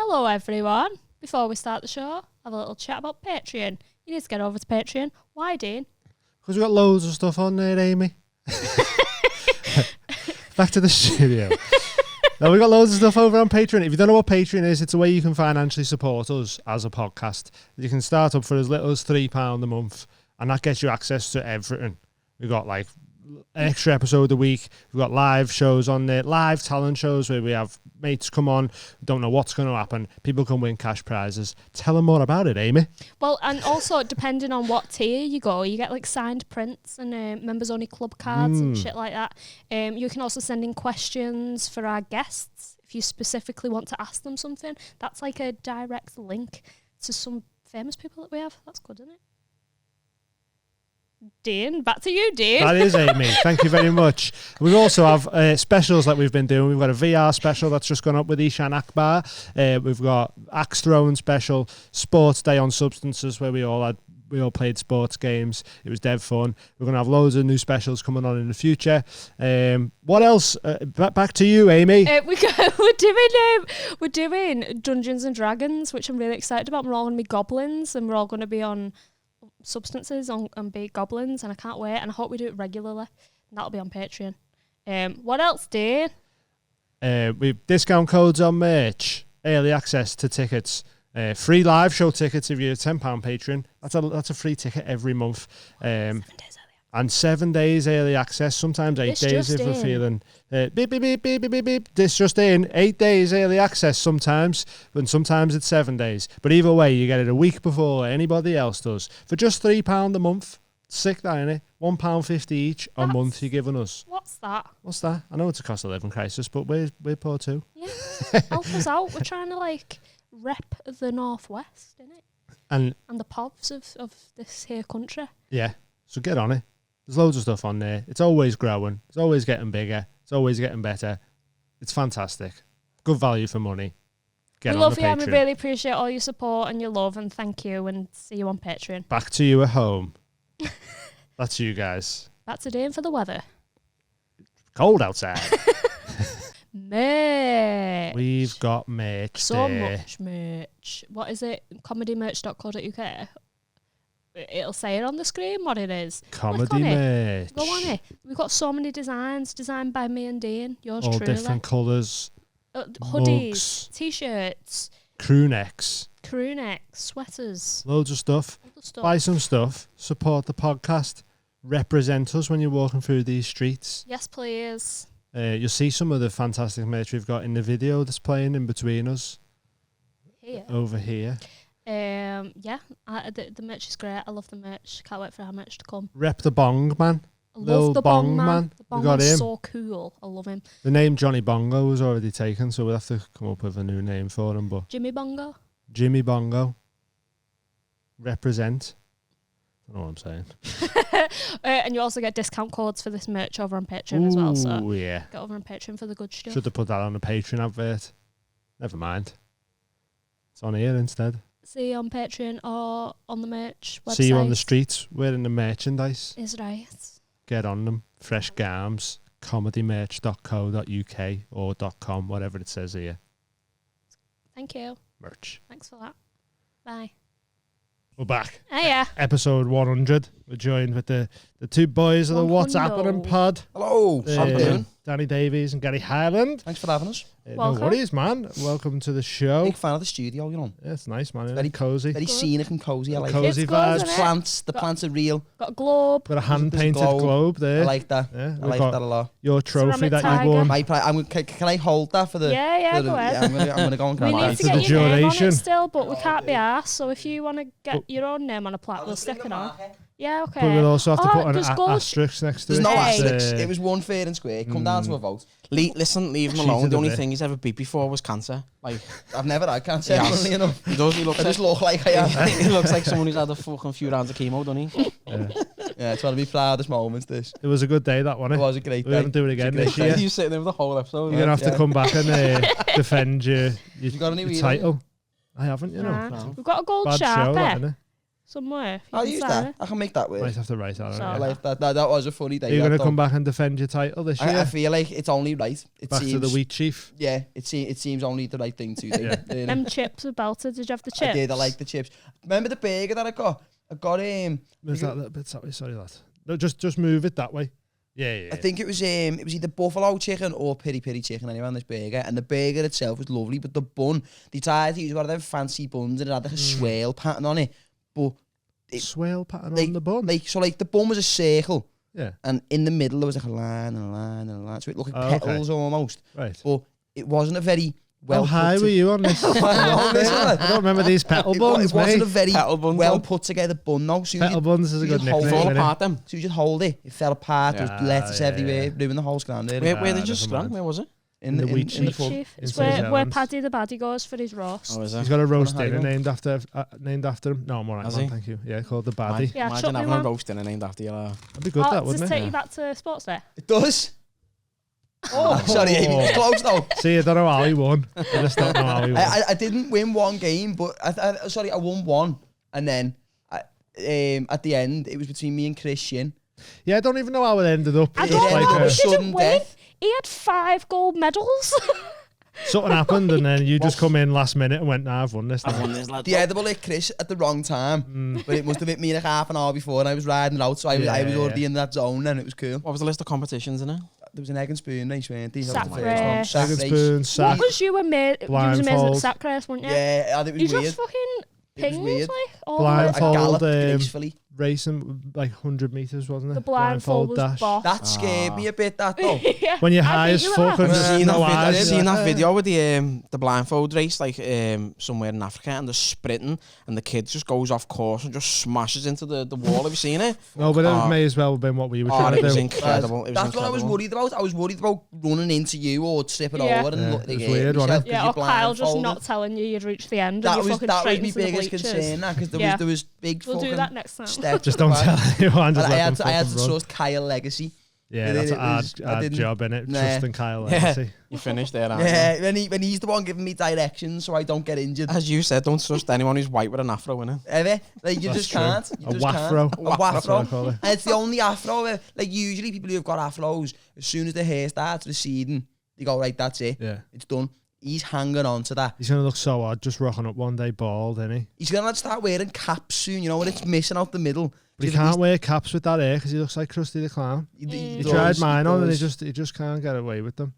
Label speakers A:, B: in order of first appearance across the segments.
A: Hello, everyone. Before we start the show, have a little chat about Patreon. You need to get over to Patreon. Why, Dean?
B: Because we've got loads of stuff on there, Amy. Back to the studio. Now, we've got loads of stuff over on Patreon. If you don't know what Patreon is, it's a way you can financially support us as a podcast. You can start up for as little as £3 a month, and that gets you access to everything. We've got like extra episode a week. We've got live shows on there, live talent shows where we have mates come on. Don't know what's going to happen. People can win cash prizes. Tell them more about it, Amy.
A: Well, and also depending on what tier you go, you get like signed prints and members only club cards and shit like that. You can also send in questions for our guests if you specifically want to ask them something. That's like a direct link to some famous people that we have. That's good, isn't it? Dean, back to you, Dean.
B: That is Amy. Thank you very much. We also have specials that we've been doing. We've got a VR special that's just gone up with Ishan Akbar. We've got Axe Throwing special, Sports Day on Substances, where we all played sports games. It was dead fun. We're going to have loads of new specials coming on in the future. What else? Back to you, Amy.
A: We're doing Dungeons and Dragons, which I'm really excited about. We're all going to be goblins, and we're all going to be on substances and be goblins, and I can't wait, and I hope we do it regularly, and that'll be on Patreon. What else, Dean?
B: We've discount codes on merch, early access to tickets, free live show tickets if you're a £10 patron. That's a free ticket every month.
A: 7 days early.
B: And 7 days early access, sometimes 8 days if we're feeling beep, beep, beep, beep, beep, beep. This just in, 8 days early access sometimes, and sometimes it's 7 days. But either way, you get it a week before anybody else does. For just £3 a month, sick that, innit? £1.50 each a month you're giving us.
A: What's that?
B: What's that? I know it's a cost of living crisis, but we're poor too.
A: Yeah, help us out. We're trying to like rep the Northwest, innit? And the pubs of this here country.
B: Yeah, so get on it. There's loads of stuff on there. It's always growing. It's always getting bigger. It's always getting better. It's fantastic. Good value for money.
A: We love you, and we really appreciate all your support and your love, and thank you, and see you on Patreon.
B: Back to you at home. That's you guys.
A: Back to Dean for the weather.
B: Cold outside.
A: Merch.
B: We've got merch
A: So
B: there.
A: much merch. What is it? comedymerch.co.uk. It'll say it on the screen what it is.
B: Comedy merch.
A: Go on it. We've got so many designs designed by me and Dean. Yours
B: all
A: truly.
B: Different colours.
A: Hoodies,
B: mugs,
A: t-shirts,
B: crew necks,
A: sweaters.
B: Loads of stuff. Buy some stuff. Support the podcast. Represent us when you're walking through these streets.
A: Yes, please.
B: You'll see some of the fantastic merch we've got in the video that's playing in between us.
A: Here.
B: Over here.
A: Yeah, the merch is great. I love the merch. Can't wait for our merch to come.
B: Rep the Bong Man.
A: I love the Bong Man. The Bong
B: we got
A: Man's
B: him.
A: so cool. I love him.
B: The name Johnny Bongo was already taken, so we'll have to come up with a new name for him. But
A: Jimmy Bongo.
B: Jimmy Bongo. Represent. I don't know what I'm saying.
A: And you also get discount codes for this merch over on Patreon as well. So
B: yeah.
A: get over on Patreon for the good stuff.
B: Should have put that on a Patreon advert. Never mind. It's on here instead.
A: See you on Patreon or on the merch website.
B: See you on the streets wearing the merchandise.
A: Is right.
B: Get on them. Fresh Garms. comedymerch.co.uk or .com, whatever it says here.
A: Thank you.
B: Merch.
A: Thanks for that. Bye.
B: We're back.
A: Hey, yeah.
B: Episode 100. We're joined with the two boys of the What's Happening pod.
C: Hello. How you doing?
B: Danny Davies and Gary Hyland.
C: Thanks for having us.
B: No worries, man. Welcome to the show.
C: Big fan of the studio, you know.
B: Yeah, it's nice, man.
C: Very
B: cozy.
C: Very scenic and cozy. I like
B: cozy
C: it.
B: vibes.
C: The plants are real.
A: Got a globe.
B: Got a hand-painted globe there.
C: I like that.
B: Yeah,
C: I like that a lot.
B: Your trophy
A: Ceramic
B: that you won.
C: Can I hold that for the...
A: Yeah, go ahead.
C: I'm going to go and
A: We
C: grab
A: need
C: that.
A: to get your name on
B: duration.
A: it still, but we can't be arsed. So if you want to get your own name on a plaque, we'll stick it on. Yeah, okay.
B: But we'll also have to put an
A: there's gold-
B: asterisk next to
C: There's
B: it.
C: no
A: Hey.
C: asterisks. It was one fair and square. Come down to a vote.
D: Listen, leave him
B: Cheated
D: alone. The
B: a
D: only
B: bit.
D: thing he's ever beat before was cancer. Like,
C: I've never had cancer,
D: Yes.
C: funnily enough.
D: he does. He looks
C: I just look like I am.
D: he looks like someone who's had a fucking few rounds of chemo, doesn't he?
C: Yeah, it's one of my proudest moments, this.
B: It was a good day, that one.
C: It was a great
B: We're
C: day.
B: going to do it again
C: It's a
B: this
C: great
B: year.
C: day.
D: You sitting there with the whole episode.
B: You're going to have to come back and defend your
C: You got any wheel?
B: title. I haven't, you know.
A: Nah. We've got a gold
B: Bad show,
A: Sharpie.
B: that, innit?
A: somewhere. You
C: I'll
A: can
C: use
A: sign
C: that.
A: it.
C: I can make that
B: Might
C: work.
B: have to write that.
A: So-
C: I
B: Yeah.
C: like that. That was a funny day.
B: Are you going to
C: that,
B: come
C: though.
B: back and defend your title this year?
C: I feel like it's only right. It
B: Back
C: seems,
B: to the wheat chief.
C: Yeah, it seems only the right thing to do.
B: Yeah.
C: Really.
A: Them chips are belted. Did you have the chips?
C: I did. I like the chips. Remember the burger that I got? I got
B: Move that a little bit that way. Sorry, lad. No, just move it that way. Yeah.
C: I think it was either buffalo chicken or piri piri chicken anyway on this burger, and the burger itself was lovely, but the bun, they tried to use one of them fancy buns and it had like a swirl pattern on it, but
B: swirl pattern
C: like-
B: on the bun.
C: like the bun was a circle,
B: Yeah.
C: and in the middle there was like a line and a line and a line, so it looked like
B: Oh, okay.
C: petals almost,
B: Right.
C: but it wasn't a very well
B: How high
C: put
B: were you on this?
C: I
B: I don't remember these petal buns,
C: It wasn't a
B: mate.
C: very
D: Petal buns,
C: well
D: though.
C: put together bun though. So
B: Petal buns is a
C: you
B: good
C: just hold
B: nickname.
D: Fall
B: innit?
D: apart them.
C: So you just hold it fell apart, there was
B: Ah,
C: lettuce
B: yeah,
C: everywhere,
B: yeah.
C: ruining the whole scran there.
D: Where
B: Ah,
D: they just
B: never mind.
D: scrum? Where was it?
C: In
B: the wheat
C: in the
A: Wheat
C: pub.
A: chief. It's
B: in St.
A: where
B: Helens.
A: Paddy the Baddie goes for his roast.
D: Oh, is
B: He's
D: it?
B: got a roast
C: Wanna
B: dinner
C: hide
B: named after him. No, I'm alright,
D: Has
B: man.
D: he?
B: Thank you. Yeah, called the Baddie.
A: Yeah,
D: Imagine
A: chuck me
D: having a
A: one.
D: roast dinner named after you.
B: That'd be good, that
A: Does
B: wouldn't
A: it
B: it?
A: take
D: Yeah.
A: you back to sports day?
C: It does. Oh, sorry, Amy, it's close though.
B: See, I don't know how he won. I just don't know how he won.
C: I didn't win one game, but I won one, and then at the end it was between me and Christian.
B: Yeah, I don't even know how it ended up.
A: I
C: It
A: don't
C: ended
A: know.
C: up
A: He
C: with
A: didn't
C: sudden
A: win.
C: death.
A: He had 5 gold medals.
B: Something happened, and then you just come in last minute and went, "Nah, I've won this."
D: I've
B: now."
D: won this, lad.
C: The edible hit Chris at the wrong time, but it must have hit me like half an hour before, and I was riding it out, so I was
B: Yeah,
C: already in that zone, and it was cool.
D: What was the list of competitions in it?
C: There was an egg and spoon race, weren't there? That
A: Sack
C: was the first one.
A: race.
C: Sack
B: Egg and
C: race.
B: spoon, sack.
A: What was you amazing? You was amazing
B: Blindfold.
A: at sack race, weren't you?
C: Yeah, and it
A: You
C: was weird.
A: just fucking
C: It was
A: pinged
C: weird.
A: like all the way.
C: I
B: Blindfold.
C: galloped
B: um,
C: gracefully.
B: Racing like 100 meters, wasn't it?
A: The blindfold was
B: dash.
A: boss.
C: That scared me a bit. That though.
A: Yeah.
B: When you're
A: I
B: high
A: beat
B: as
A: you at
B: fuck
A: that.
B: and
C: I've
B: there's
C: seen
B: no
C: that video,
B: eyes.
C: I've
D: Seen that
B: Yeah.
D: video with the blindfold race, like somewhere in Africa, and they're sprinting, and the kid just goes off course and just smashes into the wall. Have you seen it?
B: No, but it
D: Oh.
B: may as well have been what we were
D: Oh,
B: trying
D: it
B: to
D: was
B: do.
D: incredible. It was
C: That's what I was
D: incredible.
C: worried about. I was worried about running into you or tripping
A: Yeah.
C: over and
B: Yeah,
C: look
B: it
C: like
B: was weird, wasn't it?
A: Yeah, or Kyle just not telling you you'd reached the end.
C: That
A: and you
C: was
A: fucking
C: that was
A: straight
C: my
A: into the
C: biggest
A: bleachers.
C: concern. Because
A: Yeah.
C: there was big
A: We'll
C: fucking
A: do that next time.
C: steps.
B: Just don't tell anyone. Just
C: I
B: let
C: had
B: them
C: to, I had to
B: fucking run.
C: trust Kyle Legacy.
B: Yeah,
C: It-
B: that's
C: it
B: a hard,
C: was- I
B: hard
C: didn't-
B: job, innit?
C: Nah.
B: Trusting Kyle
D: Yeah.
B: Legacy.
D: You finished there, aren't you?
C: Yeah, when he's the one giving me directions so I don't get injured.
D: As you said, don't trust anyone who's white with an afro in it.
C: Ever? Like you
B: That's
C: just
B: true.
C: can't. You
B: A
C: just
B: waffro.
C: can't. A
B: That's what I
C: waffro.
B: call it.
C: And it's the only afro. Like usually people who have got afros, as soon as the hair starts receding, they go, right, that's it.
B: Yeah.
C: It's done. He's hanging on to that.
B: He's going to look so odd just rocking up one day bald, isn't he?
C: He's going to start wearing caps soon, you know, when it's missing out the middle.
B: But he
C: So at
B: can't wear caps with that hair because he looks like Krusty the Clown. He
C: does,
B: tried mine on and he
C: does.
B: just can't get away with them.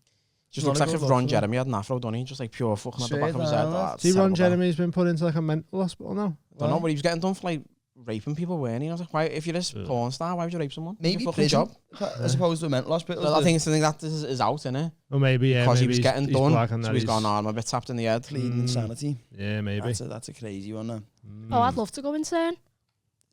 D: Just
C: Not
D: looks
C: a
D: like
C: good
D: if Ron
C: look,
D: Jeremy had an afro, don't he? Just like pure fucking at the back of his
C: Straight
D: head.
C: down,
D: Oh, it's
B: See, Ron
D: terrible, that.
B: Jeremy's been put into like a mental hospital now.
D: Don't know, but he was getting done for like raping people, weren't he? I was like, why? If you're this porn star, why would you rape someone?
C: Maybe
D: It's a fucking
C: prison,
D: job.
C: as opposed to a mental hospital.
D: I think it's the thing that is out, innit?
B: Or maybe, yeah.
D: Because he
B: maybe
D: was
B: he's-
D: getting
B: he's
D: done,
B: black and
D: so
B: that
D: he's gone, I'm a bit tapped in the head.
C: Pleading insanity.
B: Yeah, maybe.
C: That's a crazy one. Now.
A: Oh, I'd love to go insane.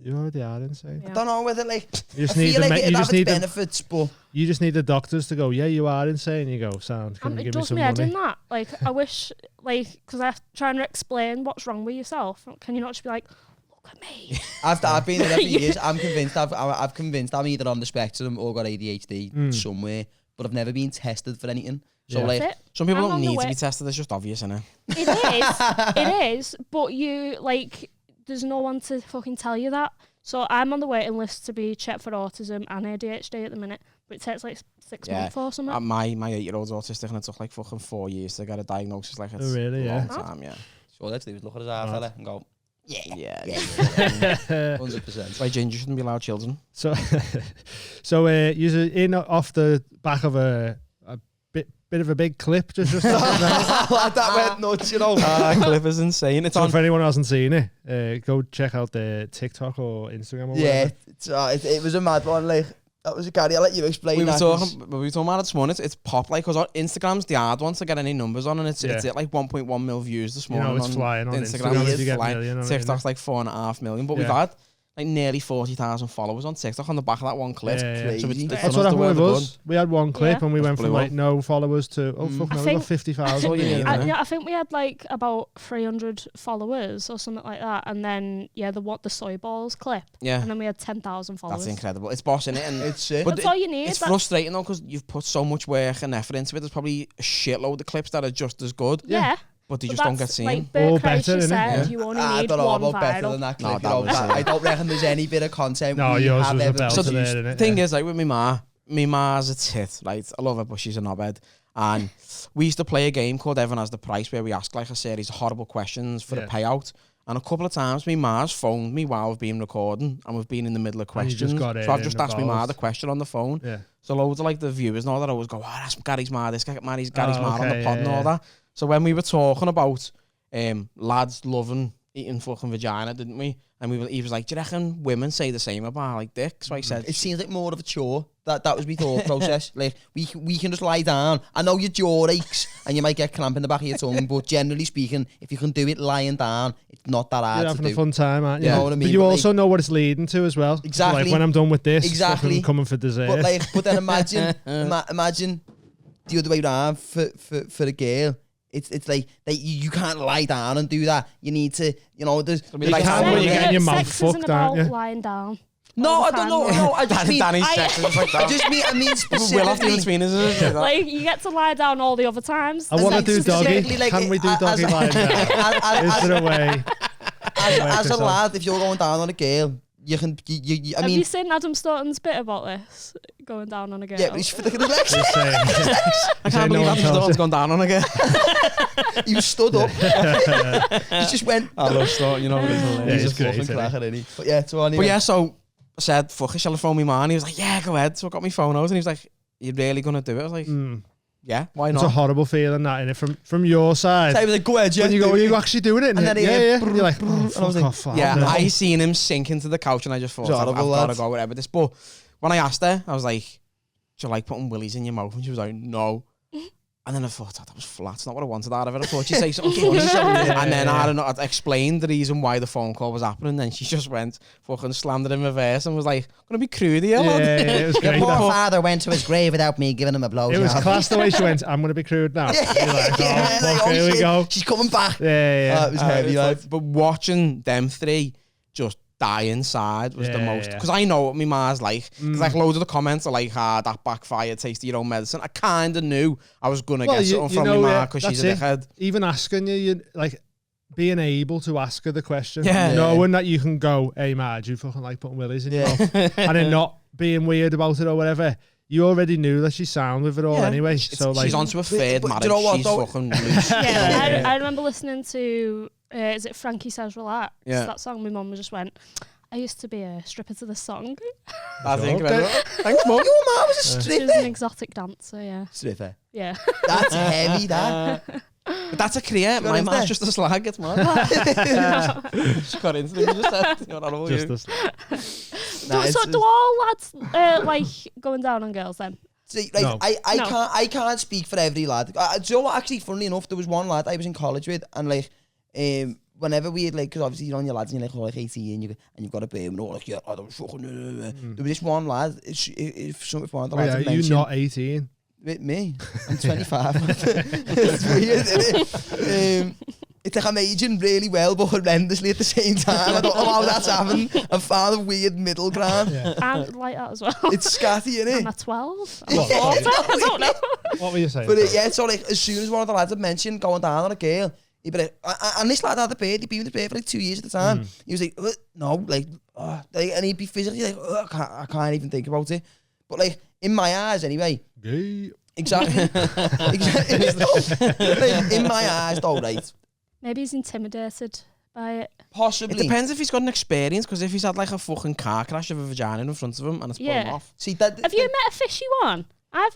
B: You already are insane.
A: Yeah.
C: I don't know whether like
B: You just
C: I
B: need
C: feel
B: the
C: like
B: you
C: it'd
B: just
C: have
B: need
C: its
B: the
C: benefits, but
B: you just need the doctors to go, yeah, you are insane. You go, sound. Can you
A: It
B: give me
A: does
B: some
A: me head in
B: money?
A: that. Like, I wish, like, because I have to try and explain what's wrong with yourself. Can you not just be like, look at me?
C: I've been there for years. I'm convinced I've convinced I'm either on the spectrum or got ADHD somewhere, but I've never been tested for anything. So
B: Yeah.
C: like,
A: That's it.
D: Some people
A: I'm
D: don't
A: on the
D: need to
A: way-
D: be tested, it's just obvious, innit?
A: It is. It is. But you, like, there's no one to fucking tell you that. So I'm on the waiting list to be checked for autism and ADHD at the minute. But it takes like 6
D: Yeah.
A: months or something.
D: My 8-year-old's autistic and it took like fucking 4 years to get a diagnosis. Like it's
B: Oh, really?
D: a
B: Yeah.
D: long time, yeah.
C: so let's do is look at his eye fella and go,
D: Yeah.
C: 100%.
D: Why ginger shouldn't be allowed children.
B: So, you're in off the back of a bit of a big clip. Just
C: that went nuts, you know.
D: Clip is insane. It's
B: so
D: on.
B: for anyone who hasn't seen it, go check out the TikTok or Instagram or
C: Yeah,
B: whatever.
C: it was a mad one. Like that was a Gary. I'll let you explain.
D: We were
C: that,
D: talking about it this morning. It's pop like because Instagram's the hard one to get any numbers on, and it's at like 1.1 mil views this
B: You
D: morning.
B: know, it's flying on Instagram.
C: if
B: If you get
D: flying.
B: million on it,
D: TikTok's like 4.5 million, but we've
B: Yeah.
D: had like nearly 40,000 followers on TikTok on the back of that one clip.
B: Yeah, yeah.
C: Crazy.
D: So it's
B: That's
D: done
B: what
D: us the
B: happened
D: world
B: with
D: of
B: us. We had one clip
A: Yeah.
B: and we
D: Just
B: went from
D: blew
B: like
D: up.
B: no followers to oh fuck
A: I
B: no, we
A: think-
B: got 50,000.
D: all you need,
B: Yeah.
D: innit?
A: I think we had like about 300 followers or something like that. And then, the soy balls clip.
D: Yeah,
A: And then we had 10,000 followers.
D: that's incredible. It's bossing it, and
C: It's sick.
D: But
A: That's all you need.
D: it's frustrating though because you've put so much work and effort into it. There's probably a shitload of clips that are just as good.
A: Yeah.
D: but they
A: But
D: just don't get
A: that's,
D: seen.
A: Like
B: All
A: Bert
B: better,
A: Kreischer
B: innit?
A: said,
D: Yeah.
A: you only
C: I
A: need
C: don't know
A: one
C: about better than
A: viral.
C: that.
D: No,
C: Click
D: that
C: it out.
D: was
C: I don't reckon there's any bit of content.
B: No,
C: we
B: yours
C: have
B: was a
C: ever
B: belter
C: produced.
B: there, innit?
D: The thing is, like with me ma's a tit, right? I love her, but she's a knobhead. And we used to play a game called Everyone Has the Price, where we ask like a series of horrible questions for a payout. And a couple of times, me ma's phoned me while we've been recording, and we've been in the middle of
B: And you
D: questions.
B: just got
D: So I've just asked me ma
B: involved.
D: the question on the phone.
B: Yeah.
D: So loads of like the viewers know that I always go, oh, that's Gary's ma, this guy Gary's ma on the
B: okay,
D: pod and
B: yeah,
D: all that. So when we were talking about lads loving eating fucking vagina, didn't we? And he was like, do you reckon women say the same about like dick? So I said,
C: It seems like more of a chore. That was my thought process. Like we can just lie down. I know your jaw aches and you might get cramp in the back of your tongue, but generally speaking, if you can do it lying down, it's not that hard
B: You're
C: to
B: having a
C: do.
B: fun time, aren't you?
C: You know what I mean?
B: But you
C: But,
B: also know what it's leading to as well.
C: Exactly.
B: Like when I'm done with this,
C: Exactly.
B: fucking coming for dessert.
C: But then imagine the other way around for a girl. It's like you can't lie down and do that. You need to, there's
B: You
C: like
B: can, but you're getting your mouth
A: Sex
B: fucked,
A: isn't
B: aren't
A: about
B: you?
A: lying down.
C: No,
A: all
C: I
A: the
C: don't
A: time.
C: know. No, I just mean
D: Danny's sex is like that.
C: I mean
D: Will off the
C: specifically.
D: between us.
A: Like, you get to lie down all the other times.
B: I want to
C: like,
B: do doggy.
C: specifically, like,
B: Can we do
C: as-
B: doggy lying down? Is there a way?
C: As a
B: yourself.
C: lad, if you're going down on a girl, you can. I
A: Have
C: mean,
A: you seen Adam Staunton's bit about this? Going down on a girl?
C: yeah, but he's for the legs.
B: Just saying.
D: I can't believe Adam Staunton's gone down on again.
C: You stood up. He just went.
D: I love Staunton, you know what it is.
B: Yeah,
C: He's
B: he's
C: a
B: great,
C: fucking
B: isn't he?
C: cracker, isn't he? But yeah, so anyway.
D: But yeah, so I said, fuck it, shall I phone me man? He was like, yeah, go ahead. So I got my phone out and he was like, you really gonna do it? I was like, yeah, why
B: It's
D: not?
B: a horrible feeling, that, innit? From your side.
C: So he was like, go ahead, yeah.
B: When you go,
C: do
B: are
C: it.
B: you actually doing it?
C: And then he
B: yeah.
C: went,
B: And you're like,
C: and I was
B: fuck
C: like,
B: off.
D: Yeah,
B: no.
D: I seen him sink into the couch and I just thought,
C: It's
D: I've
C: horrible,
D: got to
C: lads.
D: go whatever this. But when I asked her, I was like, do you like putting willies in your mouth? And she was like, no. And then I thought, that was flat. It's not what I wanted out of it. I thought she'd say something funny. And then I don't know, I'd explained the reason why the phone call was happening. And then she just went, fucking slammed it in reverse and was like, gonna be crude here, lad.
B: Yeah, it was
C: Your
B: great.
C: poor
B: that.
C: father went to his grave without me giving him a blow.
B: It was class the way she went, I'm going to be crude now. You're like,
C: Yeah,
B: oh,
C: like,
B: fuck,
C: oh,
B: here we
C: shit,
B: go.
C: She's coming back.
B: Yeah.
C: It was heavy,
D: It's
C: lad.
D: like- but watching them three just die inside was the
B: Yeah,
D: most.
B: yeah.
D: Because I know what my ma's like. Because like loads of the comments are like, that backfired, taste of your own medicine. I kind of knew I was going to get something from my ma because she's a dickhead.
B: Even asking you, like, being able to ask her the question,
D: Yeah.
B: knowing that you can go, hey, ma, do you fucking like putting willies in your mouth? And then not being weird about it or whatever. You already knew that she's sound with it all anyway. So like,
D: She's onto a third
C: but
D: marriage.
C: do you know what,
D: She's
C: though?
D: fucking loose.
A: Yeah, I remember listening to, is it Frankie Says Relax?
D: Yeah.
A: That song, my mum just went, I used to be a stripper to the song.
D: I think.
B: Okay.
D: Thanks, mum.
C: Your mum was a
A: She was
C: stripper.
A: an exotic dancer, yeah.
C: Stripper.
A: Yeah.
C: That's heavy, that.
D: But that's a career.
C: got
D: My
C: into
D: ma's
C: that?
D: just a slag. It's mad. She got into it. You just said, you know, I don't know
B: just
D: you.
B: as,
C: Nah,
A: So do all lads like going down on girls then?
C: See, like,
B: No.
C: I can't speak for every lad. Do you know what, actually, funnily enough, there was one lad I was in college with, and like, whenever we had, like, because obviously you're on your lads and you're like, oh, like 18 and you've got a baby and all, like, yeah, I don't fucking There was this one lad, if one of the lads had
B: you're
C: mentioned,
B: not 18.
C: with me, I'm 25. It's weird, isn't it? It's like I'm aging really well, but horrendously at the same time. I don't know how that's happened. I found a weird middle ground.
A: I'm like that as well.
C: It's scatty,
A: I'm
C: innit?
A: at 12.
B: What,
A: I don't know.
B: What were you saying?
C: But yeah, so like as soon as one of the lads had mentioned going down on a girl, he'd be like, and this lad had a beard, he'd been with the beard for like 2 years at the time. He was like, no, like, and he'd be physically like, I can't even think about it. But like, in my eyes anyway,
B: Gay.
C: exactly. Like, in my eyes though, right?
A: Maybe he's intimidated by it.
C: Possibly.
D: It depends if he's got an experience, because if he's had like a fucking car crash of a vagina in front of him and it's put him
A: Yeah.
D: off.
C: See, that,
A: Have you met a fishy one? Are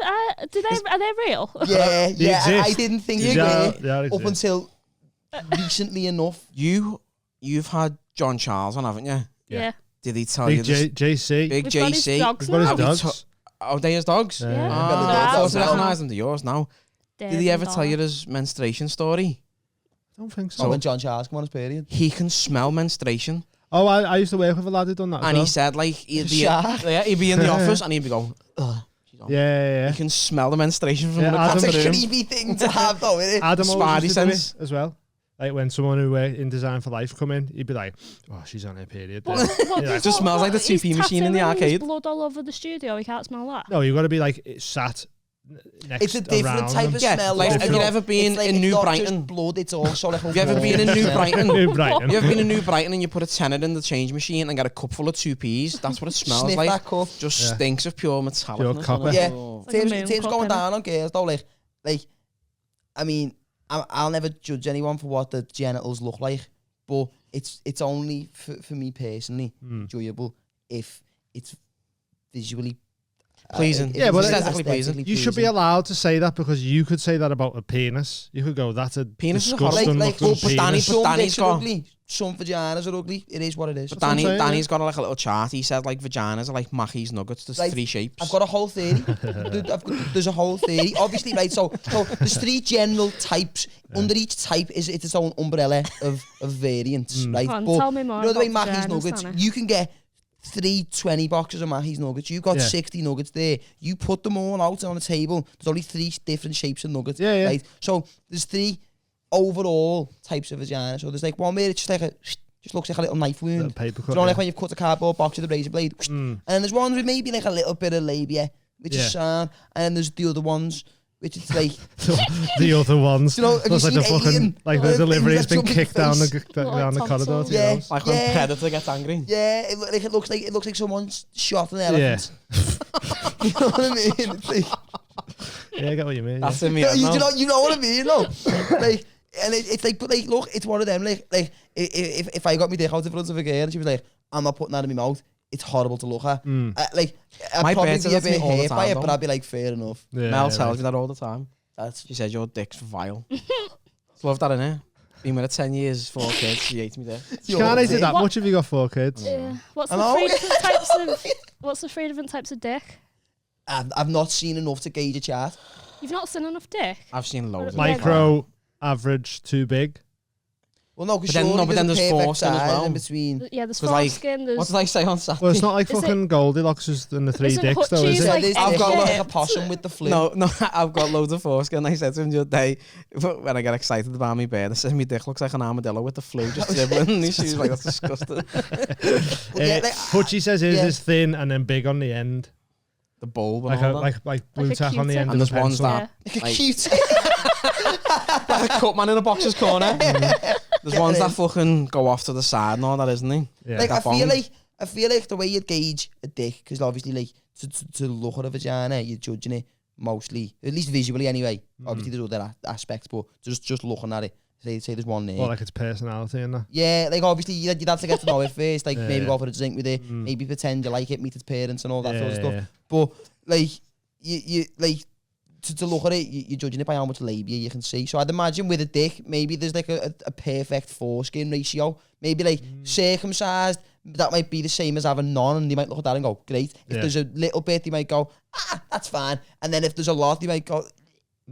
A: they real?
C: Yeah, yeah. I
B: exist.
C: didn't think
B: Yeah,
C: you were
B: yeah,
C: up until recently enough.
D: You've had John Charles on, haven't you?
A: Yeah.
D: Did he tell
B: Big
D: you this?
B: JC.
D: Big
A: We've got his
D: JC.
A: dogs
B: We've got his
A: now.
B: dogs.
D: Oh, they his dogs?
B: Yeah.
A: Yeah.
D: Ah, I
C: dogs
D: thought I
C: now.
D: recognise them to yours now.
A: Dave
D: Did he ever
A: and
D: tell you
A: Donna.
D: his menstruation story?
B: I don't think
C: So
B: so.
C: when John Charles came on his period.
D: He can smell menstruation.
B: Oh, I used to work with a lad who done that as
D: And
B: well.
D: he said, like, he'd be,
C: Shark.
D: he'd be in the office and he'd be going, ugh. She's on.
B: Yeah.
D: He can smell the menstruation from
B: Yeah,
D: the
B: Adam-
C: That's a
D: room.
C: creepy thing to have, though, isn't it?
B: Adam
D: Spidey
B: always used to do
D: sense.
B: it as well. Like when someone who in Design for Life come in, he'd be like, "Oh, she's on her period."
A: But-
B: then."
A: but-
B: Yeah.
D: It just smells like the
A: he's
D: 2p machine in the
A: tattooing his
D: arcade.
A: blood all over the studio. He can't smell that.
B: No, you've got to be like it's sat next
C: It's a different
B: around
C: type
B: them.
C: of
D: Yeah,
C: smell.
D: like,
C: though.
D: have you ever been
C: It's like,
D: in
C: it's
D: New
C: not
D: Brighton?
C: just blood, it's also like a
D: Have you ever been in
C: warm
D: New
C: smell.
D: Brighton?
B: New Brighton.
D: You ever been in New Brighton and you put a tenner in the change machine and get a cup full of 2p's? That's what it smells
C: Sniff
D: like.
C: that cup.
D: Just
B: Yeah.
D: stinks of pure metallicness.
B: copper.
D: doesn't it?
C: Yeah.
D: Oh.
A: Like a moon
C: Teams
A: cup,
C: going
A: innit?
C: down on girls though, like, I mean, I'll never judge anyone for what the genitals look like, but it's only for me personally enjoyable if it's visually
D: Pleasing.
B: Yeah, but
D: aesthetically pleasing.
B: You should be allowed to say that because you could say that about a penis. You could go, that's a
D: Penis is a horrible-
B: disgusting
C: like,
B: looking
D: but Danny-
B: penis.
C: some
D: Danny's
C: dicks are
D: got-
C: ugly, some vaginas are ugly. It is what it is.
D: But
B: what I'm saying,
D: Danny's got like a little chart. He said like vaginas are like Mackey's nuggets. There's
C: Like,
D: 3 shapes.
C: I've got a whole theory. There's a whole theory. Obviously, right, so there's 3 general types. Under each type is it's its own umbrella of variants, right?
A: Come on,
C: But
A: tell me more
C: you know the way
A: about
C: Mackey's
A: vaginas,
C: nuggets,
A: Danny.
C: you can get 320 boxes of Mackey's nuggets. You've got
B: Yeah.
C: 60 nuggets there. You put them all out on a table. There's only 3 different shapes of nuggets,
B: Yeah, yeah.
C: right? So there's 3 overall types of vagina. So there's like one where it's just like just looks like a little knife wound.
B: Little paper
C: Do
B: cut.
C: you know, like
B: yeah.
C: when you've cut a cardboard box with a razor blade? And then there's ones with maybe like a little bit of labia, which
B: Yeah.
C: is sound. And then there's the other ones, which it's like,
B: The other ones.
C: you know, have you
B: Looks like
C: seen
B: the fucking
C: Alien?
B: like
C: Where
B: the
C: the
B: delivery
C: things
B: has
C: that
B: been
C: jump in your
B: kicked down
C: face?
B: down the
A: Like
B: corridor.
A: tonsils.
B: To your
C: Yeah.
B: house.
D: like when
C: Yeah.
D: Predator gets angry.
C: yeah, it looks like someone's shot an elephant. You know what I mean? It's like,
B: Yeah, I get what you mean.
D: That's
B: Yeah.
D: in me.
C: you know what I mean? No, like, and it's like, but like, look, it's one of them. Like if I got my dick out in front of a girl and she was like, I'm not putting that in my mouth. It's horrible to look at. Like, I'd
D: My
C: probably
D: parents
C: be
D: say
C: a
D: that to me
C: bit
D: all the
C: hurt by
D: time,
C: it, but
D: though.
C: I'd be like, fair enough.
B: Yeah,
D: Mel
B: yeah,
D: tells
B: right.
D: me that all the time.
C: That's
D: She said your dick's vile. Love that, innit? Been with her 10 years, 4 kids. She hates me there.
B: You can't hate it that
A: What?
B: much if you got 4 kids.
A: Yeah. What's
C: I
A: the
C: know.
A: 3 different types of What's the 3 different types of dick?
C: I've not seen enough to gauge a chart.
A: You've not seen enough dick.
D: I've seen loads.
A: Yeah,
B: Micro, average, too big.
C: Well, no, because
D: But then- no, but then
C: there's
D: there's
C: a perfect
D: foreskin as
C: size
D: well.
C: in between.
A: Yeah, there's
D: 'Cause, like,
A: foreskin.
D: What did
A: There's
D: I say on Saturday?
B: Well, it's not like
A: Is it-
B: fucking Goldilocks and the 3
A: Isn't
B: dicks, though, is
A: Hutchie's
B: it?
A: like
C: There's
D: I've got
C: like
A: shit?
C: a possum with the flu.
D: No, I've got loads of foreskin. I said to him the other day, when I get excited about my bed, I said, my dick looks like an armadillo with the flu just dribbling. And she was like, that's disgusting.
C: Yeah, like,
B: Hutchie says his
C: yeah.
B: is thin and then big on the end.
D: The bulb and
B: Like
D: all that.
B: like blue
A: a
B: tack on the
A: Q-tip.
B: end
D: And
B: of
D: there's
B: the
D: ones
B: pencil.
D: that-
A: Yeah.
C: like,
D: like-
C: cute.
D: Like a cut man in a boxer's corner. There's
C: Get
D: ones
C: it
D: that
C: in.
D: fucking go off to the side and all that, isn't he?
B: Yeah.
C: Like,
D: that
C: I feel
D: bond.
C: like the way you gauge a dick, because obviously, like, to look at a vagina, you're judging it mostly, at least visually anyway. Obviously, there's other aspects, but just looking at it, say there's one there.
B: Well, like its personality and that.
C: Yeah, like obviously you'd have to get to know it first, like
B: Yeah,
C: maybe
B: yeah.
C: go for a drink with it, maybe pretend you like it, meet its parents and all that sort of stuff.
B: Yeah.
C: But like you like to look at it, you're judging it by how much labia you can see. So I'd imagine with a dick, maybe there's like a perfect foreskin ratio. Maybe like circumcised, that might be the same as having none, and they might look at that and go, great. If
B: Yeah.
C: there's a little bit, they might go, that's fine. And then if there's a lot, they might go,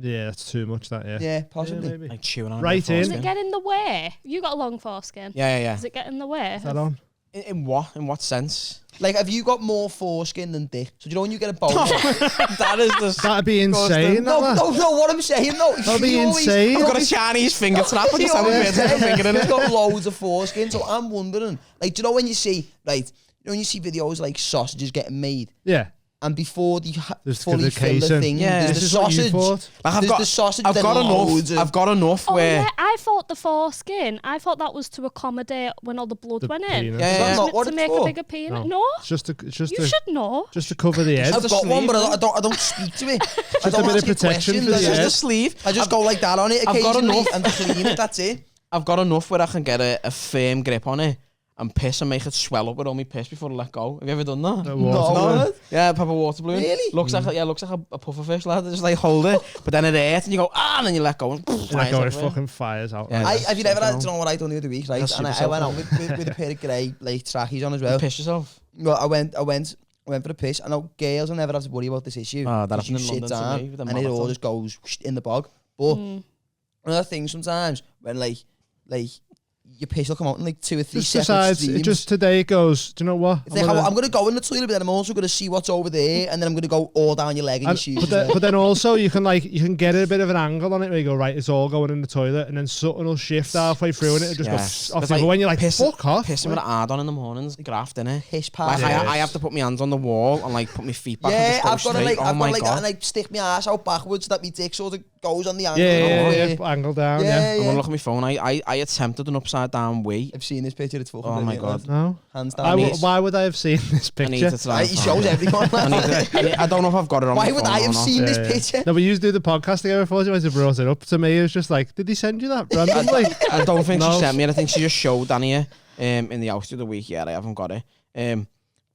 B: Yeah, that's too much, that, yeah.
C: yeah, possibly.
B: maybe.
D: Like chewing on
B: Right
D: a
B: in.
A: Does
D: foreskin.
A: it get in the way? You got a long foreskin.
D: Yeah.
A: Does it get in the way?
B: Is that on?
D: In what? In what sense?
C: Like, have you got more foreskin than dick? So do you know when you get a boner?
D: That is the...
B: That'd be insane.
C: No,
B: that,
C: no, no, what I'm saying, no.
B: That'd be
C: you always-
B: insane.
D: I've got a Chinese finger trap and
C: You
D: just have a
C: always
D: bit of a
C: say
D: finger in
C: he's
D: it.
C: got loads of foreskin, so I'm wondering, like, do you know when you see, right, you know when you see videos like sausages getting made,
B: Yeah.
C: and before they
B: There's
C: fully
B: the
C: fill the
B: casing.
C: thing,
D: Yeah.
C: there's
B: This
C: the
B: is what you
C: sausage.
B: thought?
D: Like, I've
C: There's
D: got,
C: the sausage,
D: I've
C: then
D: got
C: loads
D: enough.
C: of-
D: I've got enough
A: Oh
D: where...
A: yeah, I thought the foreskin. I thought that was to accommodate when all the blood
B: The
A: went in.
B: penis.
D: Yeah,
C: That's
D: yeah.
C: not what
A: To
C: it's
A: make
C: for.
A: a bigger penis.
B: No.
A: No,
B: It's just
A: you should know.
B: just to cover the edge.
C: I've
D: the
C: got one,
D: sleeve,
C: but I don't speak to it. I
B: a
C: don't
B: bit of
C: ask it
B: protection
C: questions.
B: for the
C: I
D: Just
B: edge.
D: the
C: just,
D: sleeve.
C: I just go like that on it
D: I've got
C: occasionally
D: enough.
C: and clean it, that's it.
D: I've got enough where I can get a firm grip on it and piss and make it swell up with all my piss before I let go. Have you ever done that?
B: The water balloon.
C: No.
D: Yeah, proper water balloon.
C: Really?
D: Looks like a puffer fish, lad. Just like hold it, but then it hurts and you go and then you let go and
B: And that guy fucking fires out.
D: Yeah.
B: like
C: Have you never had, do you know what I done the other week, right?
D: That's
C: And
D: super
C: I went out
D: self-love.
C: with a pair of grey like trackies on as well.
D: piss yourself.
C: Well, I went for a piss. I know girls will never have to worry about this issue.
D: Oh, that
C: 'cause you
D: happened in
C: sit
D: London to
C: down
D: me with a
C: and it all
D: marathon.
C: just goes in the bog. But another thing sometimes when like your piss will come out in like 2 or 3
B: Just
C: separate
B: decides,
C: streams.
B: just today it goes, do you know what?
C: It's like, I'm going to go in the toilet, but then I'm also going to see what's over there, and then I'm going to go all down your leg and your shoes.
B: But then also you can get a bit of an angle on it where you go, right, it's all going in the toilet, and then something will shift halfway through and it'll just go off the other way, and you're like, fuck off.
D: Pissing with an ad on in the mornings, graft, innit?
C: Piss pass.
D: Like, I have to put my hands on the wall and like put my feet back
C: Yeah,
D: and just go straight.
C: I've got and like stick my ass out backwards that my dick sort of goes on the angle.
B: Angle down, yeah.
D: I'm gonna look at my phone. I attempted an upside down wee.
C: I've seen this picture, it's fucking
D: Oh my
C: brilliant,
D: god.
B: No.
C: Hands down.
B: Why would I have seen this
D: I need
B: picture?
D: to try.
C: He shows everyone.
D: I don't know if I've got it on
C: Why
D: my
C: would
D: phone
C: I have
D: or not.
C: seen this picture?
B: No, we used to do the podcast together before she might have brought it up to me. It was just like, did he send you that randomly?
D: I don't think
B: No.
D: she sent me it. I think she just showed Danny it in the house the other week. Yeah, I haven't got it.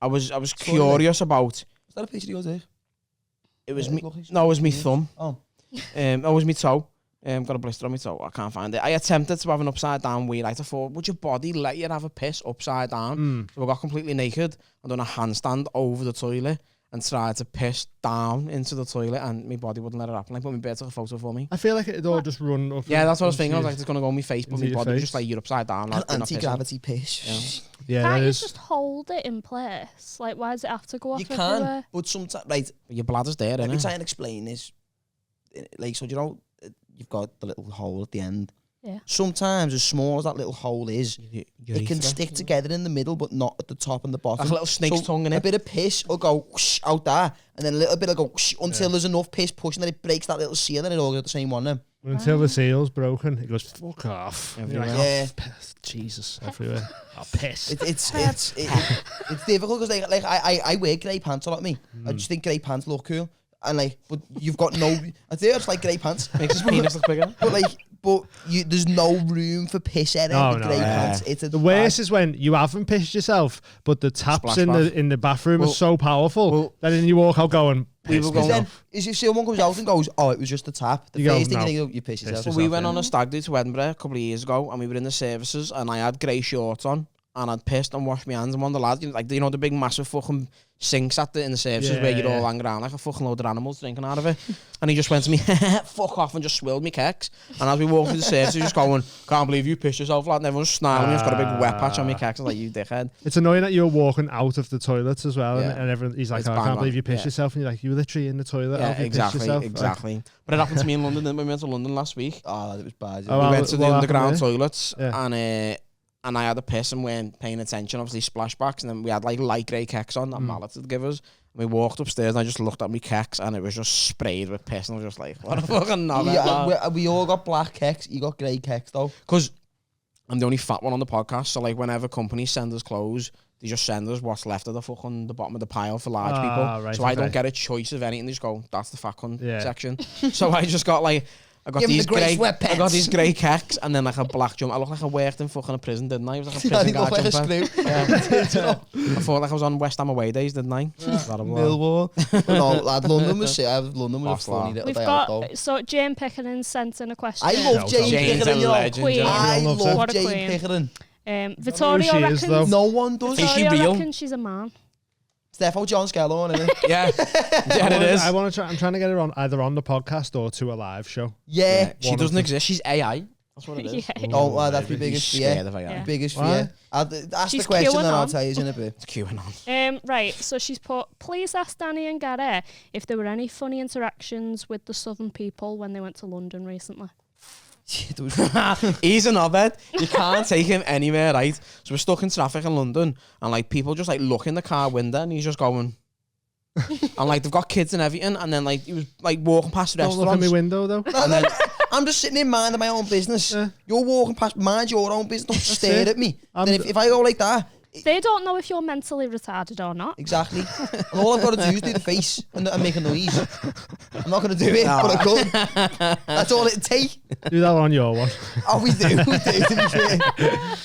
D: I was curious about.
C: Is that a picture of yours there?
D: It was me. No, it was me thumb.
C: Oh.
D: It was me toe. Got a blister on my toe. I can't find it. I attempted to have an upside down wee. I thought, would your body let you have a piss upside down? So I got completely naked and done a handstand over the toilet and tried to piss down into the toilet, and my body wouldn't let it happen. Like, but my bed took a photo for me.
B: I feel like it'd all just run up.
D: Yeah, that's what I was thinking. I was like, it's gonna go on my face, but my
B: Into your
D: body was
B: face.
D: just like, you're upside down.
C: An anti-gravity piss.
B: Yeah,
A: Can't
B: that
A: you
B: is.
A: just hold it in place? Like, why does it have to go off
C: You can,
A: everywhere?
C: but sometimes, right,
D: But your bladder's there,
C: let me
D: innit?
C: try and explain this. Like, so, you know, you've got the little hole at the end.
A: Yeah.
C: Sometimes, as small as that little hole is, it can stick together in the middle, but not at the top and the bottom.
D: Like a little snake's tongue in
C: A
D: it.
C: bit of piss will go whoosh out there, and then a little bit will go whoosh until there's enough piss pushing that it breaks that little seal, and it all goes the same one then.
B: Until the seal's broken, it goes, fuck off.
D: Everywhere.
B: You're like,
C: Yeah.
B: oh, piss, Jesus, everywhere. Oh, piss.
C: It's difficult because like I wear grey pants a lot. Me, I just think grey pants look cool, and like, but you've got no. I think it's like grey pants,
D: Makes his penis look bigger.
C: but there's no room for piss in it
B: Oh,
C: with
B: no,
C: grey
B: yeah.
C: pants. It's
B: The worst is when you haven't pissed yourself, but the taps in the bathroom are so powerful that then you walk out going,
D: We were going
C: then is if someone comes out and goes, oh, it was just the tap. The
B: You go,
C: first thing
B: no.
C: you piss yourself.
D: So we went on a stag do to Edinburgh a couple of years ago, and we were in the services, and I had grey shorts on, and I'd pissed and washed my hands, and one of the lads, like, the big massive fucking sinks in the services where you'd all hang around like a fucking load of animals drinking out of it, and he just went to me, fuck off, and just swilled me kecks. And as we walked through the services, he was just going, can't believe you pissed yourself, lad, and everyone's snarling, he's got a big wet patch on me kecks. I was like, you dickhead.
B: It's annoying that you're walking out of the toilets as well,
C: Yeah.
B: and everyone, he's like,
D: It's
B: oh, I
D: bang
B: can't
D: on,
B: believe you pissed
D: yeah.
B: yourself, and you're like, you were literally in the toilet.
D: Yeah,
B: after you pissed yourself.
D: exactly. But it happened to me in London, didn't we? We went to London last week.
C: Oh, it was bad.
B: Oh,
D: We
B: well,
D: went to the
B: what
D: underground
B: happened
D: toilets,
B: Yeah.
D: and I had a piss and weren't paying attention, obviously splashbacks, and then we had like light grey kecks on that Mallet would give us. And we walked upstairs and I just looked at my kecks and it was just sprayed with piss, and I was just like, what a fucking knobhead.
C: Yeah, we all got black kecks. You got grey kecks though.
D: Because I'm the only fat one on the podcast, so like whenever companies send us clothes, they just send us what's left of the fucking the bottom of the pile for large people.
B: Right,
D: so I don't get a choice of anything. They just go, that's the fat cunt
B: Yeah.
D: section. So I just got like, I got
C: Give 'em
D: these
C: the grey
D: grey, I
C: sweatpants.
D: got these grey kecks and then like a black jumper. I looked like I worked in fucking a prison, didn't I? It was like a prison guard
C: like a
D: jumper.
C: screw.
D: Yeah. I thought like I was on West Ham away days, didn't I?
C: Millwall. No, lad, London was sick. London was a
D: Boss,
C: funny little
A: We've
C: day out though.
A: got, so Jane Pickering sent in a question.
C: I love Jane
D: Jane's
C: Pickering,
D: a
C: you know.
D: legend.
A: Queen.
C: I
B: Everyone loves her.
C: love
A: What a
C: Jane
A: queen.
C: Pickering.
A: Victoria
B: she is,
A: reckons,
B: though.
C: No one does.
D: Is she
A: Victoria
D: real?
A: reckons she's a man.
C: Steffo John Skello, isn't it?
D: Yeah. Yeah, it is.
B: I want to try. I'm trying to get her on either on the podcast or to a live show.
C: Yeah.
D: She doesn't exist. She's AI. That's what it is.
A: Yeah.
C: Oh, that's my biggest
D: Scared
C: fear.
D: of AI.
A: Yeah.
C: Biggest
B: Why?
C: fear. Ask
A: She's
C: the question and I'll
A: QAnon.
C: tell you in a bit.
D: It's QAnon.
A: Right, so she's put, please ask Danny and Gary if there were any funny interactions with the Southern people when they went to London recently.
C: There was-
D: He's an knobhead. You can't take him anywhere, right? So we're stuck in traffic in London, and like people just like look in the car window, and he's just going. And like they've got kids and everything, and then like he was like walking past
B: Don't look at
D: restaurants.
B: my window though.
C: I'm just sitting in minding my own business.
B: Yeah.
C: You're walking past, mind your own business. Don't stare
B: it.
C: at me.
B: I'm
C: Then if I go like that,
A: They don't know if you're mentally retarded or not.
C: exactly. And all I've got to do is do the face and make a noise. I'm not going to do it, but I could. That's all it'd take.
B: Do that on your one.
C: Oh, we do. To be fair.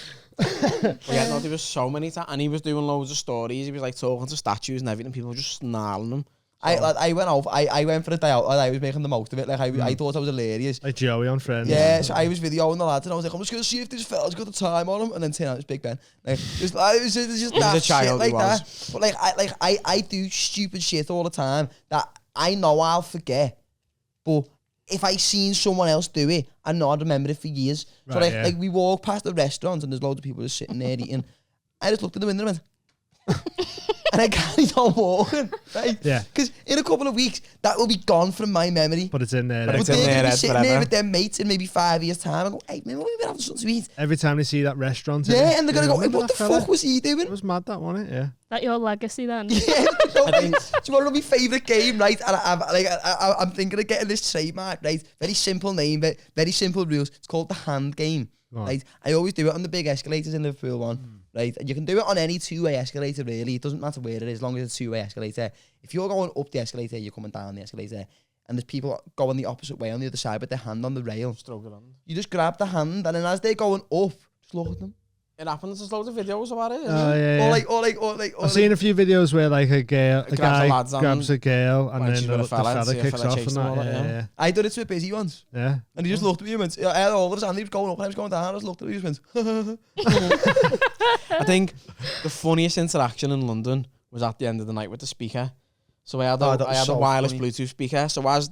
D: Yeah, no, there was so many times, and he was doing loads of stories. He was like talking to statues and everything. People were just snarling him.
C: I went out. I went for a day out and I was making the most of it. Like I thought I was hilarious.
B: Like Joey on Friends.
C: Yeah, so I was videoing the lads and I was like, I'm just going to see if this fella's got the time on him. And then turn out it's Big Ben. Like, it was just that
D: a child,
C: shit like
D: he was.
C: that. But I do stupid shit all the time that I know I'll forget. But if I seen someone else do it, I know I'd remember it for years. So like we walk past the restaurant and there's loads of people just sitting there eating. I just looked at the window and went, and I carried on walking, right?
B: Yeah.
C: Because in a couple of weeks, that will be gone from my memory.
B: But it's in there.
D: But
C: But
D: it's in
C: they're
D: there,
C: going to be
D: that's
C: sitting there
D: forever.
C: with their mates in maybe 5 years' time and go, hey, remember we were having something to eat?
B: Every time they see that restaurant.
C: Yeah, and they're going to go,
B: remember
C: what the
B: that fella?
C: fuck was he doing?
B: It was mad, that, wasn't it? Yeah.
A: That your legacy then?
C: Yeah, no, like, do you want to know my favourite game, right? And I'm thinking of getting this trademark, right? Very simple name, but very simple rules. It's called the hand game, right? I always do it on the big escalators in Liverpool one, right? And you can do it on any two-way escalator, really. It doesn't matter where it is, as long as it's a two-way escalator. If you're going up the escalator, you're coming down the escalator, and there's people going the opposite way on the other side with their hand on the rail. You just grab the hand, and then as they're going up, just look at them.
D: It happens. There's loads of videos about it.
B: I've seen a few videos where like a guy grabs a girl and
D: when
B: then
D: she's
B: the
D: with a fella,
B: fella
D: see a
B: kicks
D: fella
B: off
D: chasing
B: and
D: all
B: that.
D: that,
B: Yeah.
C: I did it to a busy once.
B: Yeah.
C: And he just looked at me and went, I had all of his hand, he was going up and I was going down, I just looked at me and just went,
D: I think the funniest interaction in London was at the end of the night with the speaker. So I had a wireless Bluetooth speaker. So as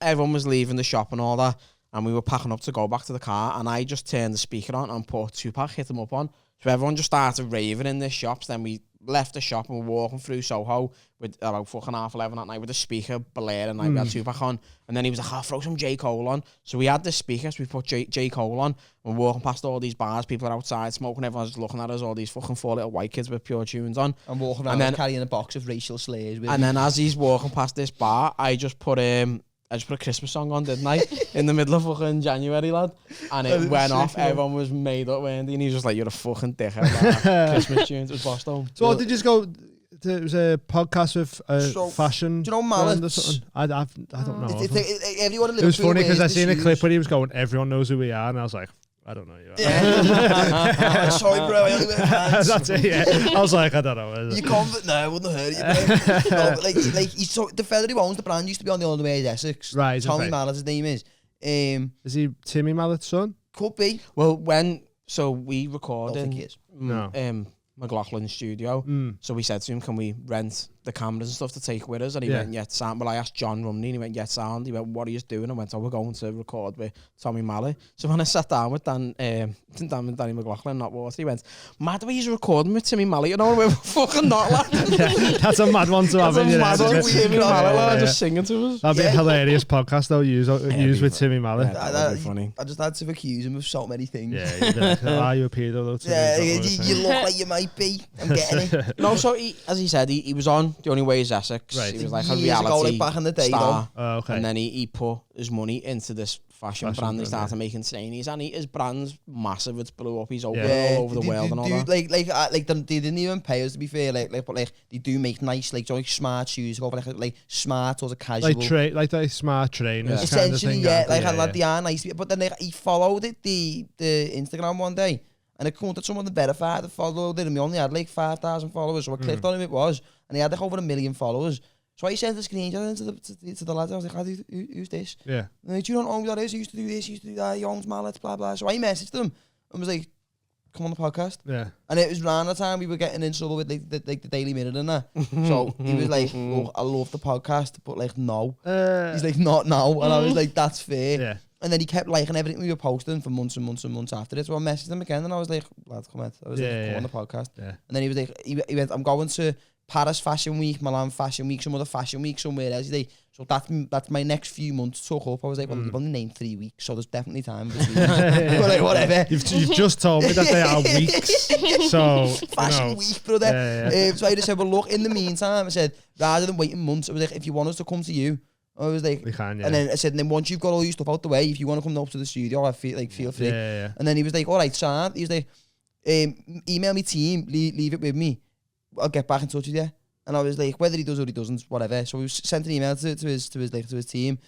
D: everyone was leaving the shop and all that, and we were packing up to go back to the car, and I just turned the speaker on and put Tupac, Hit 'Em Up on. So everyone just started raving in this shop. So then we left the shop and were walking through Soho with about fucking 11:30 at night with the speaker blaring, and we had Tupac on. And then he was like, I'll throw some J. Cole on. So we had this speaker, so we put J. Cole on, and we're walking past all these bars, people are outside smoking, everyone's just looking at us, all these fucking 4 little white kids with pure tunes on.
C: I'm walking around and carrying a box of racial slurs with
D: and then as he's walking past this bar, I just put a Christmas song on, didn't I? In the middle of fucking January, lad. And it went off. Everyone was made up, weren't they? And he was just like, you're a fucking dickhead. Christmas tunes. It was Boston.
B: So what did you just go... It was a podcast with fashion.
C: Do you know Mallet?
B: Or something? I don't know.
C: Everyone in
B: It was funny because I
C: Liverpool
B: seen a
C: wears
B: clip where he was going, everyone knows who we are. And I was like, I don't know who you are.
C: Yeah. Sorry, bro. I only wear pants.
B: That's it, yeah. I was like, I don't know.
C: You can't, no, I wouldn't have heard you, bro. No, but like he's the fella who owns the brand used to be on the Old Ways Essex.
B: Right.
C: Tommy
B: okay.
C: Mallet, his name is.
B: Is he Timmy Mallet's son?
C: Could be.
D: Well, so we
C: I
D: recorded
C: don't think he is.
B: No.
D: McLaughlin's studio. So we said to him, can we rent the cameras and stuff to take with us? And he went, yeah, sound. Well, I asked John Rumney, and he went, yeah, sound. He went, what are you doing? I went, oh, we're going to record with Tommy Mallet. So when I sat down with Dan and Danny McLaughlin, not Water, he went, mad way he's recording with Timmy Mallet. You know, we're fucking not like
B: Yeah, that's a mad one to have in your
D: mad
B: head,
D: one.
B: isn't it?
D: Timmy Mallet just singing to us.
B: That'd be a hilarious podcast though, use with Timmy Mallet.
D: Yeah, that'd be funny.
C: I just had to accuse him of so many things.
B: Yeah, you'd be like, are you a pedo though? Timmy?
C: Yeah,
B: Is that what
C: you
B: we're
C: look like you might be. I'm getting it.
D: No, so as he said, he was on The Only Way is Essex.
B: Right.
D: He was like a
C: Years ago,
D: reality
C: like back in the day,
D: star.
B: Oh, okay.
D: And then he put his money into this fashion brand. He
B: brand,
D: started
B: yeah.
D: making trainees, and his brand's massive. It's blew up. He's over
C: Yeah,
D: all over the world and all that.
C: They didn't even pay us, to be fair. But they do make nice, like smart shoes. Go for like smart or casual.
B: like they smart trainers.
D: Yeah.
B: Kind of
C: Essentially,
B: thing,
C: yeah.
B: aren't they?
C: Like they are nice. But then he followed it the Instagram one day, and it counted someone the verified that followed it, and we only had like 5,000 followers. So I clicked on him, it was, and he had like over 1 million followers. So I sent a screenshot to the lads. I was like, who's this?
B: Yeah.
C: And like, do you know who that is? He used to do this, he used to do that, he owns Mallet, blah, blah. So I messaged them and was like, come on the podcast.
B: Yeah.
C: And it was around the time we were getting in trouble with the Daily Mirror and that. So he was like, oh, I love the podcast, but like, no. He's like, not now. And I was like, that's fair.
B: Yeah.
C: And then he kept liking everything we were posting for months and months and months after it. So I messaged him again and I was like, lads, come on. I was like, come on the podcast.
B: Yeah.
C: And then he was like, he went, I'm going to Paris Fashion Week, Milan Fashion Week, some other fashion week somewhere else. Like, so that's my next few months took up. I was like, well, you've only named 3 weeks, so there's definitely time between. But like, whatever.
B: You've just told me that they are weeks. So
C: Fashion week, brother.
B: Yeah.
C: So I just said, well, look, in the meantime, I said, rather than waiting months, I was like, if you want us to come to you, I was like,
B: we can, yeah.
C: And then I said, and then once you've got all your stuff out the way, if you want to come up to the studio, I feel free.
B: Yeah.
C: And then he was like, all right, Sam. He was like, email me team, leave it with me. I'll get back in touch with you. And I was like, whether he does or he doesn't, whatever. So we sent an email to his team,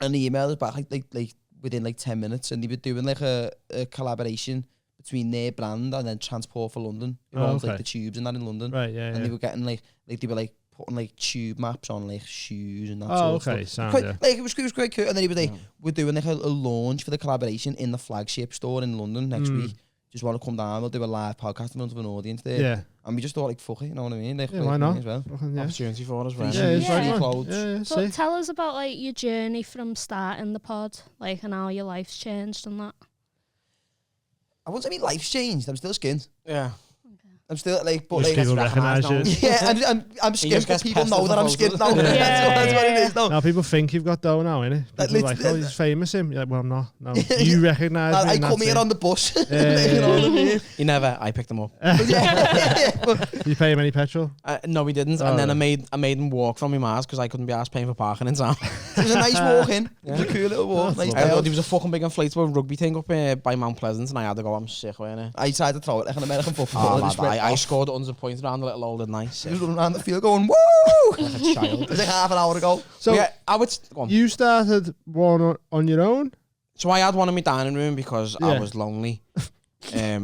C: and he emailed us back like within like 10 minutes, and they were doing like a collaboration between their brand and then Transport for London. Who owns like the tubes and that in London.
B: Right, yeah.
C: And they were getting like they were like putting like tube maps on like shoes and that
B: Oh,
C: sort
B: okay,
C: of stuff.
B: sound,
C: Like it was quite cool. And then he was like, we're doing like a launch for the collaboration in the flagship store in London next week. just want to come down, we'll do a live podcast in front of an audience there.
B: Yeah.
C: And we just thought, like, fuck it, you know what I mean? Like,
B: Yeah, why not?
C: As well.
B: Yeah.
D: Opportunity for us, right?
B: Yeah, it's
A: Yeah.
B: right,
C: Clothes.
B: yeah,
A: So
B: see.
A: tell us about like your journey from starting the pod, like, and how your life's changed and that.
C: I wouldn't say my life's changed. I'm still skinned.
D: Yeah.
C: I'm still like, but
B: Just
C: like,
B: people recognise you.
C: yeah, I'm
D: He
C: skint,
D: just
C: but
D: gets
C: people
D: pest
C: know
D: as
C: that I'm
D: opposed to-
C: skint now.
A: Yeah.
C: That's what it is now.
B: Now people think you've got dough now, innit?
C: Like,
B: People are like, oh, he's famous him. You're like, well, I'm not. No, you recognise me.
C: I
B: and
C: come
B: that's
C: here
B: it.
C: on the bus.
B: Yeah,
C: You know what I mean?
D: He never. I picked him up.
B: You pay him any petrol?
D: No, we didn't.
B: Oh,
D: And then
B: right.
D: I made him walk from my Mars because I couldn't be asked paying for parking in town.
C: It was a nice walk in. It was a cool little walk.
B: That's
C: Nice
B: lovely.
C: day
D: There was a fucking big inflatable rugby thing up by Mount Pleasant, and I had to go. I'm sick, weren't I?
C: I tried to throw it like an American
D: Oh,
C: footballer.
D: lad, I scored 100 points around the little old and nice.
C: He was running around the field going, woo!
D: Like a child.
C: It was like half an hour ago.
B: So
D: yeah, I would. Go on.
B: you started one on your own?
D: So I had one in my dining room because
B: Yeah.
D: I was lonely. Yeah.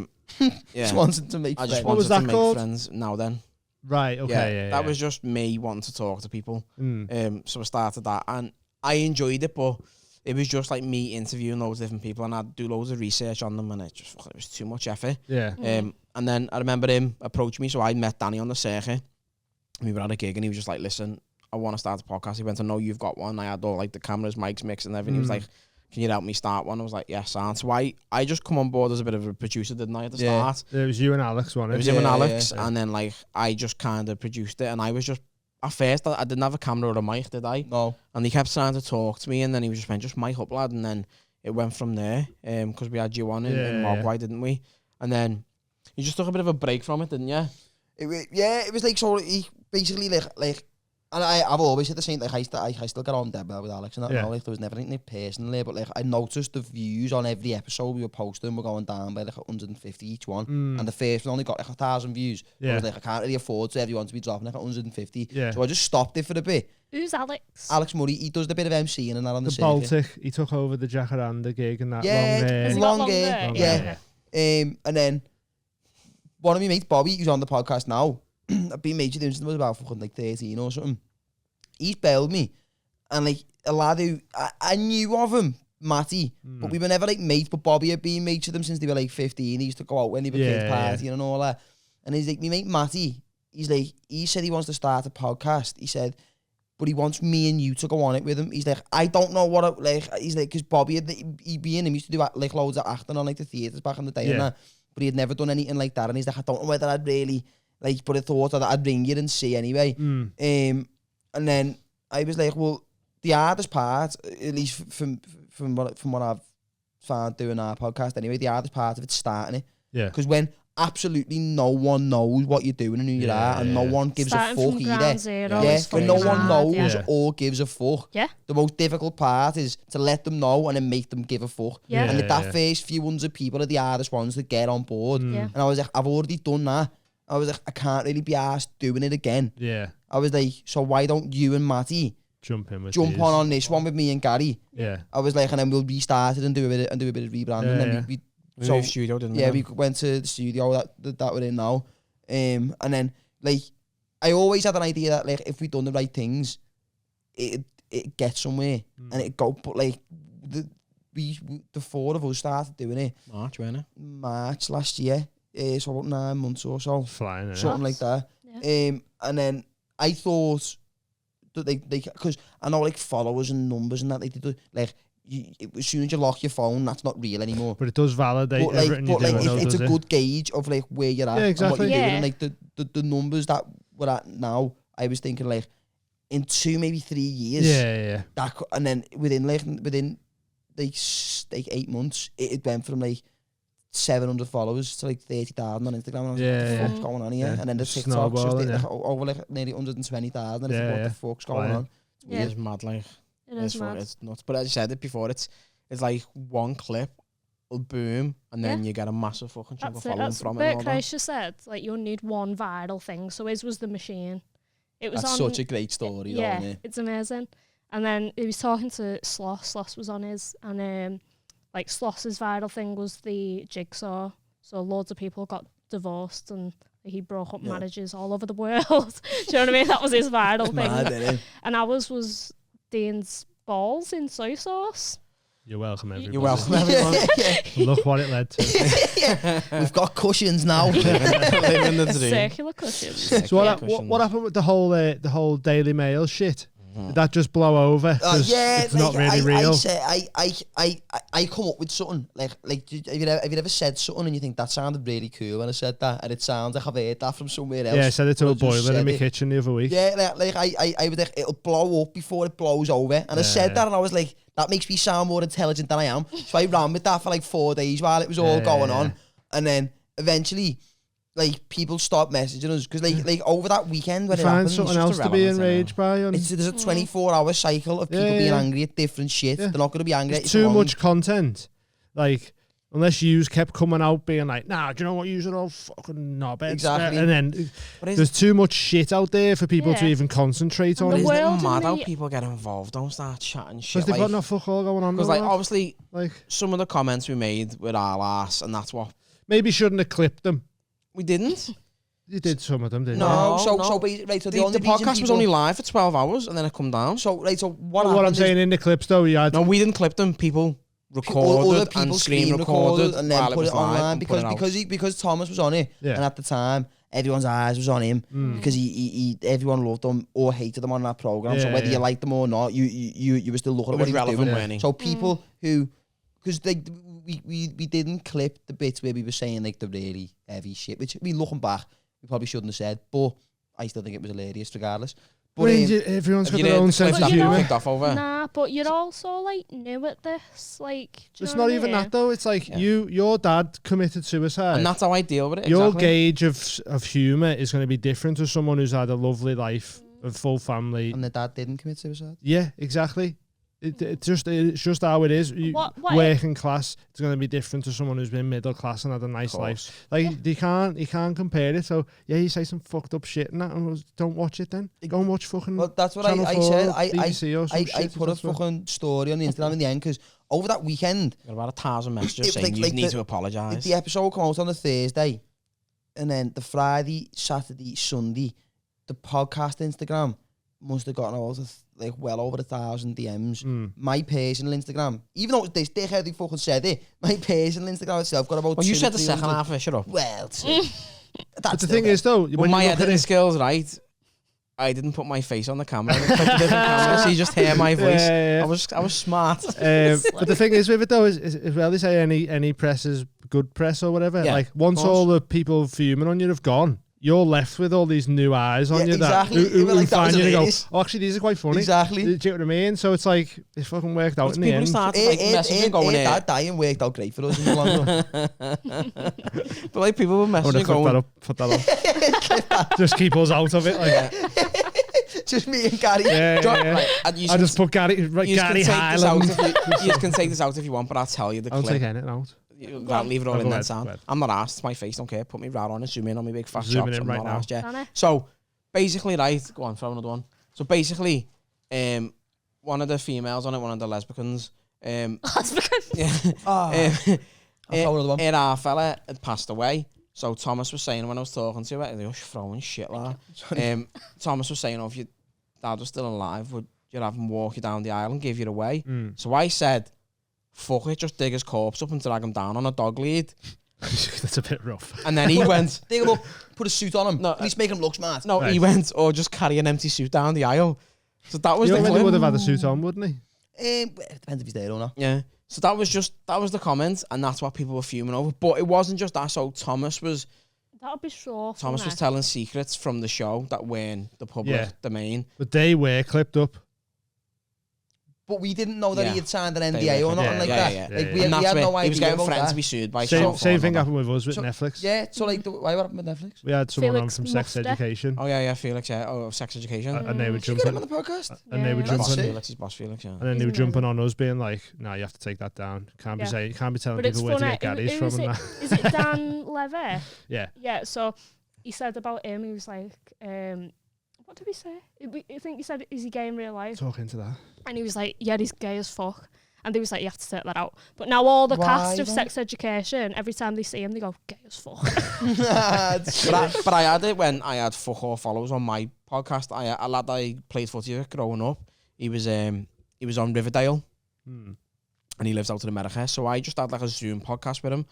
C: Just wanted to make
D: I just
C: friends.
B: What was
D: wanted
B: that
D: to make
B: called?
D: friends now then.
B: Right, okay, yeah.
D: That was just me wanting to talk to people.
B: Mm.
D: So I started that and I enjoyed it, but it was just like me interviewing loads of different people and I'd do loads of research on them and it was too much effort.
B: Yeah.
D: And then I remember him approached me, so I met Danny on the circuit. We were at a gig and he was just like, listen, I want to start a podcast. He went, I know you've got one. I had all like the cameras, mics, mix and everything. He was like, can you help me start one? I was like, yes, and so I just come on board as a bit of a producer, didn't I, at the start?
B: It was you and Alex, wasn't
D: It
B: it?
D: was him and
C: Yeah,
D: Alex,
B: yeah.
D: and then like I just kind of produced it, and I was just at first I didn't have a camera or a mic, did I?
C: No.
D: And he kept trying to talk to me, and then he was just went, just mic up, lad, and then it went from there. Because we had you on in Mogwai, didn't we? And then you just took a bit of a break from it, didn't you?
C: It was like, so he basically like, and I've always said the same, like I still get on dead well with Alex and that, now, like there was never anything personally, but like I noticed the views on every episode we were posting were going down by like 150 each one, and the first one only got like 1,000 views.
B: Yeah.
C: I was like, I can't really afford to everyone to be dropping like 150,
B: Yeah.
C: so I just stopped it for a bit.
A: Who's Alex?
C: Alex Murray, he does the bit of MCing and that on the
B: The
C: circuit.
B: Baltic, he took over the Jacaranda gig and that
C: Yeah,
B: long
A: Has he
C: long
A: got
C: hair,
A: long
C: yeah.
A: hair?
C: And then one of my mates, Bobby, who's on the podcast now, I've been mates with him since I was about fucking like 13 or something. He's bailed me, and like a lad who I knew of him, Matty, but we were never like mates. But Bobby had been mates with them since they were like 15. He used to go out when they were kids partying and all that. And he's like, my mate Matty, he's like, he said he wants to start a podcast. He said, but he wants me and you to go on it with him. He's like, I don't know what he's like, because Bobby he being him used to do like loads of acting on like the theatres back in the day and that, but he had never done anything like that. And he's like, I don't know whether I'd really like, but I thought that I'd ring you and see anyway. And then I was like, well, the hardest part, at least from what I've found doing our podcast anyway, the hardest part of it's starting it.
B: Yeah.
C: Because when absolutely no one knows what you're doing and who you are, and no one gives
A: Starting
C: a fuck
A: from
C: either.
A: ground zero
C: Yeah,
A: is
C: when no
A: fucking
C: one
A: hard,
C: knows
A: yeah.
C: or gives a fuck.
A: Yeah.
C: The most difficult part is to let them know and then make them give a fuck.
A: Yeah.
C: And that first few hundred people are the hardest ones to get on board.
A: Yeah.
C: And I was like, I've already done that. I was like, I can't really be asked doing it again.
B: Yeah.
C: I was like, so why don't you and Matty
B: Jump in with
C: jump
B: these.
C: on this one with me and Gary?
B: Yeah.
C: I was like, and then we'll restart it and do a bit of rebranding.
B: Yeah,
C: And then
B: yeah.
C: we
D: We
C: so
D: moved studio, didn't we?
C: yeah, we went to the studio that we're in now. And then like I always had an idea that like if we done the right things, it gets somewhere and it go. But like the four of us started doing it
D: March, weren't it?
C: March last year. So about 9 months or so,
B: Flying, innit?
C: something like that.
A: Yeah.
C: And then I thought that they because I know like followers and numbers and that they do like. As soon as you lock your phone, that's not real anymore.
B: But it does validate
C: But like,
B: everything you do. I know,
C: it's a
B: does it?
C: good gauge of like where you're at
B: Yeah, exactly.
C: and what you're doing.
A: Yeah.
C: And like the numbers that we're at now, I was thinking like in 2 maybe 3 years.
B: Yeah.
C: That and then within 8 months, it went from like 700 followers to like 30,000 on Instagram. And I was like, what the fuck's going on here?
B: Yeah.
C: And then the
B: Just
C: TikToks just
B: snowballing,
C: like, over like nearly 120,000. And I was like, what the fuck's going
B: Flying.
C: on?
A: Yeah.
D: It is mad, like.
A: It is mad.
D: It's nuts. But as I said it before, it's like one clip will boom and then you get a massive fucking chunk of
A: That's it.
D: following
A: That's
D: from
A: what
D: it. and
A: Bert
D: all that.
A: Kreischer said. Like, you'll need one viral thing. So his was the machine. It was
C: That's
A: on,
C: such a great story, though,
A: yeah,
C: isn't it?
A: it's amazing. And then he was talking to Sloss. Sloss was on his, and like Sloss's viral thing was the jigsaw. So loads of people got divorced and he broke up marriages all over the world. Do you know what I mean? That was his viral thing.
C: Mad, isn't it?
A: And ours was Dean's balls in soy sauce.
B: You're welcome, everybody.
D: You're welcome, everyone.
B: Look what it led to.
C: We've got cushions now.
D: Living the dream.
A: Circular cushions.
B: So what happened with the whole Daily Mail shit? Did that just blow over? It's not really real.
C: I come up with something like have you ever said something and you think that sounded really cool when I said that, and it sounds like I've heard that from somewhere else.
B: Yeah, I said it to a boiler in my kitchen the other week.
C: Yeah, like I would it'll blow up before it blows over, and I said that, and I was like, that makes me sound more intelligent than I am. So I ran with that for like 4 days while it was all going on, and then eventually, like, people stopped messaging us because like over that weekend when it happened,
B: something else to be enraged by.
C: there's a 24-hour cycle of people being angry at different shit. They're not going to be angry at you.
B: Too much content, like. Unless yous kept coming out being like, nah, do you know what, yous are all fucking knobheads.
C: Exactly.
B: And then there's too much shit out there for people to even concentrate on.
D: Isn't it mad how people get involved? Don't start chatting shit.
B: Because they've got no fuck all going on.
D: Because like, obviously, like some of the comments we made with our ass, and that's what...
B: Maybe shouldn't have clipped them.
D: We didn't.
B: You did some of them, didn't you?
C: No. So
D: the podcast was only live for 12 hours, and then it come down.
C: So what
B: I'm saying in the clips, though, you had...
D: No, we didn't clip them. People... recorded and screen recorded
C: and then put it online because Thomas was on it, and at the time everyone's eyes was on him because he everyone loved him or hated him on that program. So whether you liked them or not, you were still looking at what he was doing. So people who, because we didn't clip the bits where we were saying like the really heavy shit, which looking back we probably shouldn't have said, but I still think it was hilarious regardless. But
B: everyone's got their own sense of humour.
A: Nah, but you're also like new at this. Like,
B: it's not even that though. It's like your dad committed suicide,
D: and that's how I deal with it.
B: Your gauge of humour is going to be different to someone who's had a lovely life, a full family,
C: and the dad didn't commit suicide.
B: Yeah, exactly. It's just how it is. Working class, it's going to be different to someone who's been middle class and had a nice life. Like you can't compare it. So yeah, you say some fucked up shit and that, and don't watch it then. Go and watch fucking.
C: Well, that's what I said. I put a fucking story on the Instagram in the end because over that weekend,
D: got about 1,000 messages saying you need to apologise.
C: The episode came out on a Thursday, and then the Friday, Saturday, Sunday, the podcast Instagram must have gotten out of like well over 1,000 DMs. My personal Instagram, even though this dickhead who fucking said it, my personal Instagram itself got about.
D: Well, you said the second half of it. Shut up.
C: Well,
B: but the thing is though, when
D: my editing skills, right? I didn't put my face on the camera. I clicked a different camera, so you just hear my voice. I was smart.
B: But the thing is with it though is well, they say any press is good press or whatever. Like once all the people fuming on you have gone, you're left with all these new eyes on you that who find you and go, oh, actually, these are quite funny.
C: Exactly.
B: Do you know what I mean? So it's like, it fucking worked out in the end.
C: Messaging going that dying worked out great for us in the long run.
D: But like people were messaging going...
B: Put that up. Just keep us out of it. Like.
C: Just me and Gary.
B: I just put Gary Hyland.
D: You can take this out if you want, but I'll tell you the clip.
B: I'll take anything out.
D: I'll leave it all in that sound. I'm not asked. It's my face. Don't care. Put me right on and zoom in on my big fat chops.
B: Zooming in
D: I'm
B: right
D: not
B: now.
D: asked, yeah. So basically, right. Go on, throw another one. So basically, one of the females on it, one of the lesbians.
A: Lesbians?
D: Yeah. Our fella had passed away. So Thomas was saying when I was talking to her, they were throwing shit like that. Thomas was saying, if your dad was still alive, would you have him walk you down the aisle and give you away? So I said, fuck it, just dig his corpse up and drag him down on a dog lead.
B: That's a bit rough.
D: And then he went...
C: Dig him up, put a suit on him, at least make him look smart.
D: No, he went, or just carry an empty suit down the aisle. So that was
B: the
D: clip.
B: He would have had a suit on, wouldn't he?
C: It depends if he's there or not.
D: Yeah. So that was the comment, and that's what people were fuming over. But it wasn't just that. So Thomas was...
A: That would be sure.
D: Thomas was telling secrets from the show that weren't the public domain.
B: But they were clipped up.
C: But we didn't know that he had signed an NDA or nothing like that. Like, we had no idea.
D: He was getting friends to be sued by
B: Same thing happened with us with Netflix.
C: Yeah, so like, why what happened with Netflix?
B: We had someone on from Sex Education.
D: Oh yeah, Felix, yeah. Oh, Sex Education.
B: And they were
C: jumping. Did you get him on the podcast?
B: And they were jumping.
D: Felix, his boss Felix, yeah.
B: And then they were jumping on us, being like, "No, you have to take that down. Can't be telling people where to get gaddies from."
A: Is it Dan Levy?
B: Yeah.
A: Yeah. So he said about him. He was like, what did he say? I think he said, "Is he gay in real life?"
B: Talk into that.
A: And he was like, "Yeah, he's gay as fuck." And they was like, "You have to take that out." But now all the cast of Sex Education, every time they see him, they go, "Gay as fuck."
D: but I had it when I had fuck all followers on my podcast. A lad I played footy with growing up. He was on Riverdale. and he lives out in America. So I just had like a Zoom podcast with him,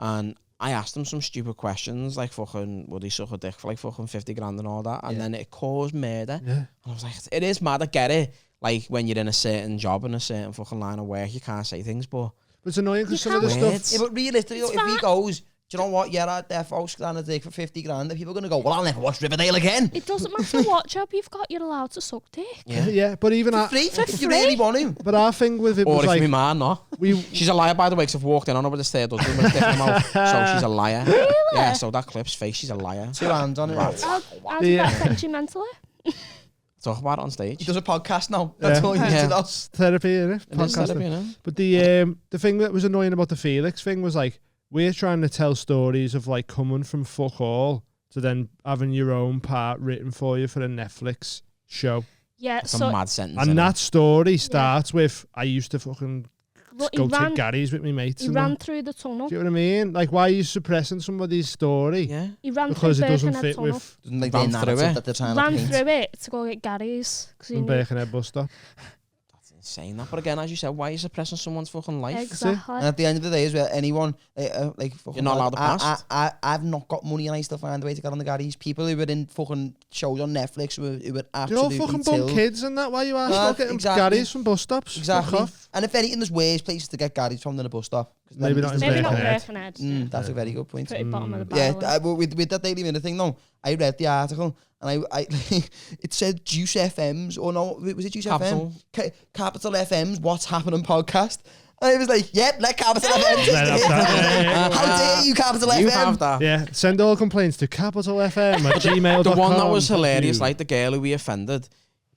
D: and I asked him some stupid questions, like fucking, would he suck a dick for like fucking 50 grand and all that? And then it caused murder.
B: Yeah.
D: And I was like, it is mad, I get it. Like when you're in a certain job and a certain fucking line of work, you can't say things, but
B: It's annoying because
A: You
B: some of the
D: can't.
B: stuff.
C: Yeah, but realistically,
A: It's
C: if he
A: fine.
C: goes, do you know what? You're out there for a dick for 50 grand. The people are going to go, well, I'll never watch Riverdale again.
A: It doesn't matter what job you've got, you're allowed to suck dick.
B: Yeah, but even our,
C: Free, if you really want to.
B: but our thing with it
D: or
B: was
D: if
B: like
D: my man, no.
B: we
D: She's a liar, by the way, because I've walked in on her with a third husband with a dick in her mouth. So she's a liar.
A: Really?
D: Yeah, so that clip's fake. She's a liar.
C: 2 hands on it.
A: How did that affect you mentally?
D: Talk about it on
C: He
D: stage.
C: does a podcast now. That's all you need
D: Yeah.
C: to know.
B: therapy, innit?
D: It is
B: Podcasting.
D: therapy, innit?
B: But the thing that was annoying about the Felix thing was like we're trying to tell stories of like coming from fuck all to then having your own part written for you for a Netflix show.
A: Yeah,
D: It's a
A: so
D: mad sentence.
B: And
D: innit?
B: that story starts with I used to fucking
A: look,
B: go to Gary's with my mates.
A: he
B: And
A: ran
B: that.
A: through the tunnel.
B: Do you know what I mean? Like, why are you suppressing somebody's story?
D: Yeah.
A: He ran
B: Because
A: through
B: it doesn't
A: Birkenhead
B: fit
A: tunnel.
B: with
C: Doesn't like
D: Ran
C: the
D: through
C: narrative
D: it.
C: that they're trying
A: Ran
C: to paint.
A: through it to go get Gary's. 'Cause he knew.
B: Birkenhead bus stop.
D: That's insane. That, but again, as you said, why are you suppressing someone's fucking life?
A: Exactly.
C: And at the end of the day, as well, anyone like fucking,
D: You're not allowed to pass.
C: I've not got money, and I still find a way to get on the Gary's. People who were in fucking shows on Netflix who were
B: Do you know
C: absolutely
B: fucking bum
C: tilled.
B: kids and that? Why you ask about getting
C: exactly.
B: Gary's from bus stops?
C: Exactly.
B: Fuck off.
C: And if anything, there's worse places to get Gary's from than a bus stop. 'Cause then
B: Maybe not in
A: Maybe not
B: Birkenhead.
A: Birkenhead.
C: That's a very good point.
A: Pretty bottom of the
C: Yeah,
A: barrel.
C: with that Daily Mirror thing though, I read the article and I it said Juice FM's or no, was it Juice
D: Capital.
C: FM? Capital FM's What's Happening podcast. And I was like, yep, let Capital FM just
B: Let us
C: do it.
B: have it.
C: How dare you, Capital
D: You
C: FM?
D: have that.
B: Yeah, send all complaints to capitalfm@gmail.com.
D: The one that was
B: Fuck
D: hilarious,
B: you.
D: like the girl who we offended,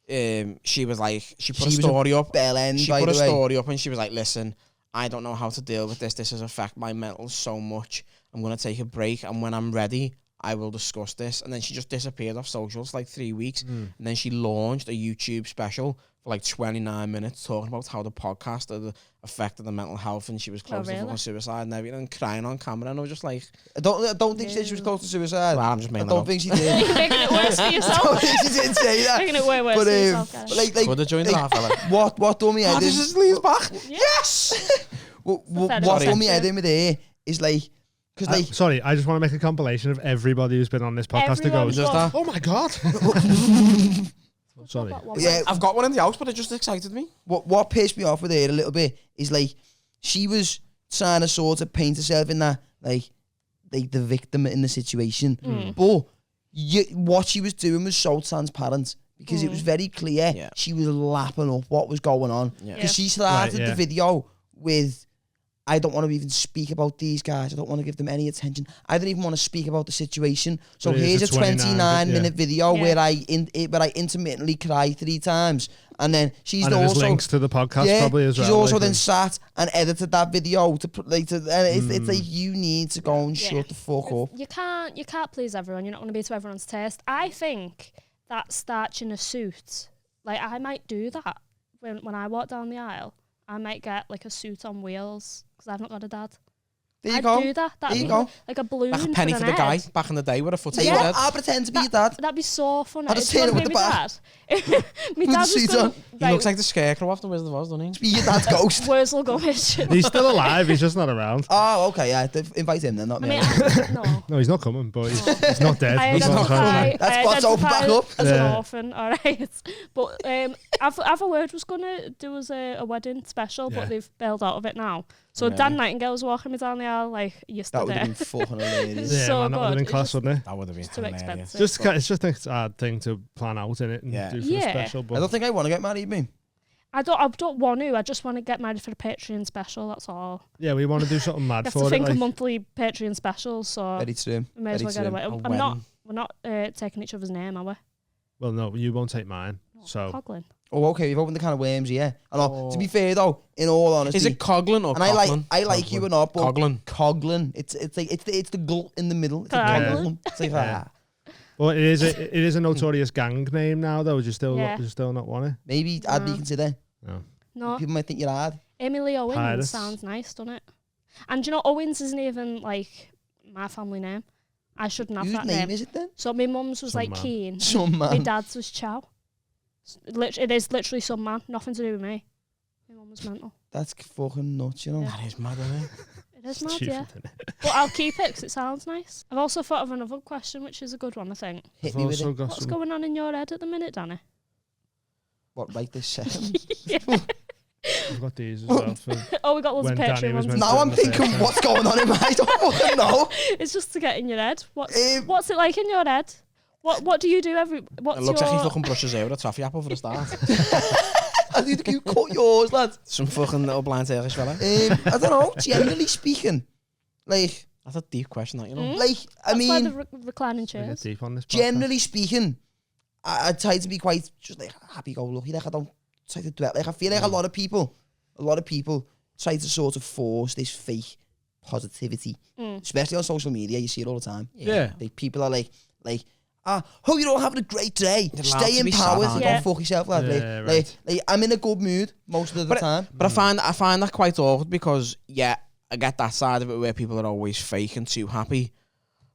D: she was like, she put
C: She
D: a
C: was a
D: story up.
C: Bell end,
D: She
C: by
D: put a
C: the way.
D: story up and she was like, listen, I don't know how to deal with this. This has affected my mental so much. I'm going to take a break. And when I'm ready, I will discuss this. And then she just disappeared off socials for like 3 weeks. And then she launched a YouTube special for like 29 minutes talking about how the podcast had affected the mental health. And she was close to
A: really?
D: fucking suicide and everything, and crying on camera. And I was just like,
C: I don't think she said she was close to suicide.
D: well, I'm just
C: I
D: making
C: don't
D: it up.
C: think she did.
A: You're making it worse for
C: I don't
A: yourself.
C: think she did say that.
A: Making it way worse
C: But,
A: for yourself, Gary.
C: like
D: Could have joined
C: like,
D: that fella.
C: what done me head in?
D: This is Lee's back.
C: Yes! What
A: Pathetic.
C: done me head in with her is like, because like,
B: Sorry, I just want to make a compilation of everybody who's been on this podcast to go.
A: Everyone's
D: Just
A: got-
D: that.
B: Oh my god! Sorry.
A: got one
C: yeah,
D: I've got one in the house, but it just excited me.
C: what pissed me off with her a little bit is like she was trying to sort of paint herself in that like the victim in the situation, but what she was doing was so transparent because it was very clear
D: Yeah.
C: she was lapping up what was going on
D: Yeah.
C: because she started
B: Right, yeah.
C: the video with, I don't want to even speak about these guys. I don't want to give them any attention. I don't even want to speak about the situation. So
B: But it is
C: here's
B: a
C: a
B: 29
C: 29-minute video
A: Yeah.
C: where I intermittently cry 3 times, and then she's
B: And there's
C: also
B: links to the podcast probably as well.
C: she's also
B: like,
C: then sat and edited that video to put like to. And it's like you need to go and
A: Yeah.
C: shut the fuck up.
A: You can't please everyone. You're not going to be to everyone's taste. I think that starch in a suit, like I might do that when I walk down the aisle. I might get like a suit on wheels because I've not got a dad.
C: There you
A: I'd
C: go.
A: do that. That'd
C: There you
A: be
C: go.
A: like a balloon
D: Like a penny for
A: an
D: the guy
A: head.
D: back in the day with a foot
C: Tell you
D: on his
C: what,
D: head.
C: I'll pretend to be your dad.
A: That'd be so funny.
C: I'll just
A: If you
C: turn
A: wanna
C: it
A: be
C: with
A: my
C: the
A: dad. My
C: the
A: dad was
C: suit
A: going
C: on.
D: He looks like the scarecrow off the Wizard of Oz, doesn't he?
C: Be your dad's ghost.
A: Wurzel Gummidge.
B: he's still alive. He's just not around.
C: Oh, okay. Yeah, invite him then, not
A: I
C: me.
A: mean, no.
B: No, he's not coming, but he's not dead.
A: I
B: He's not
A: identify,
B: coming.
C: That's what's open back up.
A: as an
B: Yeah.
A: orphan, all right. But I've word was gonna do us a wedding special,
B: Yeah.
A: but they've bailed out of it now. So
D: Really?
A: Dan Nightingale was walking me down the aisle like
C: That would
A: yesterday.
C: have been fucking hilarious.
B: Yeah,
A: so
B: man, that would have
A: good.
B: been
A: It's
B: class,
A: just-
B: wouldn't it?
D: That would have been
A: Too
D: hilarious.
A: expensive.
B: It's just a hard thing to plan out in it and
D: Yeah.
B: do for
A: Yeah.
B: a special.
C: I
B: But
C: don't think I want to get married, me.
A: I don't want to. I just want to get married for the Patreon special. That's all.
B: yeah, we want to do something
A: You
B: mad
A: have to
B: for it.
A: think
B: Like,
A: of monthly Patreon specials, so
C: Very true.
A: we may as
C: very
A: well get
C: true.
A: away.
D: A
A: I'm not.
D: wedding.
A: We're not taking each other's name, are we?
B: well, no, you won't take mine. So
A: COUGHLIN.
C: Oh, okay. We've opened the can of worms here. I know. To be fair though, in all honesty,
D: Is it COUGHLIN or
C: and I
D: COUGHLIN?
C: like you or not, but
D: COUGHLIN.
C: COUGHLIN. It's like it's the glut in the middle. It's a
A: COUGHLIN.
C: COUGHLIN. It's like
B: Yeah. well, it is a notorious gang name now, though. Would you still not want it?
C: maybe I'd
A: No.
C: reconsider.
A: No,
C: People might think you're hard.
A: Emily Owens
B: Pirates.
A: sounds nice, doesn't it? And do you know, Owens isn't even like my family name. I shouldn't have
C: Whose
A: that
C: name
A: name.
C: is it then?
A: So my mum's was
B: Some
A: like
B: man.
A: Keen.
C: Some
A: My
C: man.
A: dad's was Chow. It is literally some man. Nothing to do with me. My mum was mental.
C: That's fucking nuts, you know.
A: Yeah.
D: That is mad, isn't it?
A: It is mad,
B: Stupid,
A: yeah.
B: innit?
A: But I'll keep it because it sounds nice. I've also thought of another question, which is a good one, I think.
C: Hit
B: I've
C: me with
B: also
C: it.
B: got
A: What's
B: some.
A: going on in your head at the minute, Danny?
C: What, right this second?
B: I've got these as well. For
A: Oh, we got loads of
B: When Danny
A: Patreon
B: was
A: ones.
B: meant
C: Now I'm
B: the
C: thinking,
B: first time.
C: what's going on in my... I don't fucking know.
A: It's just to get in your head.
C: Um,
A: What's it like in your head? What do you do what's
D: It looks
A: your...
D: like he fucking brushes hair with a toffee apple for a start.
C: I need to cut yours, lad.
D: Some fucking little blind Turkish fella.
C: I don't know, generally speaking. Like,
D: That's a deep question, that, you know.
A: Mm?
C: like I
A: That's why the
C: mean,
A: reclining
B: we get
A: chairs.
B: deep on this. podcast.
C: generally speaking, I try to be quite just like happy-go-lucky. Like I don't try to dwell. Like I feel like a lot of people try to sort of force this fake positivity, especially on social media. You see it all the time.
B: Yeah.
C: Like people are like, hope you're all having a great day.
D: You're allowed
C: Stay
D: to be
C: empowered.
D: sad, aren't
A: you?
C: Don't fuck yourself, lad.
B: Yeah,
C: like,
B: right.
C: like, I'm in a good mood most of the time.
D: But I find that quite awkward because, yeah, I get that side of it where people are always fake and too happy.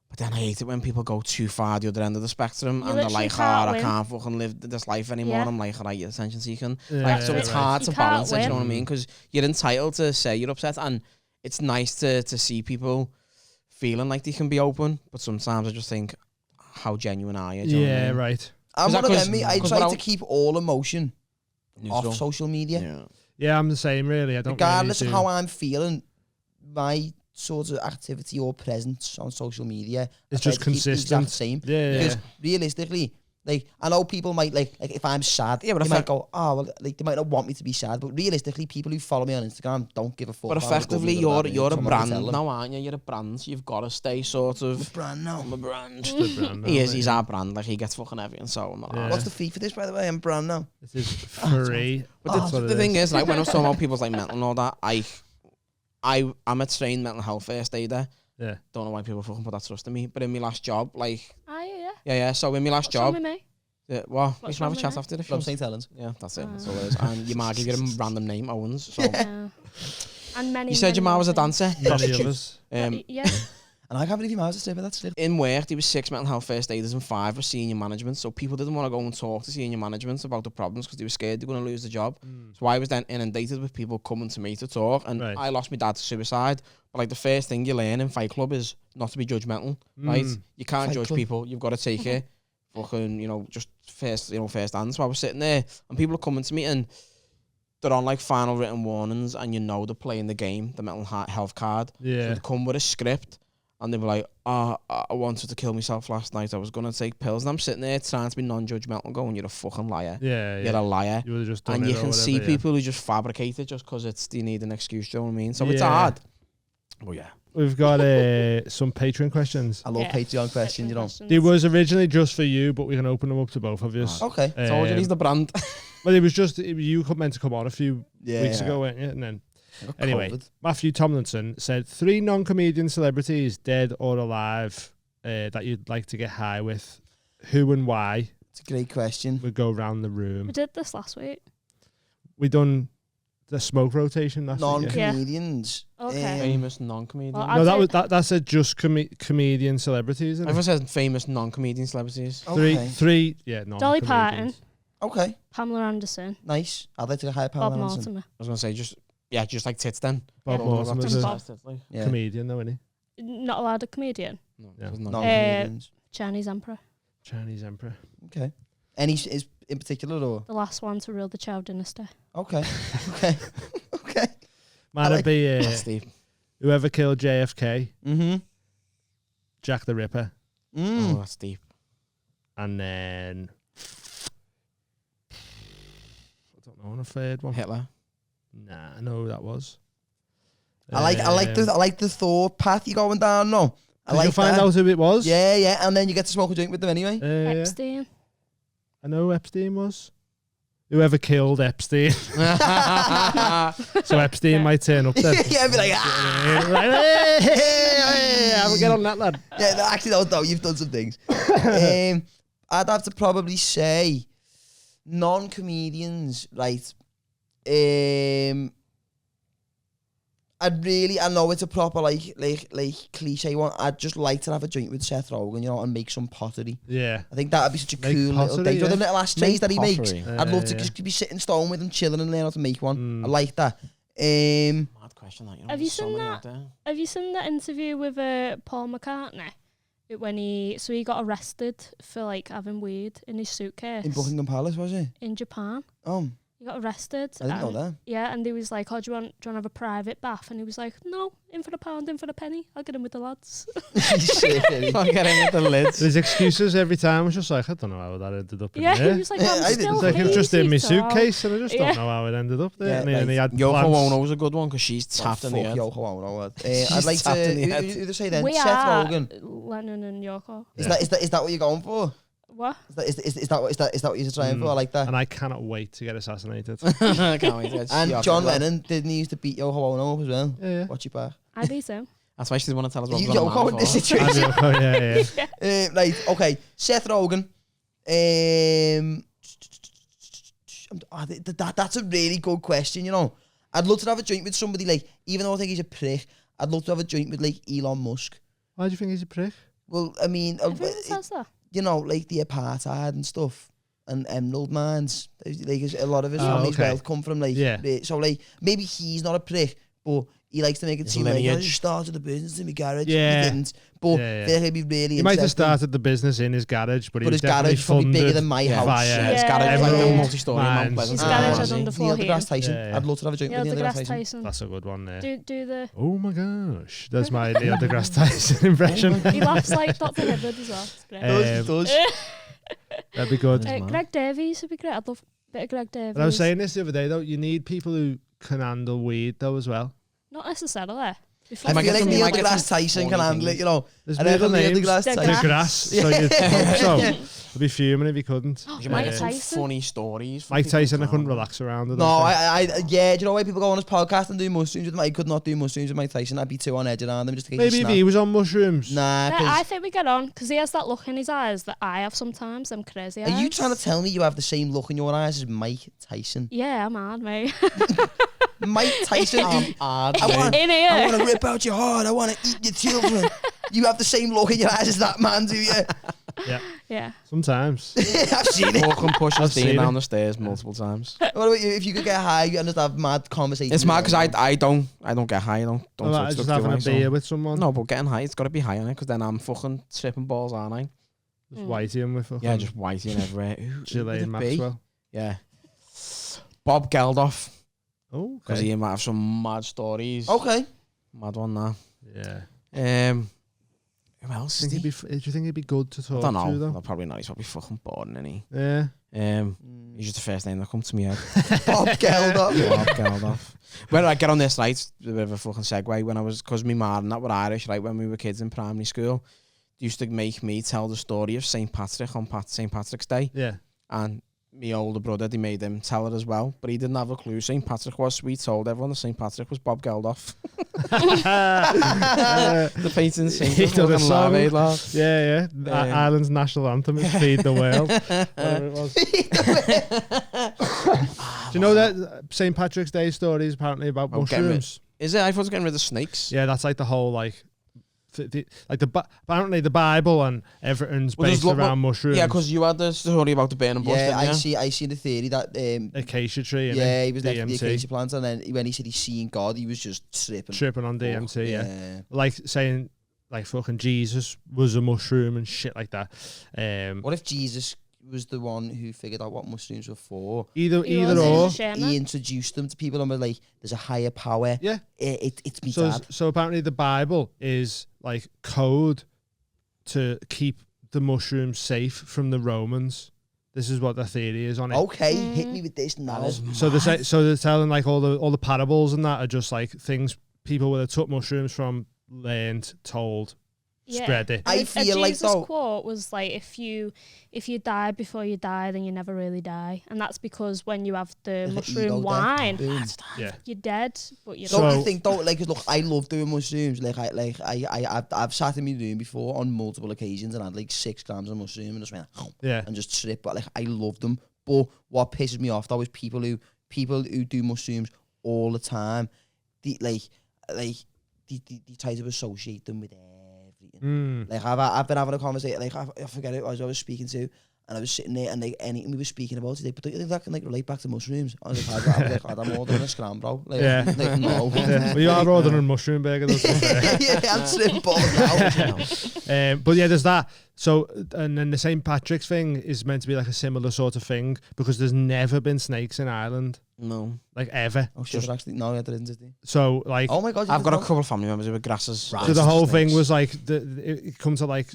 D: But then I hate it when people go too far the other end of the spectrum
A: You
D: and they're
A: literally
D: like,
A: can't
D: I
A: win.
D: can't fucking live this life anymore.
A: Yeah.
D: I'm like, alright, you're attention seeking.
B: Yeah,
D: So it's
B: right.
D: hard
A: You
D: to
A: can't
D: balance it, you know
A: win.
D: what I mean? Because you're entitled to say you're upset, and it's nice to see people feeling like they can be open. But sometimes I just think, how genuine are you? Do you know what I
B: Yeah,
D: mean?
B: right.
C: I'm
D: Is that
C: one of
D: 'cause-
C: them, mate. I
D: 'cause
C: try
D: what
C: to keep all emotion
D: Neutral.
C: off social media.
D: Yeah.
B: Yeah, I'm the same, really. I don't
C: Regardless
B: really
C: of
B: do.
C: how I'm feeling, my sort of activity or presence on social media,
B: It's
C: I try
B: just
C: to keep the exact
B: consistent.
C: same.
B: Yeah, yeah.
C: Because realistically, like I know people might like if I'm sad,
D: Yeah, but
C: they
D: if
C: might
D: I-
C: go, oh well, like they might not want me to be sad. But realistically, people who follow me on Instagram don't give a fuck.
D: But
C: about it,
D: effectively,
C: good or bad,
D: you're a
C: someone will
D: brand
C: tell them.
D: now, aren't you? You're a brand. So you've got to stay sort of.
C: Brand now.
D: I'm a brand.
B: The brand,
D: He is.
B: mate.
D: He's our brand. Like he gets fucking everything. So I'm like,
B: Yeah.
C: What's the fee for this, by the way? I'm brand now.
B: This is free.
D: But
B: That's what
D: the
B: it
D: thing
B: is.
D: is, like when I was talking about people's like mental and all that, I'm a trained mental health first aider.
B: Yeah.
D: Don't know why people fucking put that trust in me. But in my last job, like,
A: Yeah.
D: yeah. So in my last
A: What's wrong
D: job,
A: with me?
D: well, we
A: What's
D: can have
A: wrong
D: a chat
A: with
D: after if you
C: From
D: want.
C: St. Helens.
D: Yeah, that's it. That's all it is. And your ma give you a random name, Owens. So
A: Yeah. And many.
D: you said your ma was a dancer.
B: Many
D: Prostitute.
B: others.
A: Yeah.
C: And I can't believe you managed to say that slip.
D: In work, there was 6 mental health first aiders and 5 were senior management. So people didn't want to go and talk to senior management about the problems because they were scared they were going to lose the job. So I was then inundated with people coming to me to talk. And
B: Right.
D: I lost my dad to suicide. But like the first thing you learn in Fight Club is not to be judgmental, right? You can't
C: Fight
D: judge
C: Club.
D: people. You've got to take it fucking, just first hand. So I was sitting there and people are coming to me and they're on like final written warnings and they're playing the game, the mental health card. So
B: Yeah.
D: they come with a script and they were like, I wanted to kill myself last night. I was going to take pills. And I'm sitting there trying to be non-judgmental going, you're a fucking liar.
B: Yeah.
D: You're a liar.
B: You would have just done
D: And
B: it
D: you
B: or
D: can see
B: whatever, yeah.
D: people who just fabricate it just because they need an excuse, do you know what I mean? So it's
B: Yeah.
D: hard. Oh, yeah.
B: We've got some Patreon questions.
C: I love Patreon questions, you know.
B: It was originally just for you, but we can open them up to both of you.
C: Okay.
D: Told you he's the brand.
B: Well, it was just you meant to come on a few
C: Yeah.
B: weeks ago, weren't you? And then
C: I got
B: anyway,
C: COVID.
B: Matthew Tomlinson said 3 non-comedian celebrities, dead or alive, that you'd like to get high with. Who and why?
C: It's a great question.
B: We'd go round the room.
A: We did this last week.
B: We done the smoke rotation last week. Yeah.
C: Non-comedians.
A: Okay.
D: Famous non-comedian.
A: Well,
B: No,
A: I'd
B: that
A: say-
B: was that said just comedian celebrities. Isn't it?
D: Everyone says famous non-comedian celebrities.
C: Okay.
B: Three, yeah, non.
A: Dolly Parton,
C: Okay.
A: Pamela Anderson,
C: Nice. I'd like to get higher
A: Bob
C: power Anderson.
A: Mortimer.
D: I was going to say just like tits then.
B: Bob
A: Yeah.
B: Mortimer's
A: Just
B: a
A: Bob.
C: Yeah.
B: comedian, though, isn't
A: Not allowed a comedian.
D: No,
B: Yeah.
D: it's not.
C: Non-comedians.
A: Chinese emperor.
B: he? Chinese emperor.
C: Okay. Any is in particular or?
A: The last one to rule the Chow dynasty.
C: Okay. Okay. Okay.
B: Might
C: like-
B: it be
D: That's deep.
B: whoever killed JFK,
C: Mm-hmm.
B: Jack the Ripper,
D: Oh,
C: Mm.
D: that's deep.
B: and then I don't know, a third one.
D: Hitler.
B: Nah, I know who that was.
C: I like the thought path you're going down. No, I
B: Did
C: like
B: you find
C: that.
B: out who it was?
C: Yeah, yeah, and then you get to smoke a drink with them anyway.
B: Yeah.
A: Epstein.
B: I know who Epstein was. Whoever killed Epstein. So Epstein might turn up then.
C: Yeah, be like, ah!
B: Like, hey, have a get on that, lad.
C: Yeah, no, actually, no, you've done some things. I'd have to probably say non-comedians, right? I'd I know it's a proper like cliche one. I'd just like to have a joint with Seth Rogen, you know, and make some pottery.
B: Yeah.
C: I think that'd be such a
B: Make
C: cool little
B: pottery,
C: thing.
B: yeah.
C: The little ashtrays that he makes.
D: pottery.
C: I'd love to
B: Yeah.
C: just be sitting stone with him, chilling and learn how to make one. I like that.
D: Mad question. That, you know,
A: Have you
D: there's so
A: seen
D: many
A: that?
D: out there.
A: Have you seen that interview with Paul McCartney? When he got arrested for like having weed in his suitcase
C: In Buckingham Palace, was it?
A: in Japan. He got arrested.
C: I didn't know
A: and-
C: that.
A: Yeah, and he was like, "Oh, do you want to have a private bath?" And he was like, "No, in for the pound, in for the penny. I'll get in with the lads."
D: I'll get in with the lids.
B: There's excuses every time. It's just like, I don't know how that ended up in
A: Yeah,
B: there.
A: he was like,
C: Yeah,
A: "I'm
C: I didn't
A: still
B: It's like it was just in my
A: hazy, so-"
B: suitcase, and I just
A: Yeah.
B: don't know how it ended up there.
C: Yeah,
B: and he had
D: Yoko
B: plans.
D: Ono was a good one because she's
C: Oh,
D: tapped in the
C: fuck
D: head.
C: Yoko Ono. I'd
D: She's
C: like to.
D: tapped in the head.
C: Who they say then?
A: We
C: Seth
A: are
C: Rogen.
A: Lennon and Yoko.
C: Is that what you're going for?
A: What?
C: Is that what you're trying for? I like that.
B: And I cannot wait to get assassinated.
D: I can't wait. It's
C: And
D: Yoko
C: John
D: Ono.
C: Lennon didn't he used to beat Yoko Ono up as well.
B: Yeah.
C: Watch your back.
A: I beat him.
D: That's why she didn't want to tell us what
C: You
D: was going
C: Yoko in
D: on
C: this
D: before.
C: situation.
B: Yeah.
C: Right, okay. Seth Rogen. That's a really good question, you know. I'd love to have a joint with somebody like, even though I think he's a prick, I'd love to have a joint with like Elon Musk.
B: Why do you think he's a prick?
C: Well, I mean,
A: Everyone says that.
C: you know, like the apartheid and stuff, and emerald mines. Like a lot of his
B: Oh,
C: family's
B: okay.
C: wealth come from like,
B: Yeah.
C: so like maybe he's not a prick, but he likes to make it
D: His
C: seem like
D: lineage.
C: I just started a business in my garage.
B: Yeah.
C: He didn't, but
B: Yeah.
C: I feel like he'd be really.
B: He might have
C: interesting.
B: started the business in his garage, but he
C: But
B: was
C: his garage
B: definitely
C: is probably bigger
B: funded
C: than my
D: Yeah,
C: house.
B: via
A: Yeah.
D: It's got like a
C: Yeah.
D: multi-story
B: Mines.
D: Mount Pleasant.
A: His
C: Ah,
A: garage
C: yeah.
A: is under
C: Neil deGrasse
A: 4
C: Tyson.
B: Yeah, yeah.
C: I'd love to have a joint
A: Neil
C: with Neil
A: deGrasse
C: deGrasse Tyson.
A: Tyson.
B: That's a good one there.
A: Do the.
B: Oh my gosh. That's my Neil deGrasse Tyson impression.
A: He laughs like Dr. Hibbert as well. It's great.
C: Does.
B: That'd be good.
D: man.
A: Greg Davies would be great. I'd love a bit of Greg Davies.
B: But I was saying this the other day, though. You need people who can handle weed, though, as well.
A: Not necessarily. Before
C: I
D: might
C: feel
D: get
C: like
D: some-
C: Neil
D: might get
C: deGrasse
D: some
C: Tyson can
D: funny
C: handle it,
D: things.
C: you know.
B: There's
C: And then
B: middle
C: Neil
B: names.
C: deGrasse Tyson.
B: DeGrasse. So you'd hope so. I'd be fuming if he couldn't.
D: You might get some
A: Tyson.
D: funny stories. from
B: Mike
D: people
B: Tyson, I
D: who
B: couldn't
D: can't.
B: relax around with.
C: No,
B: I think.
C: yeah, do you know why people go on his podcast and do mushrooms with him? I could not do mushrooms with Mike Tyson. I'd be too on edge around him just to
B: Maybe if he was on mushrooms.
C: Nah,
A: Yeah,
C: 'cause
A: I think we get on because he has that look in his eyes that I have sometimes. Them crazy eyes.
C: are you trying to tell me you have the same look in your eyes as Mike Tyson?
A: Yeah, I'm mad, mate.
C: Mike Tyson, who-
D: Odd,
C: I want,
A: In
C: I
A: here.
C: want to rip out your heart. I want to eat your children. You have the same look in your eyes as that man, do you?
A: Yeah.
B: Sometimes.
C: I've seen it.
D: Walk and push
B: I've
D: his
B: seen
D: Dean
B: it.
D: down the stairs multiple times.
C: What about you? If you could get high and just have mad conversations.
D: It's mad
C: with
D: because
C: everyone.
D: I don't get high. I don't
B: Well,
D: touch
B: just
D: stuff, do
B: having
D: I?
B: a
D: So-
B: beer with someone.
D: No, but getting high, it's got to be high on it because then I'm fucking tripping balls, aren't I?
B: Just whitey him with fucking
D: Yeah, just whiting everywhere. Who would
B: Gillet
D: it
B: and
D: be?
B: Maxwell.
D: Yeah. Bob Geldof,
B: Oh,
D: because
B: okay.
D: he might have some mad stories.
C: Okay.
D: Mad one now.
B: Yeah.
D: Who else
B: Do
D: is
B: you
D: he?
B: think he'd be good to
D: I
B: talk
D: don't
B: to,
D: know.
B: though?
D: No, probably not. He's probably fucking boring, isn't he?
B: Yeah.
D: He's just the first name that comes to me head.
C: Bob Geldof.
D: Bob Geldof. Where did I get on this, right? A bit of a fucking segue. When I was, because me ma and that were Irish, right? When we were kids in primary school, they used to make me tell the story of St. Patrick on St. Patrick's Day.
B: Yeah.
D: And my older brother, they made him tell it as well. But he didn't have a clue. St. Patrick was, we told everyone that St. Patrick was Bob Geldof. The painting saint.
B: He done a song.
D: Lad.
B: Yeah. Ireland's national anthem is Feed the World. Whatever it was. Do you know that St. Patrick's Day story is apparently about
D: Oh, getting rid-
B: mushrooms?
D: Is it? I thought it was getting rid of snakes.
B: Yeah, that's like the whole apparently the Bible and everything's
D: Well, there's
B: based
D: lo-
B: around mushrooms.
D: Yeah, because you had the story about the burning bush,
C: Yeah,
D: didn't you?
C: I see the theory that
B: acacia tree.
C: yeah, he was next to the
B: DMT.
C: acacia plant, and then when he said he's seeing God, he was just tripping.
B: Tripping on DMT. Yeah.
C: yeah.
B: Like saying like fucking Jesus was a mushroom and shit like that.
C: What if Jesus was the one who figured out what mushrooms were for?
B: Either
A: He
B: or.
A: was a
C: He
A: shaman.
C: introduced them to people and was like, "There's a higher power."
B: Yeah.
C: It's me
B: So
C: dad.
B: so apparently the Bible is like code to keep the mushrooms safe from the Romans. This is what the theory is on it.
C: Okay, hit me with this now.
B: So they're telling like all the parables and that are just like things people would have took mushrooms from, learned, told, spread it.
C: I
A: A
C: feel like
A: Jesus
C: though.
A: quote was like, if you die before you die, then you never really die, and that's because when you have the
C: ego
A: mushroom
C: death.
A: wine,
C: Boom.
B: Yeah.
A: you're dead, but you're
B: So-
C: Don't you think though? Like, look, I love doing mushrooms. I've sat in my room before on multiple occasions and had like 6 grams of mushroom and just went
B: Yeah.
C: and just trip. But like, I love them. But what pisses me off though is people who do mushrooms all the time. like, they try to associate them with everything. Like, I've been having a conversation, like, I forget who I was speaking to, and I was sitting there, and like, anything we were speaking about today, but that can like relate back to mushrooms. I was like, I'm ordering a scram, bro. Like, like no.
B: Well, you are ordering a mushroom burger, though.
C: Yeah, I'm slim balls now.
B: But yeah, there's that. So, and then the St. Patrick's thing is meant to be like a similar sort of thing because there's never been snakes in Ireland.
D: No.
B: Like, ever.
C: Oh, shit, actually, no, there isn't.
B: So, like...
C: Oh my God.
D: I've got a couple of family members who were grasses.
B: So the whole thing was like, it comes to like,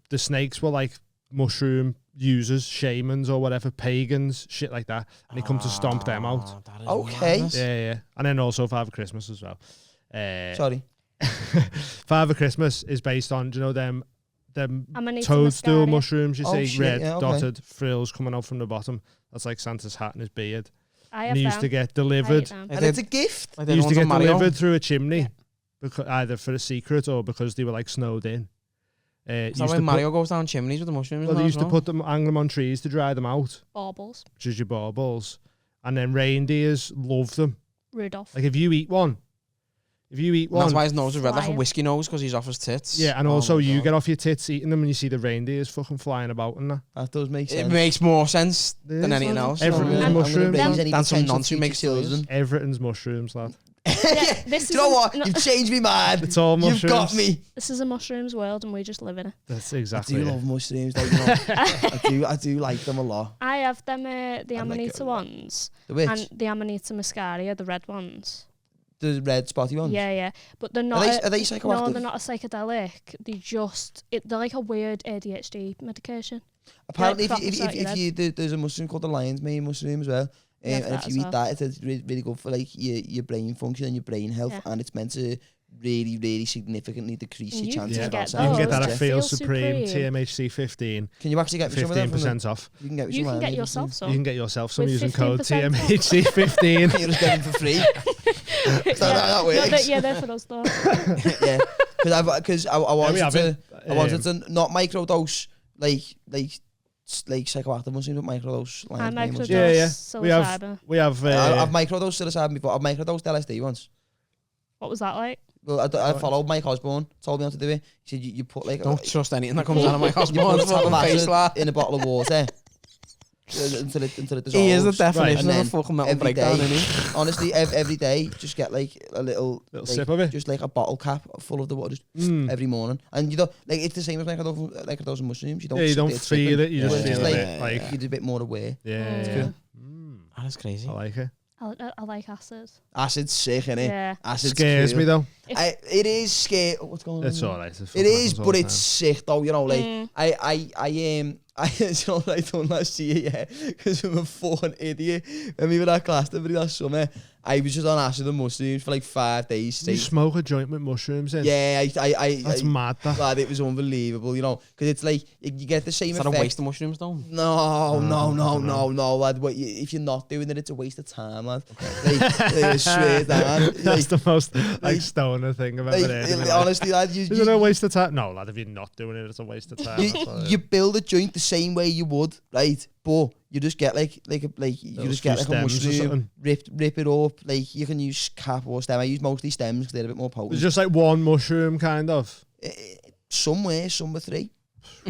B: the snakes were like mushroom users, shamans or whatever, pagans, shit like that. And he come to stomp them out.
C: Okay.
B: Yeah. And then also Father Christmas as well.
C: Sorry.
B: Father Christmas is based on, do you know them
A: Amanita
B: toadstool
A: muscaria.
B: mushrooms you see,
C: shit,
B: red,
C: yeah, okay.
B: dotted frills coming out from the bottom. That's like Santa's hat and his beard.
A: I
B: And
A: have
B: he used to
A: them.
B: get
A: I eat
B: delivered.
A: them.
C: And it's a gift.
B: He used to get delivered through a chimney,
A: Yeah.
B: because, either for a secret or because they were like snowed in.
D: Is that when Mario goes down chimneys with the mushrooms?
B: Well, they used to put them, hang them on trees to dry them out,
A: Baubles.
B: which is your baubles. And then reindeers love them.
A: Rudolph.
B: Like if you eat one,
D: That's why his nose is red, like a
A: Flying.
D: whiskey nose, because he's off his tits.
B: yeah, and
D: Oh
B: also
D: my
B: you
D: God.
B: get off your tits eating them and you see the reindeers fucking flying about and that.
C: That does make
D: It
C: sense.
D: makes more sense than
B: is.
D: anything else.
B: Everything's
A: And-
B: mushrooms.
D: That's some nonsense who makes
C: children.
B: Everything's mushrooms, lad.
A: Yeah, this
C: Do you know
A: is
C: what? You've changed me mind.
B: It's all mushrooms.
C: You've got me.
A: This is a mushrooms world, and we just live in it.
B: That's
C: I
B: exactly
C: do
B: it.
C: love mushrooms. Though, you know. I do like them a lot.
A: I have them, the
C: I like
A: Amanita
C: it a lot.
A: ones,
C: The which?
A: and the Amanita muscaria, the red ones.
C: The red spotty ones.
A: Yeah, but they're
C: Are
A: not.
C: they
A: No,
C: psychoactive?
A: they're not a psychedelic. They're like a weird ADHD medication.
C: Apparently,
A: Like
C: there's a mushroom called the lion's mane mushroom as well.
A: Yeah,
C: And
A: that
C: if
A: as
C: you
A: well.
C: eat that, it's really good for like your brain function and your brain health,
A: Yeah.
C: and it's meant to really, really significantly decrease
A: And
C: your
A: you
C: chances
A: can
C: of
A: get
B: You can get
C: Alzheimer's.
B: that
A: those.
B: at Feel
A: Feel
B: Supreme,
A: Supreme.
B: TMHC 15,
C: Can you actually get me some of them?
B: 15% off.
C: You can get me
A: You
C: some
A: can
C: of
A: get
C: them,
A: yourself
C: mushrooms.
A: some.
B: You can get yourself some
A: With
B: using code
A: 15% off.
B: TMHC 15.
C: You just get them for free. that works.
A: They're for us though.
C: Yeah, because I
B: we have
C: wanted
B: it.
C: to, I wanted to not microdose like psychoactive mushrooms, but microdose.
A: I
C: lion's mane
A: microdose
C: mushrooms.
B: Yeah.
A: psilocybin.
B: We have.
C: I've microdosed psilocybin before. I've microdosed LSD once.
A: What was that like?
C: Well, I followed Mike Osborne, told me how to do it. He said you put like
D: Don't trust anything that comes out of my
C: you
D: hospital.
C: put a tab of
D: face
C: acid
D: like.
C: in a bottle of water until it dissolves.
D: He is the definition
C: And
D: of a
C: then
D: fucking metal
C: every
D: breakdown,
C: day-
D: isn't he?
C: Honestly, every day, just get like a little like,
B: sip of it.
C: just like a bottle cap full of the water, just
B: Mm.
C: every morning. And you don't like it's the same as microdose of mushrooms. You don't.
B: Yeah, you
C: sit
B: don't
C: there
B: feel
C: tripping.
B: it. You just
C: Yeah.
B: feel
C: Like-
B: it. Like,
C: You're just a bit more aware.
B: yeah.
A: cool.
D: That's crazy.
B: I like it.
A: I like acid.
C: Acid's sick, innit?
A: Yeah.
C: Acid's
B: Scares
C: cool.
B: me though.
C: It is scary. What's going on?
B: It's alright.
C: It is, but it's sick though. You know, like
A: Mm.
C: I you know what I done last year, yeah, because I'm a fucking idiot. When we were at Glastonbury last summer, I was just on acid and mushrooms for like 5 days
B: You
C: straight.
B: smoke a joint with mushrooms in.
C: Yeah,
B: That's mad. That.
C: lad, it was unbelievable, you know, because it's like you get the same
D: Is that a
C: effect.
D: waste of mushrooms, though?
C: No, lad. If you're not doing it, it's a waste of time, lad. Like, I swear down.
B: That's the most like
C: like-
B: stoner thing I've ever heard. in my life.
C: Honestly, lad,
B: Is it a waste of time? No, lad. If you're not doing it, it's a waste of time. That's all it
C: you
B: is.
C: build a joint the same way you would, right? But you just get like you
B: Little
C: just get
B: few
C: like a
B: stems or
C: mushroom,
B: something.
C: rip it up. Like you can use cap or stem. I use mostly stems because they're a bit more potent.
B: It's just like one mushroom, kind of.
C: Somewhere, some are 3.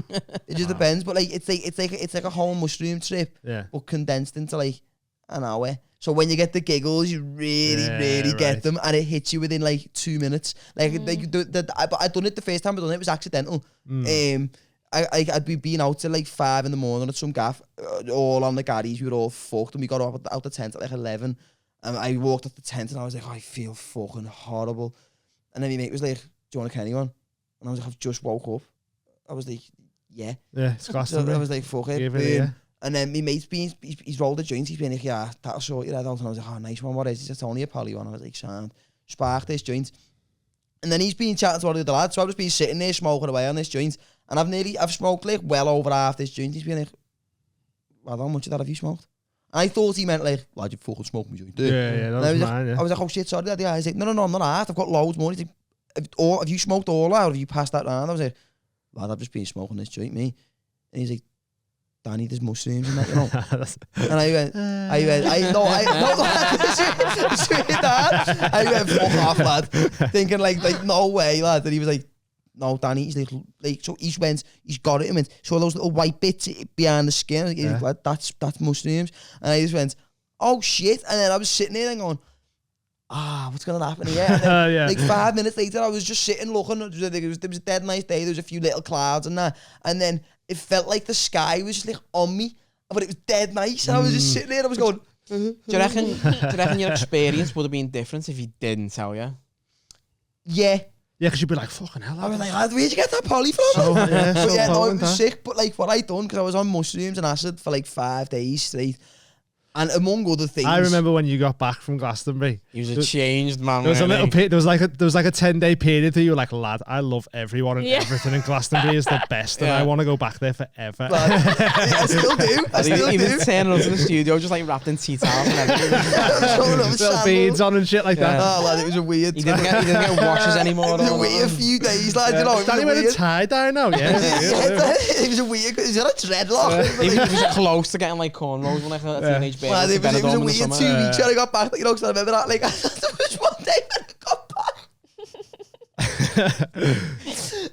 C: It just depends. But like it's like a whole mushroom trip,
B: Yeah.
C: but condensed into like an hour. So when you get the giggles, you really
B: Yeah,
C: get
B: right.
C: them, and it hits you within like 2 minutes. Like I done it the first time I done it was accidental. I'd be being out till like 5 in the morning at some gaff, all on the garage. We were all fucked, and we got out the tent at like 11. And I walked up the tent, and I was like, I feel fucking horrible. And then my mate was like, "Do you want a Kenny one?" And I was like, "I've just woke up." I was like, "Yeah."
B: Yeah, it's
C: So
B: Glastonbury.
C: I was like, "Fuck it."
B: Give
C: boom.
B: it a
C: And then my mate's he's rolled a joint. He's been like, "Yeah, that'll sort your head out." And I was like, "Oh, nice one. What is it?" It's only a poly one. I was like, "Sound, spark this joint." And then he's been chatting to one of the other lads. So I've just been sitting there smoking away on this joint. And I've smoked like well over half this joint. He's been like, "Well, how much of that have you smoked?" And I thought he meant like, "Lad, you fucking smoked my joint."
B: Yeah,
C: And I
B: that's
C: was
B: mine,
C: like,
B: yeah.
C: I was like, "Oh shit, sorry, Daddy." I was like, "No, I'm not half. I've got loads more." He's like, have you smoked all out? Or have you passed that round? I was like, "Lad, I've just been smoking this joint, me." And he's like, Danny, there's mushrooms in that, you know. And I went, no, Dad. I went, fuck off, lad. Thinking like, no way, lad. And he was like, no, Danny, he's like, so he's got it, and went, so those little white bits behind the skin, like, lad, that's mushrooms. And I just went, oh shit. And then I was sitting there and going, what's going to happen here? And then, like 5 minutes later, I was just sitting looking. There was a dead nice day. There was a few little clouds and that. And then it felt like the sky was just like on me, but it was dead nice. And I was just sitting there. I was going.
D: Do you reckon your experience would have been different if he didn't tell you?
C: Yeah.
B: Yeah, because you'd be like, fucking hell.
C: I was like, where'd you get that poly from?
B: So, yeah,
C: but yeah, no, it
B: potent,
C: was sick. But like what I done, because I was on mushrooms and acid for like 5 days straight. And among other things,
B: I remember when you got back from Glastonbury.
D: He was a changed man.
B: There was a little there was like a 10-day period that you were like, lad, I love everyone and everything, and Glastonbury is the best, and I want to go back there forever.
C: I still do.
D: He was turning up to the studio just like wrapped in tea towels and everything.
B: Little beads on and shit like that.
C: Oh, lad, it was a weird.
D: He didn't get washes anymore.
C: It was a weird few days, lad. You know,
B: Danny went a tie dye now. Yeah,
C: it was a weird. Is that a dreadlock?
D: He was close to getting like cornrows when like a teenage baby.
C: Well, it was a weird 2 weeks when I got back, you know, because I remember that, like, there was one day when I got back.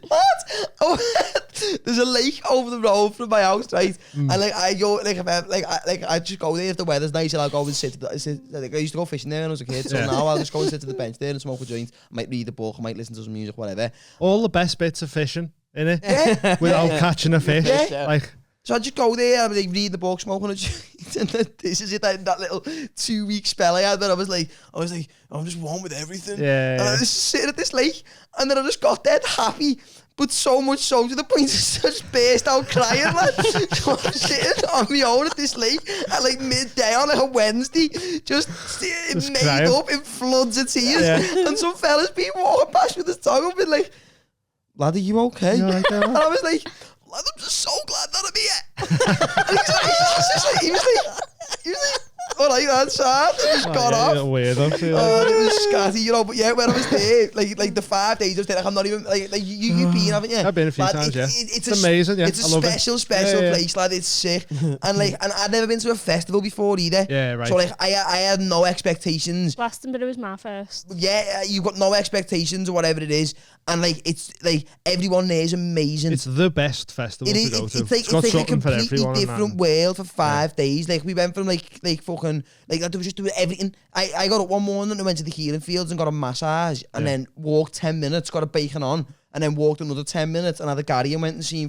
C: What? There's a lake over the road from my house, right? And like, I go, I just go there if the weather's nice, and I'll go and sit, like, I used to go fishing there when I was a kid, so now I'll just go and sit to the bench there and smoke a joint. I might read a book, I might listen to some music, whatever.
B: All the best bits of fishing, innit? Without catching a fish. Like.
C: So I just go there, and like, read the book, smoking a joint, and then this is it. That little 2 week spell I had, where I was like, I'm just one with everything.
B: Yeah.
C: And I was sitting at this lake, and then I just got dead happy, but so much so to the point I just burst out crying, man. So I'm sitting on my own at this lake at like midday on like a Wednesday, just made
B: crying.
C: up in floods of tears, and some fellas been walking past with his tongue up and like, lad, are you okay? And I was like, lad, I'm just so glad that I'm here. And he was like, all right, that's sad. I just got off.
B: Weirdo.
C: It was scatty, you know. But yeah, when I was there, like the 5 days I was there, like I'm not even like you've been, haven't you?
B: I've been a few times. It's
C: amazing.
B: Yeah,
C: It's a special place, lad. It's sick, and I'd never been to a festival before either.
B: Yeah, right.
C: So like I had no expectations.
A: Glastonbury was my first.
C: Yeah, you've got no expectations or whatever it is, and like it's like everyone there is amazing.
B: It's the best festival to go to.
C: It's like a completely different world for 5 days. Like we went from like fucking like they were just doing everything. I got up one morning and went to the Hyland fields and got a massage, and then walked 10 minutes, got a bacon on, and then walked another 10 minutes and had a Gary and went and seen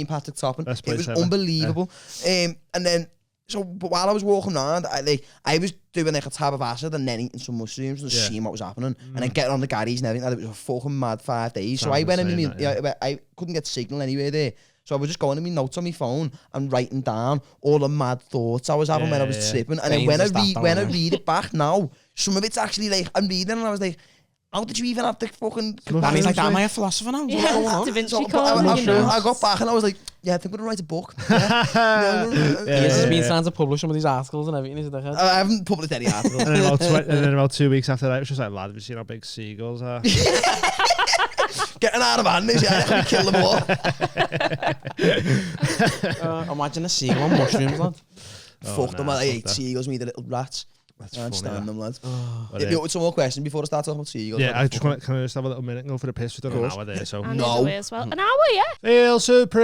C: Patrick Topping. It was unbelievable. And then but while I was walking around, I was doing like a tab of acid and then eating some mushrooms and seeing what was happening, and then getting on the Garys and everything. It was a fucking mad 5 days. So I went in I couldn't get signal anywhere there. So I was just going in my notes on my phone and writing down all the mad thoughts I was having when I was tripping. And then when I read it back now, some of it's actually like, I'm reading and I was like, how did you even have the fucking...
D: Danny's like, am I a philosopher now?
A: Yeah, Da Vinci Code.
C: I got back and I was like, yeah, I think I'm going to write a book.
D: He's been trying to publish some of these articles and everything.
C: I haven't published any articles.
B: And then about 2 weeks after that, it was just like, lad, have you seen how big seagulls are?
C: Getting out of hand is, yeah, kill them all.
D: Imagine a seagull on mushrooms, lad.
C: Fuck them, I hate seagulls, me the little rats.
B: That's
C: I can't
B: funny,
C: stand them, lads.
B: But
C: If some more questions before I start talking about seagulls.
B: yeah, I just want to can I just have a little minute and go for the piss. We've done an hour there, so
A: And away as well. An hour, yeah.
B: Feel supreme.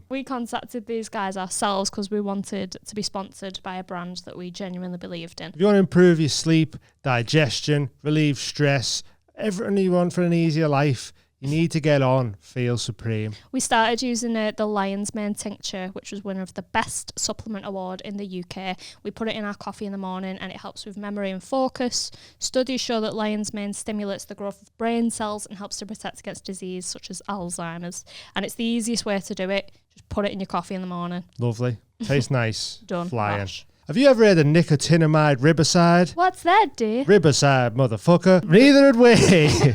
A: We contacted these guys ourselves because we wanted to be sponsored by a brand that we genuinely believed in.
B: If you want to improve your sleep, digestion, relieve stress, everything you want for an easier life, you need to get on Feel Supreme.
A: We started using the Lion's Mane tincture, which was winner of the best supplement award in the UK. We put it in our coffee in the morning and it helps with memory and focus. Studies show that Lion's Mane stimulates the growth of brain cells and helps to protect against disease such as Alzheimer's. And it's the easiest way to do it. Just put it in your coffee in the morning.
B: Lovely. Tastes nice.
A: Done.
B: Flying.
A: Gosh.
B: Have you ever heard of nicotinamide riboside?
A: What's that, dear?
B: Riboside, motherfucker. Neither had we.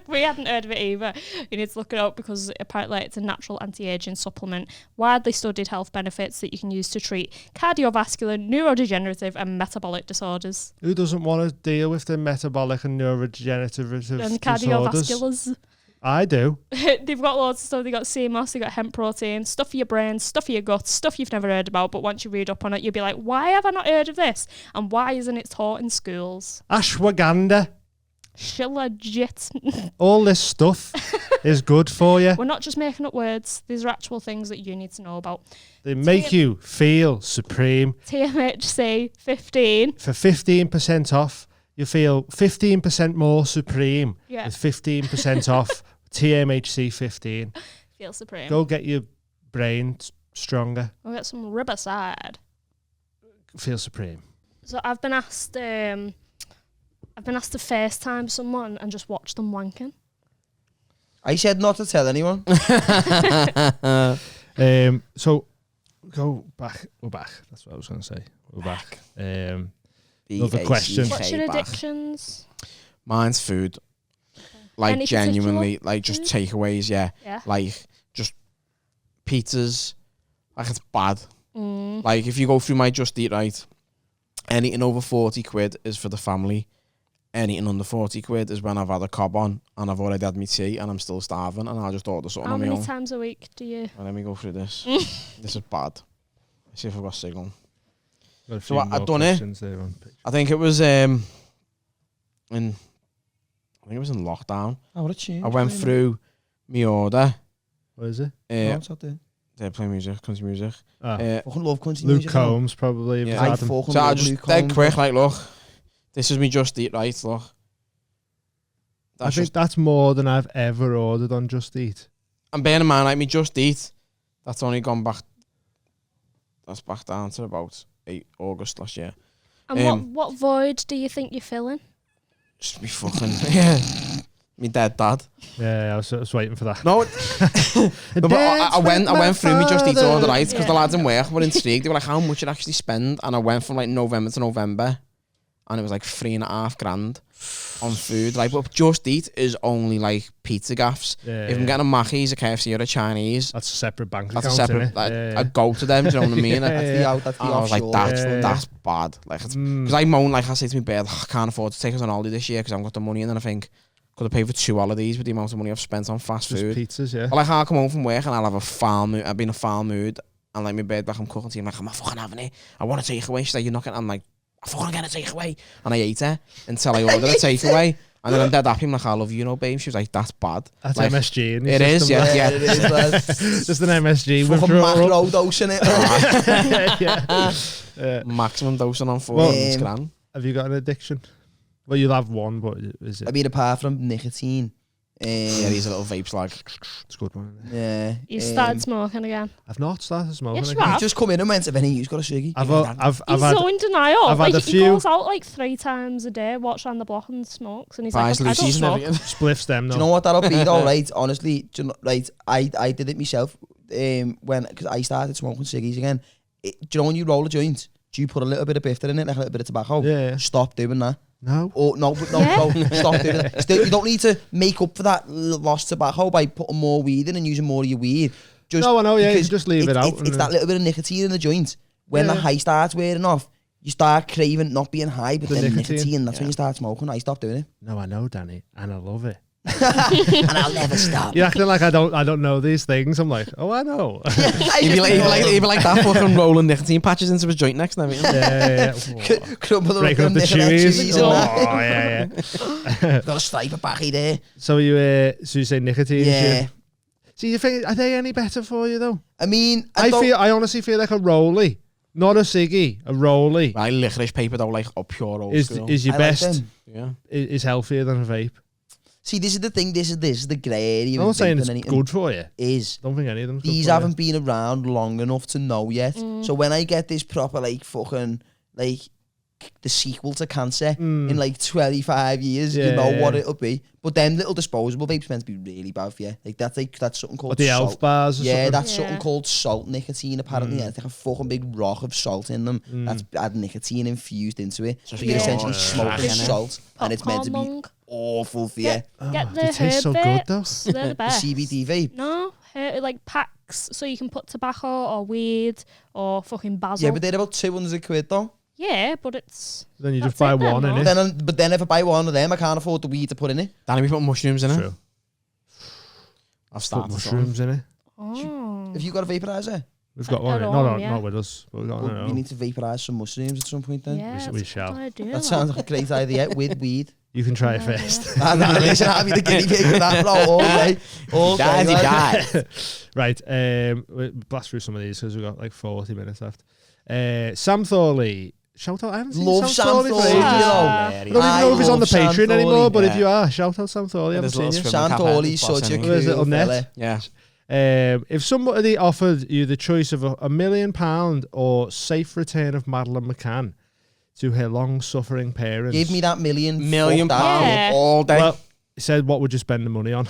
A: We hadn't heard of it either. You need to look it up because apparently it's a natural anti-aging supplement. Widely studied health benefits that you can use to treat cardiovascular, neurodegenerative and metabolic disorders.
B: Who doesn't want to deal with the metabolic and neurodegenerative
A: And
B: disorders?
A: cardiovasculars.
B: I do.
A: They've got loads of stuff. They've got CMOS, they've got hemp protein, stuff for your brain, stuff for your guts, stuff you've never heard about, but once you read up on it, you'll be like, why have I not heard of this? And why isn't it taught in schools?
B: Ashwagandha.
A: Shilajit.
B: All this stuff is good for you.
A: We're not just making up words. These are actual things that you need to know about.
B: They make you feel supreme.
A: TMHC 15.
B: For 15% off, you feel 15% more supreme.
A: Yeah.
B: With 15% off TMHC 15.
A: Feel supreme.
B: Go get your brain stronger.
A: We'll get some Riverside.
B: Feel supreme.
A: So I've been asked to FaceTime someone and just watch them wanking.
C: I said not to tell anyone.
B: So go back. We're back. That's what I was going to say. We're back. Another question.
A: What's your addictions?
D: Mine's food. Like
A: Any
D: genuinely,
A: particular
D: like just
A: food?
D: takeaways, yeah.
A: Yeah.
D: Like just pizzas. Like it's bad. Like if you go through my Just Eat Right, anything over 40 quid is for the family. Anything under 40 quid is when I've had a cob on and I've already had my tea and I'm still starving and I'll just order something
A: How
D: on my
A: many
D: own.
A: times a week do you?
D: Well, let me go through this. This is bad. Let's see if I've got signal.
B: Got a
D: So
B: few
D: I've
B: more
D: done it.
B: questions there on picture.
D: I think it was in lockdown.
C: Oh, what a tune.
D: I went through my order.
B: What is it?
D: They play music, country music.
C: Fucking love country
B: Luke
C: music. man.
B: Combs, probably.
D: Yeah.
C: I
B: Adam.
C: fucking
D: So I
C: love
D: just
C: Luke
D: dead
C: Combs.
D: quick, like, look, this is me Just Eat Right, look.
B: I
D: That's
B: think
D: just,
B: that's more than I've ever ordered on Just Eat.
D: and bearing in mind, like, me Just Eat, that's only gone back, that's back down to about August last year.
A: And what void do you think you're filling?
D: Just me fucking, yeah, me dead dad.
B: Yeah, I was waiting for that.
D: No, no, but I went through me Just Eat order, right, because the lads in work were intrigued. They were like, how much you'd actually spend? And I went from like November to November, and it was like $3,500 on food. Like, but Just Eat is only like pizza gaffs.
B: Yeah,
D: If I'm getting a Mackey's, a KFC, or a Chinese,
B: that's a separate bank
D: that's
B: account.
D: a separate.
B: innit?
D: Like,
B: Yeah,
D: I go to them. Do you know what I mean?
C: That's the out. That's the
D: And I was like,
C: offshore.
D: that's bad. Like, because I moan, like I say to my bed, I can't afford to take us on holiday this year because I haven't got the money. And then I think, could have paid for 2 holidays with the amount of money I've spent on fast
B: Just
D: food.
B: pizzas, yeah.
D: But like, I'll come home from work and I'll have a foul mood. I've been in a foul mood. And like, my bed back, I'm cooking tea. I'm like, I'm not fucking having it. I want a takeaway. She's like, you're not getting. I'm like, I fucking get a takeaway. And I ate it until I ordered a takeaway. And then I'm dead happy. I'm like, I love you, babe. She was like, that's bad.
B: That's
D: like,
B: MSG. In
D: it is, yeah.
C: Yeah, it is. Like,
B: Just an MSG
C: fucking
B: withdrawal.
C: macro dose in it.
B: Yeah.
D: Maximum dosing on 4
C: Well,
D: grand.
B: Have you got an addiction? Well, you'll have one, but is it?
C: I mean, apart from nicotine.
D: Yeah, these are little vapes, like.
B: It's a good one. Isn't it?
C: Yeah.
A: You started smoking again.
B: I've not started smoking.
A: Yes, you
B: again.
A: have.
C: You've just come in and went, if any of you's got a ciggy.
B: I've
A: He's
B: had
A: so in denial.
B: I've
A: like,
B: had a
A: he
B: few-
A: goes out like 3 times a day, walks around the block and smokes. And he's
D: Buys
A: like, I don't
D: Lucy's and
A: smoke.
D: everything.
B: spliffs them.
C: Do
B: No.
C: you know what that'll be though, right? Honestly, do you know, right? I did it myself because I started smoking ciggies again. Do you know when you roll a joint, do you put a little bit of bifter in it, like a little bit of tobacco?
B: Yeah.
C: Stop doing that.
B: No.
C: Or no, but no,
A: Yeah.
C: no, stop doing it. Still, you don't need to make up for that lost tobacco by putting more weed in and using more of your weed. Just
B: No, I know, yeah, you
C: because
B: just leave it out
C: It's
B: and
C: that little bit of nicotine in the joint. When the
B: Yeah.
C: high starts wearing off, you start craving not being high, but
B: The
C: then
B: nicotine.
C: nicotine. That's when you start smoking. I stopped doing it,
B: No, I know, Danny, and I love it.
C: and I'll never stop.
B: You're acting like I don't know these things. I'm like, oh, I know.
D: He'd be like that fucking rolling nicotine patches into his joint next and everything.
B: yeah.
C: Crumble the
B: Breaking up the chewies.
C: and
B: Oh,
C: that.
B: yeah.
C: Got a stripe of backy there.
B: So you say nicotine?
C: Yeah.
B: So you think are they any better for you though?
C: I mean,
B: I honestly feel like a rolly, not a ciggy. A rolly
D: Right, licorice paper though, like up pure old school.
B: is your
C: I like
B: best.
C: them.
D: Yeah.
B: Is healthier than a vape.
C: See, this is the thing. This is the grey area.
B: I'm not
C: with
B: saying
C: vaping
B: it's
C: and anything.
B: good for you.
C: Is
B: Don't think any of them.
C: these haven't been around long enough to know yet. So when I get this proper like fucking like the sequel to cancer in like 25 years, you know what it'll be. But them little disposable vapes meant to be really bad for you. Like that's something called
B: the
C: salt.
B: elf bars. Or
C: Yeah,
B: something?
C: that's something called salt nicotine. Apparently, it's like a fucking big rock of salt in them. That's had nicotine infused into it. So you're essentially smoking
A: Yeah.
C: salt, and it's meant to be
A: Popcorn lung.
C: awful for you.
A: Get the
B: they
A: herb
B: taste so good though.
A: vapes. They're the
C: The
A: best.
C: CBD vape.
A: No, like packs, so you can put tobacco or weed or fucking basil.
C: Yeah, but they're about 200 quid though.
A: Yeah, but it's
B: Then you just
A: That's
B: buy
A: it then,
B: one
A: no?
B: in it.
C: But then if I buy one of them, I can't afford the weed to put in it.
D: Danny, we put mushrooms in it.
B: True.
D: I've
B: Put
D: started
B: mushrooms in it.
A: Oh.
C: Have you got a vaporizer?
B: We've got
A: At
B: one.
A: home, yeah.
B: Not with us. But we've got one.
C: Well,
B: at
C: we
B: home.
C: need to vaporize some mushrooms at some point then.
A: Yeah,
B: we
A: that's a
B: shall.
A: good idea,
C: That sounds like a great idea with weed.
B: You can try it
A: Yeah,
B: first.
C: Listen, I'll be the guinea pig for that, bro, all day. All day.
D: Daddy
C: like.
D: died.
B: Right, we'll blast through some of these because we've got like 40 minutes left. Sam Thorley. Shout out, I haven't seen
C: Love
B: Sam
C: Sam
B: Thorley for
C: Thorley,
B: ages.
C: you know.
B: I don't even know if he's on the
C: love Sam
B: Patreon anymore,
C: Thorley,
B: but if
D: yeah.
B: you are, shout out Sam Thorley. I
D: There's
B: haven't seen
D: lots
B: you.
D: of
C: Sam Thorley's
D: Boss
C: such a
D: anyway.
B: Where's
C: cool
B: little net?
C: fella.
D: Yeah.
B: If somebody offered you the choice of £1 million or safe return of Madeleine McCann to her long-suffering parents,
C: Give me that million.
D: Million
C: fuck that.
D: pounds
A: Yeah.
D: all day.
B: Well, he said, what would you spend the money on?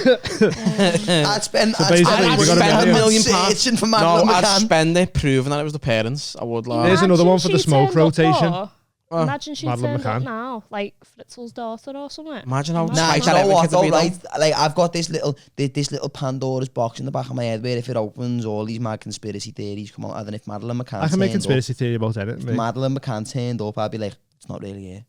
C: I'd spend
B: basically,
C: I'd
B: you
C: spend
B: got
C: a
B: £1
C: million
D: £1
C: searching for
D: no,
C: Madeleine
D: I'd
C: McCann.
D: spend it proving that it was the parents. I would like.
B: There's another one for the
A: she
B: smoke
A: turned up
B: rotation.
A: though.
D: Oh,
A: Imagine she
B: Madeleine
A: turned up
B: McCann.
A: now, like Fritzl's daughter or something.
D: Imagine how
C: Nah,
D: spite
C: do you
D: that
C: know what
D: could
C: though,
D: be
C: right?
D: done.
C: Like, I've got this little Pandora's box in the back of my head where if it opens, all these mad conspiracy theories come out. And then if Madeleine McCann
B: I can make
C: turned
B: conspiracy theory about anything.
C: up,
B: mate.
C: if Madeleine McCann turned up, I'd be like, it's not really here.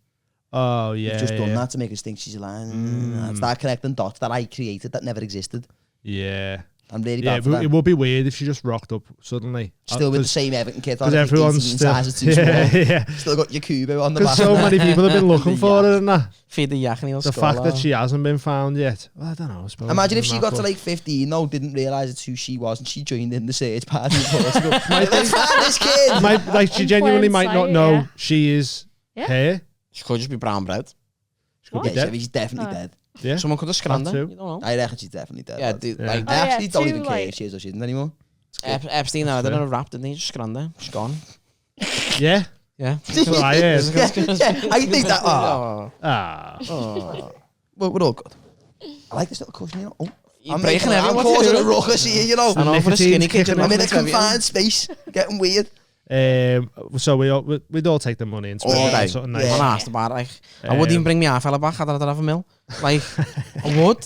B: Oh, yeah.
C: You've just done
B: yeah.
C: that to make us think she's alive. And start connecting dots that I created that never existed.
B: Yeah.
C: I'm really
B: Yeah,
C: bad for that.
B: it would be weird if she just rocked up suddenly.
C: Still with the same Everton kit on.
B: Because everyone's
C: 18
B: still...
C: sizes too small.
B: yeah.
C: Still got your Kubo on the
B: Because
C: back.
B: so many people have been looking for her and that.
D: Feed the yak and he'll
B: The fact that she hasn't been found yet. Well, I don't know. I suppose
C: Imagine if
B: it's
C: she
B: not
C: got to
B: good.
C: like 15, no, didn't realise it's who she was, and she joined in the search party in Portugal. Let's find this kid.
B: Like she
A: In
B: genuinely
A: plain
B: might not
A: sight,
B: know
A: yeah.
B: she is
A: Yeah.
B: her.
D: She could just be brown bread.
B: She could
A: What?
B: be
C: Yeah,
B: dead.
C: she's definitely
A: Oh.
C: dead.
B: Yeah.
D: Someone could have scrammed
B: That
D: her.
B: too.
D: You don't know.
C: I reckon she's definitely dead.
D: Yeah,
C: lads.
B: Yeah.
C: I
A: Oh, yeah,
C: actually don't
A: too,
C: even care
A: like-
C: if she is or she isn't anymore.
D: Epstein had
B: That's
D: it in
B: fair.
D: a rap, didn't he? Just scrammed her. She's gone.
B: Yeah.
D: Yeah.
B: That's what I heard.
C: Yeah, I think that. Oh,
B: Ah.
C: well, we're all good. I like this little cushion, you know. Oh,
D: You're
C: I'm
D: breaking
C: making, I'm
D: everyone.
C: causing a ruckus here, you know.
D: I know, for a
B: Nicotine's
D: skinny
B: kicking
D: kid.
B: in.
C: I'm in a
D: it's heavy.
C: confined space, getting weird.
B: So we'd all take the money and spend
D: All
B: it on
D: day.
B: something
C: Yeah.
B: nice.
D: I'm asked about it. Like, I wouldn't even bring my half fella back. I'd rather have a mill. Like, I would.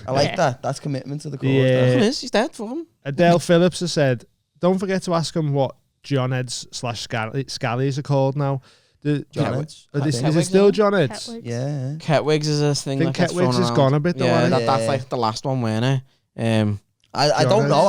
C: I like
A: Yeah.
C: that. That's commitment to the cause.
B: Yeah.
C: that.
D: He is. He's dead for him.
B: Adele Phillips has said, don't forget to ask him what John Eds / Scallies are called now.
C: John Eds.
B: Is
C: Ketwigs,
B: it still John Eds?
A: Ketwigs.
C: Yeah.
D: Ketwigs is a thing
B: I think
D: that gets thrown
B: Ketwigs has
D: around.
B: gone a bit though.
D: Yeah,
B: hasn't it?
D: that's
C: Yeah.
D: like the last one, weren't it?
C: I don't know.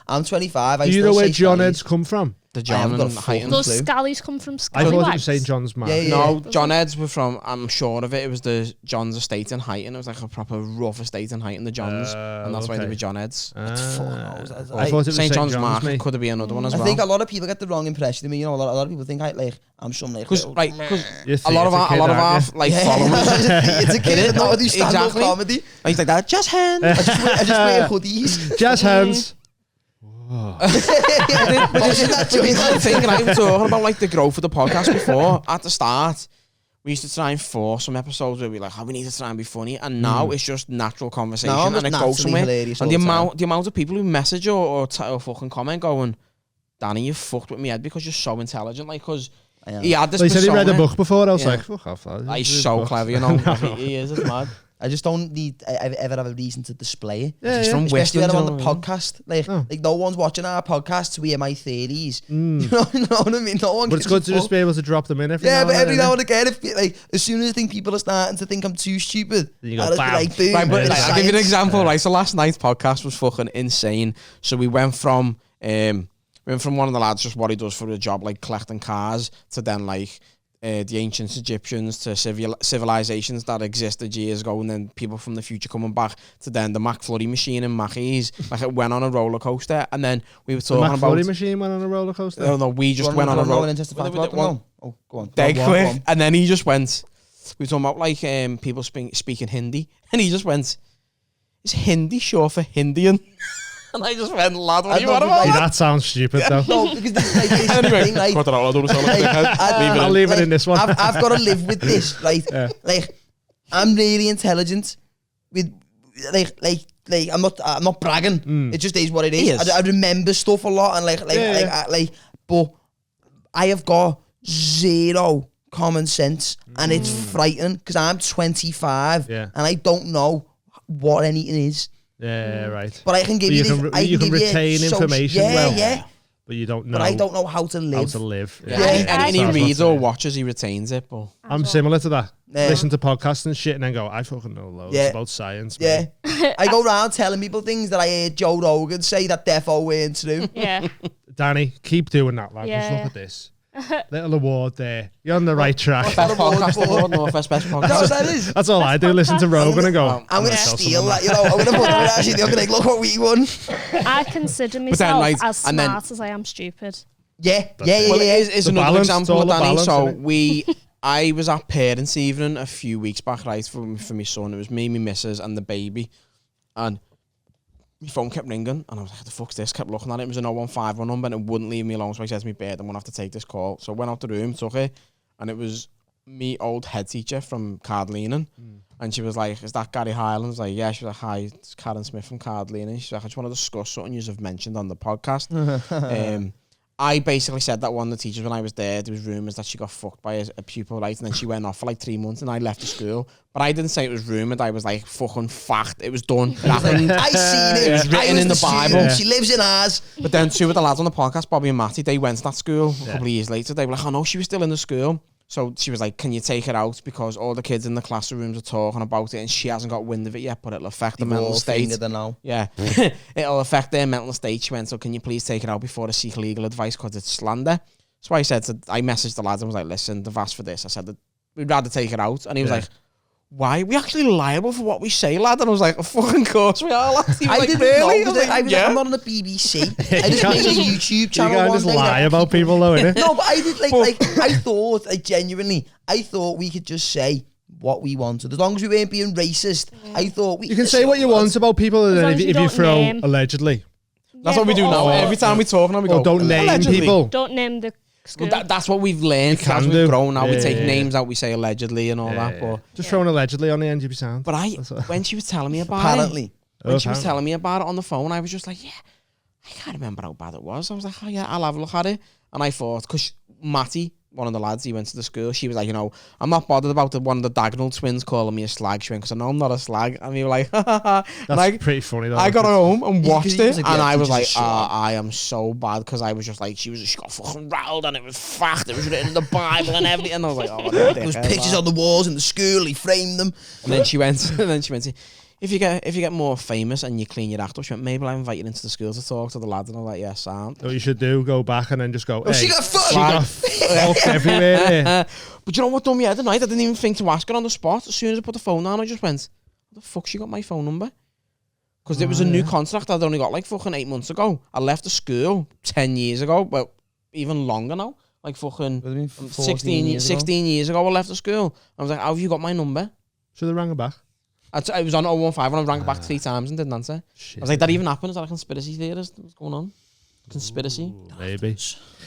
C: I'm 25. I
B: Do you
C: still
B: know where
C: say
B: John
C: Scallies.
B: Eds come from?
D: The
C: I
D: John
C: haven't got
D: and
C: a fucking
D: Hyton.
C: clue.
A: Does scallies come from
B: I
A: scallywags?
B: thought it was St. John's Man.
C: Yeah, yeah.
D: No,
A: Does
D: John
A: it?
D: Eds were from, I'm sure of it, it was the John's estate in Hyton. It was like a proper rough estate in Hyton, the Johns. And that's why they
B: okay.
D: were John Eds.
B: Ah.
C: Fuck knows.
B: I thought it was
D: St. John's Market
B: mate.
D: could have been another one as
C: I
D: well.
C: think a lot of people get the wrong impression of me. You know, a lot of people think I'm some like
D: Because
C: little-
B: You're
D: a lot of
B: theatre
D: our,
B: kid, aren't you?
D: like
C: Yeah,
D: followers,
C: it's a kid that knows do stand-up
D: Exactly.
C: comedy.
D: he's like that, just hand.
C: I just wear hoodies.
B: Jazz hands.
D: But isn't that the thing? Right, we were talking about like the growth of the podcast before. At the start, we used to try and force some episodes where we were like, we need to try and be funny, and now it's just natural conversation
C: Now I'm
D: and
C: just
D: it goes
C: naturally
D: somewhere.
C: hilarious
D: And
C: all
D: the amount of people who message or fucking comment going, Danny, you fucked with me head because you're so intelligent. Like, because
C: I
D: he had this
B: Well, he said he read a
D: persona.
B: book before. I was
D: Yeah.
B: like, fuck off. lad.
D: He's
B: Read
D: so
B: books.
D: clever, you know. He is, it's mad.
C: I just don't need ever have a reason to display it.
B: Yeah,
D: He's
B: yeah.
D: from
C: Especially when I'm on the
D: Westland.
C: podcast. Like,
B: Oh.
C: like no one's watching our podcast to hear my theories.
B: Mm.
C: You know what I mean? No one.
B: But it's
C: gives a
B: good to just
C: fuck.
B: be able to drop them in every
C: Yeah,
B: now
C: but
B: and
C: every
B: then,
C: now and again, if like as soon as I think people are starting to think I'm too stupid,
B: You go,
C: I'll just be
B: bam.
C: like, boom.
D: Right, but
B: Yeah.
D: like, I'll give you an
C: science.
D: example. Right, so last night's podcast was fucking insane. So we went from one of the lads just what he does for a job, like collecting cars, to then like the ancient Egyptians, to civilizations that existed years ago, and then people from the future coming back, to then the McFlurry machine in Mackey's. Like it went on a roller coaster, and then we were
B: The
D: talking about.
B: McFlurry machine went on a roller coaster.
D: No, we just went on a roller.
C: Oh, go on.
D: Dead
C: Go on,
D: quick,
C: go on.
D: and then he just went. We were talking about like people speaking Hindi, and he just went, "Is Hindi short for Hindian?" And I just went, "Lad, what
C: I
D: do you
C: don't
D: want
C: think
D: about
B: Hey,
D: that?"
B: that sounds stupid though.
C: No, because this, like, this
D: Anyway,
C: thing, like,
D: cut it out. I don't sound like a dickhead.
B: I'll leave it in this one.
C: I've got to live with this, right?
B: Yeah.
C: Like, I'm really intelligent. With like, I'm not bragging. It just is what it
D: He
C: is.
D: is.
C: I remember stuff a lot, and but I have got zero common sense, and it's frightening because I'm 25,
B: Yeah.
C: and I don't know what anything is.
B: Yeah, right.
C: But I can give
B: But
C: you,
B: you can
C: I
B: you can
C: give you
B: retain
C: so-
B: information
C: yeah,
B: well.
C: yeah.
B: but you don't know.
C: But I don't know how to live.
B: How to live.
D: Yeah.
C: Yeah.
D: And he
B: So I was
D: reads
B: about to
D: or
B: say.
D: watches, he retains it. But
B: I'm similar to that.
C: Yeah.
B: Listen to podcasts and shit and then go, I fucking know loads
C: Yeah.
B: about science.
C: Yeah.
B: mate.
C: I go around telling people things that I heard Joe Rogan say that defo weren't true.
A: Yeah.
B: Danny, keep doing that, lad. Just
A: Yeah.
B: look at this. Little award there. You're on the right track.
D: best podcast award, Northwest best
C: You know what
D: podcast.
C: that is?
B: That's all I do. Listen to Rogan and go,
C: I'm going to
B: gonna tell
C: steal
B: someone
C: that, you know. I'm going to put it actually. I'm going to like, look what we won.
A: I consider
D: then,
A: myself
D: like,
A: as
D: and then-
A: smart as I am stupid.
C: Yeah.
B: That's
C: Yeah,
B: it.
C: yeah,
D: Well,
C: yeah.
D: it's
B: The
D: another
B: balance, it's
D: example,
B: all the
D: Danny.
B: balance,
D: So
B: innit?
D: I was at parents' evening a few weeks back, right, for my son. It was me, my missus, and the baby. And my phone kept ringing, and I was like, the fuck's this? Kept looking at it. It was an 0151 number, and it wouldn't leave me alone. So I said to my bed, I'm going to have to take this call. So I went out the room, took it, and it was me old head teacher from COUGHLIN. And she was like, is that Gary Hyland? I was like, yeah. She was like, hi, it's Karen Smith from COUGHLIN. She's like, I just want to discuss something you have mentioned on the podcast. I basically said that one of the teachers when I was there was rumours that she got fucked by a pupil, right? And then she went off for like 3 months and I left the school. But I didn't say it was rumoured. I was like, fucking fact. It was done. It happened.
C: I seen it.
D: It was written in the Bible.
C: student.
B: Yeah.
C: She lives in ours.
D: But then two of the lads on the podcast, Bobby and Matty, they went to that school a couple of years later. They were like, oh no, she was still in the school. So she was like, can you take her out? Because all the kids in the classrooms are talking about it and she hasn't got wind of it yet, but it'll affect the mental state.
C: Now.
D: Yeah. It'll affect their mental state. She went, so can you please take it out before I seek legal advice because it's slander? So I messaged the lads and was like, listen, they've asked for this. I said that we'd rather take it out. And he was like, why are we actually liable for what we say, lad? And I was like, of fucking course we are, lad. He was
C: I
D: like,
C: didn't
D: really?
C: know.
D: I was like,
C: I was
D: yeah.
C: I'm not on the BBC. I just made a YouTube channel
B: You can't
C: one
B: just
C: day.
B: lie about people though, innit?
C: No, but I did I thought, genuinely, I thought we could just say what we wanted. As long as we weren't being racist, I thought we
B: You can say what you want about people and
A: As
B: then
A: long
B: if
A: as you
B: you
A: don't
B: throw
A: name.
B: allegedly.
D: That's what we do now. Every time we talk now, we go,
B: Or don't name
D: allegedly.
B: people.
A: Don't name the school.
D: Well, that's what we've learned.
B: You can
D: As
B: do.
D: we've grown now, we
B: Yeah,
D: take
B: yeah,
D: names out, we say allegedly and all that. But
B: Just throwing allegedly on the end, you'd be sound.
D: But
B: That's what-
D: when she was telling me about
C: Apparently.
D: it, when she was
B: apparently.
D: telling me about it on the phone, I was just like, yeah, I can't remember how bad it was. I was like, oh yeah, I'll have a look at it. And I thought, because Matty, one of the lads, he went to the school, she was like, you know, I'm not bothered about one of the Dagenham twins calling me a slag. She went, because I know I'm not a slag. And we were like, ha ha ha.
B: That's pretty funny though.
D: I got home and
C: Yeah, 'cause
D: watched
C: he
D: it,
C: was like,
D: and
C: yeah,
D: I was
C: teachers
D: like,
C: are shit.
D: I am so bad, because I was just like, she got fucking riled, and it was fact, it was written in the Bible and everything. And I was like, oh,
C: There was pictures on the walls in the school. He framed them.
D: And then she went, if you get more famous and you clean your act up, she went, maybe I'll invite you into the school to talk to the lads. And I was like, yeah, sound.
B: What you should do, go back and then just go,
C: Oh, she
B: hey,
C: got fucked.
B: she got fucked everywhere there.
D: But you know what done me head tonight? I didn't even think to ask her on the spot. As soon as I put the phone down, I just went, what the fuck, she got my phone number? Because there was a new contract I'd only got like fucking 8 months ago. I left the school 10 years ago, well, even longer now. Like fucking 16 years ago I left the school. I was like, how have you got my number?
B: Should have rang her back.
D: I was on 015 and I rang back 3 times and didn't answer.
B: Shit.
D: I was like, that even happened? Is that a conspiracy theorist? What's going on? Conspiracy?
B: Ooh, maybe.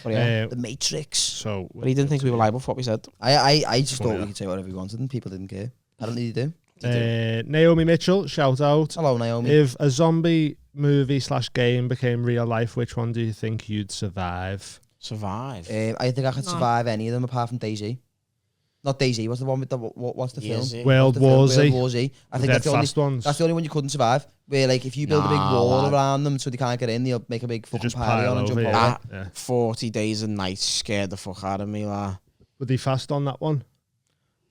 D: But yeah.
C: The Matrix.
B: So,
D: But he didn't think we were liable for what we said.
C: I just thought
B: Funny
C: we could say whatever we wanted and people didn't care. Apparently they do.
B: Naomi Mitchell, shout out.
C: Hello, Naomi.
B: If a zombie movie / game became real life, which one do you think you'd survive?
D: Survive.
C: I think I could
A: No.
C: survive any of them apart from DayZ. Not DayZ. What's the one with the what's the film?
D: Easy.
B: World
C: What's the film?
B: War Z.
C: World War Z. I think
B: Dead
C: that's the only.
B: fast ones.
C: That's the only one you couldn't survive. Where like if you build a big
D: Nah,
C: wall
D: lad.
C: around them so they can't get in, they'll make a big
B: They
C: fucking
B: just
C: party
B: pile
C: on and jump
B: over,
C: over.
B: yeah.
D: Ah.
B: Yeah.
D: 40 days and nights scared the fuck out of me. Like,
B: Would they fast on that one?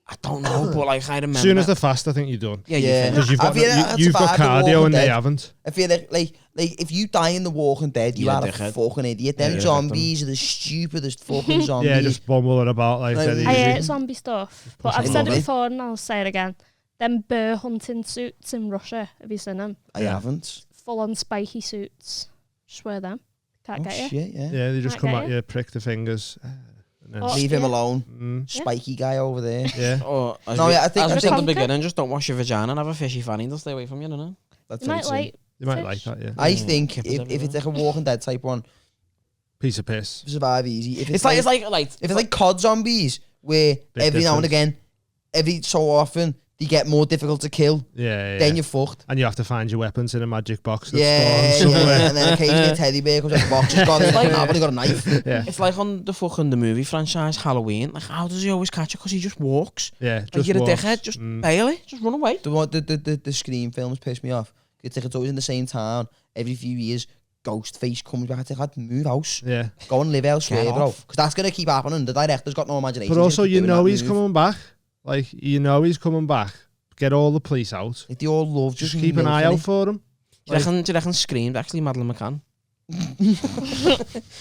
D: I don't know, but like I remember.
B: As soon as they're fast, I think you're done.
D: yeah,
C: Yeah.
D: you
B: Because you've
C: I
B: got,
C: feel like I'd
B: you've got
C: survive The
B: cardio
C: Walking
B: and they
C: Dead.
B: haven't.
C: I feel like if you die in The Walking Dead, you
D: Yeah,
C: are a
D: dickhead.
C: fucking idiot. Them
B: Yeah,
C: zombies are the stupidest fucking zombies.
B: Yeah, just bumbling about like
C: Like,
B: dead
C: I
A: I
B: easy.
A: hate zombie stuff, but I've
C: I
A: said
C: love
A: it
C: it.
A: before and I'll say it again. Them bear hunting suits in Russia, have you seen them?
C: I haven't.
A: Full on spiky suits. Swear them. Can't
C: Oh
A: get you.
C: shit, yeah.
B: Yeah, they just
A: Might
B: come
A: get
B: at you, prick the fingers. And then,
A: Oh.
C: Leave him
A: Yeah.
C: alone.
B: mm,
C: Spiky guy over there.
B: yeah.
D: Oh, as
C: No,
D: we,
C: yeah, I think-
D: as we
C: I
D: said at the
A: think-
D: beginning, just don't wash your vagina and have a fishy fanny. They'll stay away from you, don't know?
C: That's
A: You
C: very
A: might
C: true.
A: like
B: You might
A: fish.
B: like that, yeah.
C: I think
D: Kippers
C: if
D: everywhere.
C: it's like a Walking Dead type one,
B: Piece of piss.
C: survive easy. If
D: It's like
C: if it's like COD zombies, where every now and
B: different.
C: again, every so often, they get more difficult to kill,
B: Yeah, yeah.
C: then you're fucked.
B: And you have to find your weapons in a magic box that
C: Yeah,
B: spawns somewhere.
C: and then occasionally a teddy bear comes out the box, just got it, like, I've only got a knife.
B: Yeah,
D: It's like on the movie franchise Halloween. Like, how does he always catch it? Because he just walks.
B: yeah.
D: Like,
B: Just
D: you're a
B: walks.
D: dickhead. Just
B: Mm.
D: bail it. Just run away.
C: The Scream films piss me off. It's like it's always in the same town. Every few years, ghost face comes back. I think I'd move house.
B: Yeah.
C: Go and live elsewhere,
D: Get
C: bro.
D: off.
C: Because that's going to keep happening. The director's got no imagination.
B: But also,
C: He's gonna keep doing
B: he's
C: that move.
B: coming back. Like, he's coming back. Get all the police out.
C: Like, they all love
B: Just keep an eye out for him.
D: Do you reckon Screamed actually Madeleine McCann?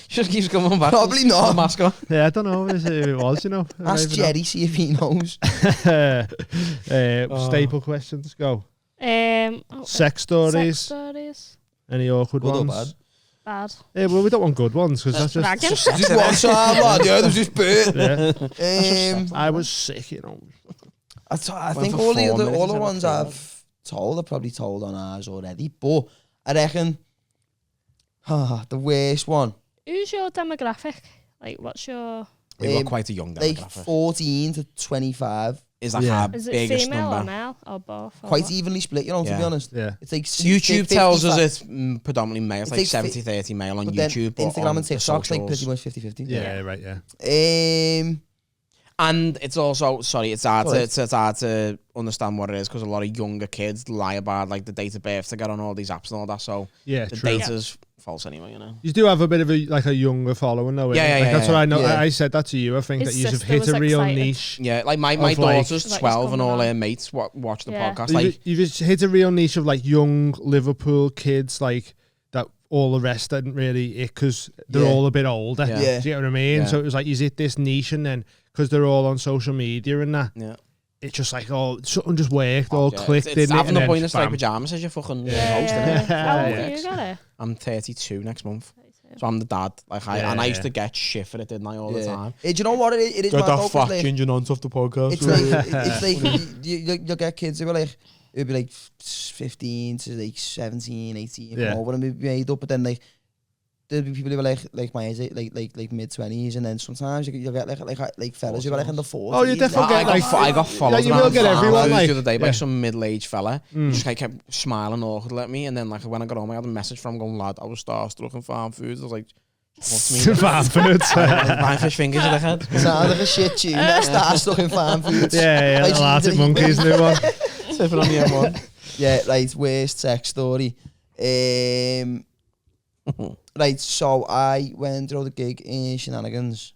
D: Just keeps coming back.
C: Probably not.
D: The mascot.
B: Yeah, I don't know if it was,
C: Ask Jerry, see if he knows.
B: Staple questions, go.
A: Okay.
B: Sex stories.
A: Sex stories.
B: Any awkward
C: Good or
B: ones?
A: Bad.
B: Yeah, well, we don't want good ones because that's just...
A: Bragging.
C: Just one time, lad. Yeah, there's just bit.
B: Yeah. I was sick,
C: I think all the ones I've told, I've probably told on ours already. But I reckon the worst one.
A: Who's your demographic? Like, what's your...
D: We've got quite a young
C: Like
D: demographic.
C: 14 to 25.
D: Is like
B: Yeah.
D: our
A: Is it
D: biggest
A: female or
D: number.
A: male or both? Or
C: Quite
A: what?
C: evenly split, to be
D: Yeah.
C: honest.
B: Yeah.
C: It's like
D: YouTube
C: 50,
D: tells us
C: 55.
D: it's predominantly male. It's
C: It's
D: like
C: like
D: 70-30 male on
C: But then
D: YouTube. But
C: Instagram
D: on
C: and
D: the
C: TikTok's like
D: socials-
C: pretty much 50-50.
B: Yeah, right, yeah.
D: And it's also, it's hard,
C: Sorry.
D: it's hard to understand what it is because a lot of younger kids lie about like the date of birth to get on all these apps and all that. So
B: Yeah,
D: the
B: true.
D: data's false anyway,
B: You do have a bit of a younger following though.
D: Yeah,
B: innit?
D: yeah,
B: Like,
D: yeah,
B: that's what I know.
C: yeah.
B: I said that to you. I think
A: His
B: that you have
A: sister
B: hit
A: was
B: a real
A: excited.
B: niche.
D: Yeah, like my
B: Of, like-
D: daughter's
A: Like
D: 12 and all
A: coming
D: her
A: on.
D: mates watch the
A: Yeah.
D: podcast.
B: You've,
D: Like,
B: you've just hit a real niche of like young Liverpool kids, like that. All the rest didn't really it because they're
C: Yeah.
B: all a bit older.
D: Yeah.
C: Yeah.
B: Do you get what I mean?
D: Yeah.
B: So it was like, you hit this niche, and then because they're all on social media and that,
D: yeah.
B: it's just like, something just worked, all
D: Yeah.
B: clicked,
D: It's
B: didn't it?
D: having
B: And
D: a
B: then
D: point in straight
B: bam.
D: pajamas as your fucking
A: Yeah,
D: host,
A: yeah.
D: innit?
A: How old
B: Yeah.
A: are you, got it?
D: I'm 32 next month.
A: 32.
D: So I'm the dad. Like I
B: Yeah,
D: used
B: yeah.
D: to get shit for it, didn't I, all the time?
C: Do you know what it is? Mad though, 'cause, like,
D: ginger nonce off the podcast.
C: it's like you'll get kids who are like, it'll be like 15 to like 17, 18,
B: Yeah.
C: over and be made up, but then like there'll be people who are like my age, like mid 20s, and then sometimes you'll get like fellas who are like in the 40s.
B: Oh, you definitely
D: I
B: get like
D: got followed
B: you will
D: around
B: get everyone,
D: farmhouse
B: like-
D: the other day by
B: yeah.
D: some middle-aged fella.
B: Mm.
D: He just like, kept smiling awkwardly at me, and then like when I got home, I had a message from him going, "Lad, I was starstruck in farm foods." I was like, "What's me?"
B: Farm foods.
D: Buying fish fingers in the head.
C: Sounds like a shit tune. That starts stuck in farm foods.
B: Yeah,
C: Like,
B: the Arctic Monkeys new one.
D: Sipping on the M1.
C: Yeah, right, worst sex story. Right, so I went through the gig in Shenanigans.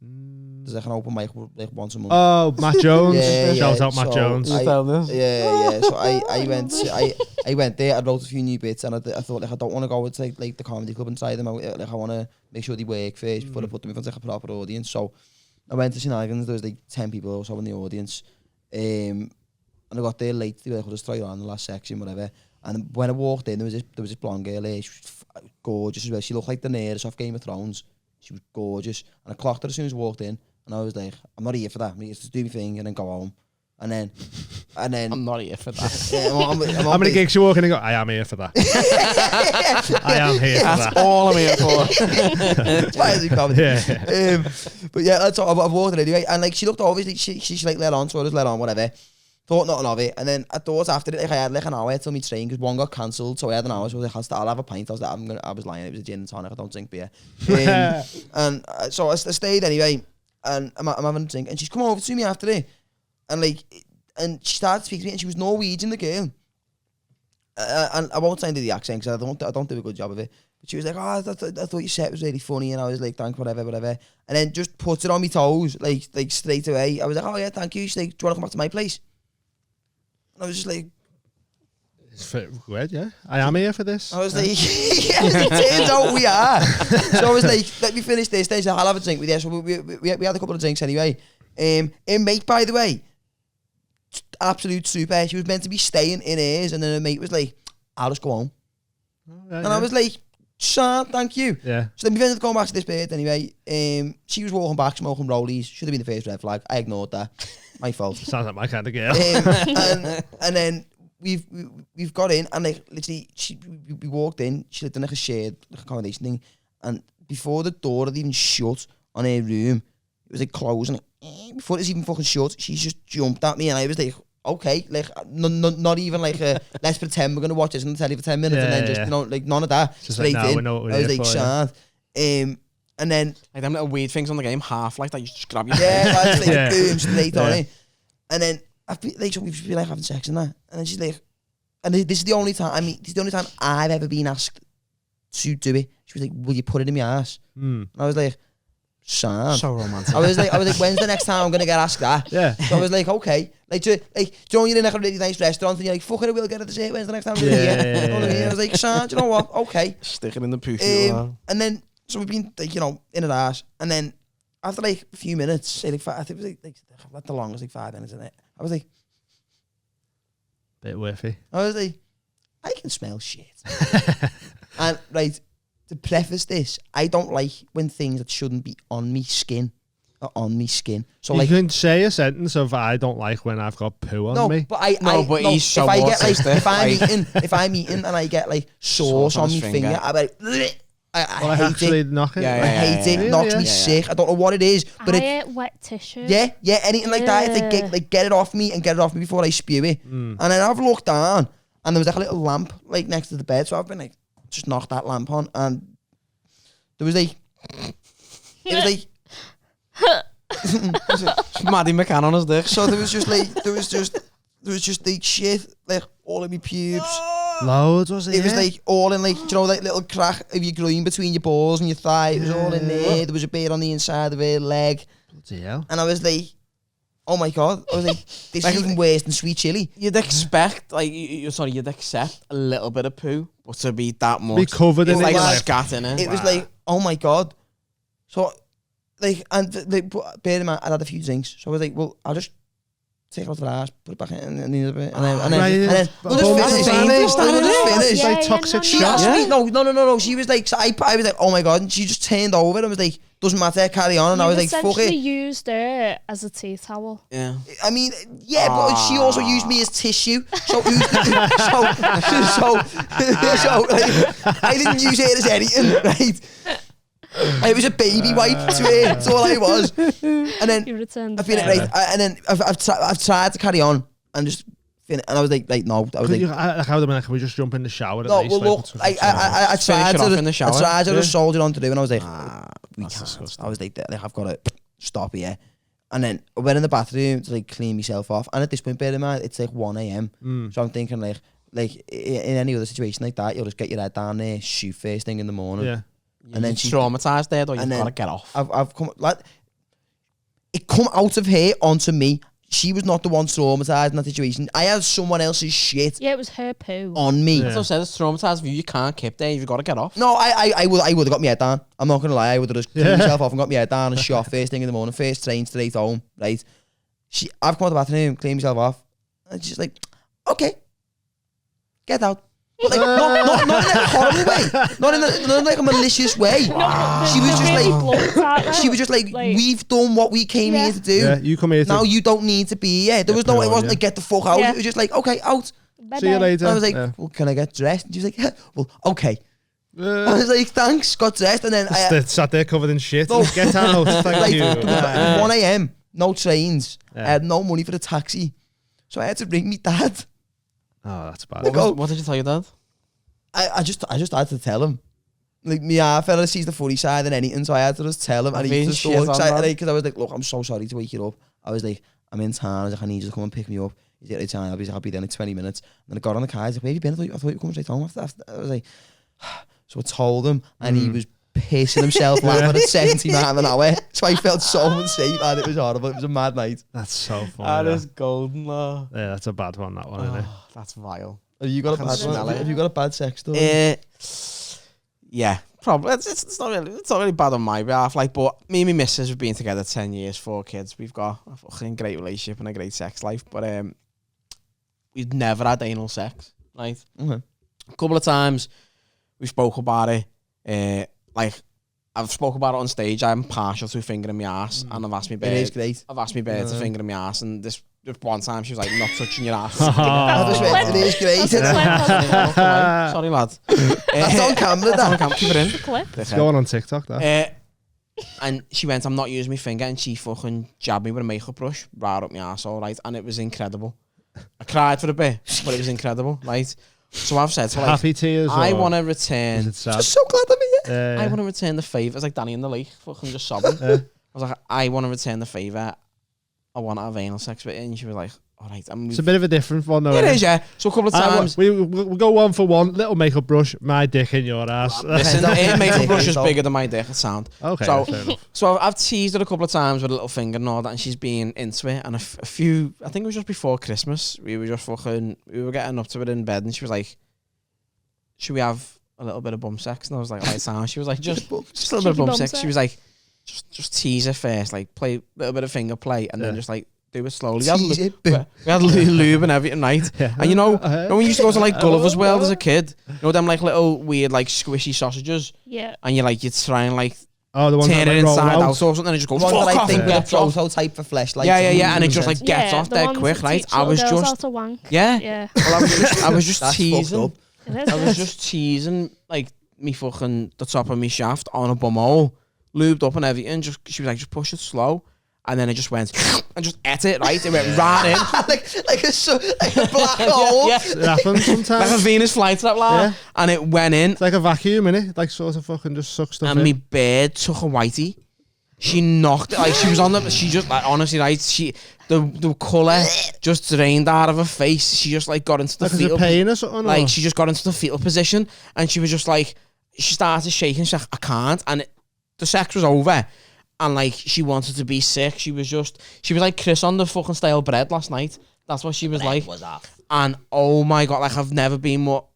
C: There's like an open mic like once a month.
B: Oh, Matt Jones.
C: Yeah,
B: Shout
C: yeah,
B: out Matt
C: so
B: Jones.
C: I-
D: this?
C: Yeah. So I went there. I wrote a few new bits, and I thought like I don't want to go with like the comedy club and try them out. Like I want to make sure they work first before I put them in front of like a proper audience. So I went to Shenanigans. There was like 10 people or so in the audience, and I got there late. They were like, "I'll just throw you on the last section, whatever." And when I walked in, there was this blonde girl there. She was gorgeous as well. She looked like Daenerys off Game of Thrones. She was gorgeous, and I clocked her as soon as I walked in. And I was like, I'm not here for that. I'm here to do my thing and then go home. And then
D: I'm not here for that.
C: yeah, I'm
B: How many gigs you walk in and go, I am here for that. I am here for
D: That's
B: that.
D: all I'm here for.
C: Why is he coming?
B: Yeah.
C: But yeah, that's all. I've walked in anyway. And like, she looked obviously, she like let on, so I just let on, whatever. Thought nothing of it. And then I thought after it, like I had like an hour till my train because one got cancelled. So I had an hour. So I was like, I'll have a pint. I was like, I was lying. It was a gin and tonic. I don't drink beer. And so I stayed anyway. And I'm having a drink. And she's come over to me after it. And like, and she started speaking to me. And she was Norwegian, the girl. And I won't say into the accent because I don't do a good job of it. But she was like, "Oh, I thought your set was really funny," and I was like, "Thanks, whatever." And then just put it on my toes, like straight away. I was like, "Oh yeah, thank you." She's like, "Do you want to come back to my place?" And I was just like,
B: It's weird, yeah. I am here for this.
C: I was like, yeah, it turns out we are. So I was like, let me finish this. Then I'll have a drink with you. So we had a couple of drinks anyway. Her mate, by the way, absolute super. She was meant to be staying in hers, and then her mate was like, "I'll just go home." And I was like, "Sir, thank you."
B: Yeah.
C: So then we ended up going back to this bed anyway. She was walking back, smoking rollies. Should have been the first red flag. I ignored that. My fault.
B: Sounds like my kind of girl.
C: And then we've got in, and like literally, we walked in. She lived in like a shared accommodation thing, and before the door had even shut on her room, it was like closing. Before it was even fucking shut, she just jumped at me, and I was like, "Okay, like not even like a let's pretend we're gonna watch this on the telly for 10 minutes, and then just like none of that.
B: Just
C: Straight
B: like, no,
C: in.
B: we know what we're
C: I was
B: here
C: like,
B: for, yeah.
C: "Sad." And then
D: Like them little weird things on the game, half like that. You just grab your
C: yeah, that's like
B: Yeah.
C: boom, straight on
B: Yeah.
C: it. And then like so we've been like having sex and that, and then she's like, and this is the only time. I mean, this is the only time I've ever been asked to do it. She was like, will you put it in my ass? And I was like, Sam.
D: So romantic.
C: I was like, when's the next time I'm gonna get asked that?
B: Yeah.
C: So I was like, okay. Like, do you know when you're in like a really nice restaurant and you're like, fuck it, I will get it to say, when's the next time I'm gonna get it? You know what I mean? I was like, Sam, do you know what? Okay.
D: Stick it in the poof.
C: And then, so we've been, like, you know, in her ass. And then, after like a few minutes, say like I think it was like not the longest, like 5 minutes in it. I was like,
B: bit whiffy.
C: I was like, I can smell shit. And right, to preface this, I don't like when things that shouldn't be on me skin are on me skin. So
B: you
C: like,
B: can say a sentence of I don't like when I've got poo on me.
C: But
D: he's so
C: if I get like,
D: autistic.
C: if I'm eating and I get like sauce on my finger, I'm like, bleh. I hate it.
B: Knock it.
C: I hate it. It knocks me sick. I don't know what it is, but
A: I hate wet tissue.
C: Yeah, anything like that. If they get it off me and get it off me before I spew it. And then I've looked down and there was like a little lamp like next to the bed, so I've been like, just knock that lamp on, and there was like, it was like,
D: Maddie McCann on his dick.
C: so there was just like shit like all in my pubes.
B: Loads, was it?
C: It was like all in like, you know, like little crack of your groin between your balls and your thigh. It was all in there. There was a bit on the inside of her leg.
B: Bloody hell.
C: And I was like, oh my God. I was like, this is even worse than sweet chili.
D: You'd expect, like, you'd accept a little bit of poo, but to be that much.
B: Be covered in
D: it's
B: it.
D: like
C: like-
D: scat in it.
C: It was like, oh my God. So, like, and bear in mind, I'd had a few drinks. So I was like, well, I'll just take it out of the ass, put it back in the other bit, and then we'll just finish. We'll just finish.
B: It's like toxic
C: She
B: shock.
C: asked me, no. She was like, so I was like, oh my God, and she just turned over and was like, doesn't matter, carry on. And I was like, fuck
A: essentially
C: it.
A: used her as a tea towel.
D: Yeah.
C: I mean, yeah, but she also used me as tissue. So, like, I didn't use it as anything, right? I was a baby wipe to her. That's all I was. And then
A: You returned
C: I've
A: the
C: been
A: favour.
C: right, and then I've tried to carry on and just finish. And I was like, no. I was like,
B: I would have been like, can we just jump in the shower at
C: no.
B: least?
C: Well, look, I tried
D: it off in the shower.
C: I tried to soldier on to do, and I was like, we
D: that's
C: can't.
D: disgusting.
C: I was like, I've got to stop here. And then I went in the bathroom to like clean myself off. And at this point, bear in mind, it's like 1 a.m. So I'm thinking like in any other situation like that, you'll just get your head down there, shoot first thing in the morning.
B: Yeah.
C: And then she,
D: traumatized there, though. You've
C: and then
D: got to get off.
C: I've come like it come out of her onto me. She was not the one traumatized in that situation. I had someone else's shit
A: Yeah, it was her poo.
C: on me.
D: That's what I said. It's traumatized view. You can't keep there. You've got to get off.
C: No, I would have got my head down. I'm not gonna lie. I would have just cleaned myself off and got my head down and shot first thing in the morning. First train straight home. Right. I've come out of the bathroom, cleaned myself off, and she's like, "Okay, get out." But like, not in a horrible way. Not in like a malicious way. She was just like, we've done what we came here to do.
B: Yeah, you come here to...
C: Now you don't need to be here. There was no, it wasn't like, get the fuck out.
A: Yeah.
C: It was just like, okay, out.
B: See you later.
C: And I was like, well, can I get dressed? And she was like, yeah. Well, okay. I was like, thanks, got dressed. And then I
B: sat there covered in shit.
C: No.
B: Get out. Thank
C: like,
B: you.
C: there was 1 a.m, no trains.
B: Yeah.
C: I had no money for a taxi. So I had to ring me dad.
B: Oh, that's bad.
D: What did you tell your dad?
C: I just had to tell him. Like, me half fella sees the funny side and anything, so I had to just tell him. And he was just so excited because I was like, look, I'm so sorry to wake you up. I was like, I'm in town. I was like, I need you to come and pick me up. He's like, I'll be there in like 20 minutes. And then I got on the car. He's like, where have you been? I thought you were coming straight home after. I was like, so I told him, and he was pissing himself laughing at 70 miles an hour. So I felt so unsafe, and it was horrible. It was a mad night.
B: That's so funny.
D: That
B: that.
D: is golden, though.
B: Yeah, that's a bad one, that one, isn't it?
D: Oh, that's vile.
C: Have you got a
D: I can
C: bad
D: smell
C: one?
D: it.
C: Have you got a bad sex story?
D: Yeah, probably. It's not really bad on my behalf. Like, but me and my missus have been together 10 years, 4 kids. We've got a fucking great relationship and a great sex life. But we've never had anal sex. Right,
C: Okay.
D: a couple of times we spoke about it. Like, I've spoke about it on stage. I'm partial to fingering my ass, and I've asked my
C: It
D: babe.
C: is great.
D: I've asked my babe to finger my ass, and this one time she was like, "Not touching your ass."
C: It is great.
D: Sorry, lad.
C: That's on camera,
D: That's on
C: that.
D: camera. Keep it in.
A: Clip.
B: It's going on TikTok, that.
D: And she went, I'm not using my finger, and she fucking jabbed me with a makeup brush right up my arsehole, right? And it was incredible. I cried for a bit, but it was incredible, right? So I've said to her, like,
B: Happy tears.
D: I
B: or
D: want to
B: is
D: return.
B: it sad?
C: Just so glad I'm here.
D: I want to return the favour. It's like Danny in the lake, fucking just sobbing. I was like, I want to return the favour. I want to have anal sex with you. And she was like, all right.
B: It's a bit of a different one, though.
D: It is, yeah. So a couple of times.
B: We'll go one for one. Little makeup brush, my dick in your ass.
D: Listen, makeup brush is bigger than my dick. It sound.
B: Okay,
D: so,
B: fair enough.
D: So I've teased her a couple of times with a little finger and all that, and she's been into it. And a few, I think it was just before Christmas, we were getting up to it in bed, and she was like, should we have a little bit of bum sex? And I was like, right, sound. She was like, just a little bit of bum sex. She was like, just tease it first, like play a little bit of finger play, and then just like do it slowly. We had lube and everything, right?
B: Yeah.
D: And you know when we used to go to like Gulliver's World as a kid, you know them like little weird like squishy sausages, and you try and like
B: the ones
D: turn
B: that
D: it
B: roll
D: inside
B: out
D: out or something, and it just goes fuck
C: one that I
D: off
C: think
D: and
C: with a
D: gets off.
C: prototype for fleshlights.
D: Yeah, and it just like gets off dead quick, right? I was just
A: Well,
D: I was just
C: That's
D: teasing.
A: it is.
D: I was just teasing like me fucking the top of me shaft on a bumhole, lubed up and everything. She was like, just push it slow, and then it just went and just ate it, right? It went right in
C: like a black hole.
D: yeah.
B: It happens sometimes.
D: Like a Venus flytrap,
B: Yeah.
D: and it went in.
B: It's like a vacuum, innit? Like sort of fucking just sucks stuff
D: And
B: in.
D: me bird took a whitey. She knocked it, like she was on the. She just like honestly, right? The colour just drained out of her face. She just like got into the
B: Like, is it
D: fetal
B: pain or something?
D: like
B: or?
D: she just got into the fetal position, and she was just like, she started shaking. She's like, I can't, and the sex was over, and like she wanted to be sick. She was like Chris on the fucking stale bread last night. That's what she was like. And oh my god, like I've never been more.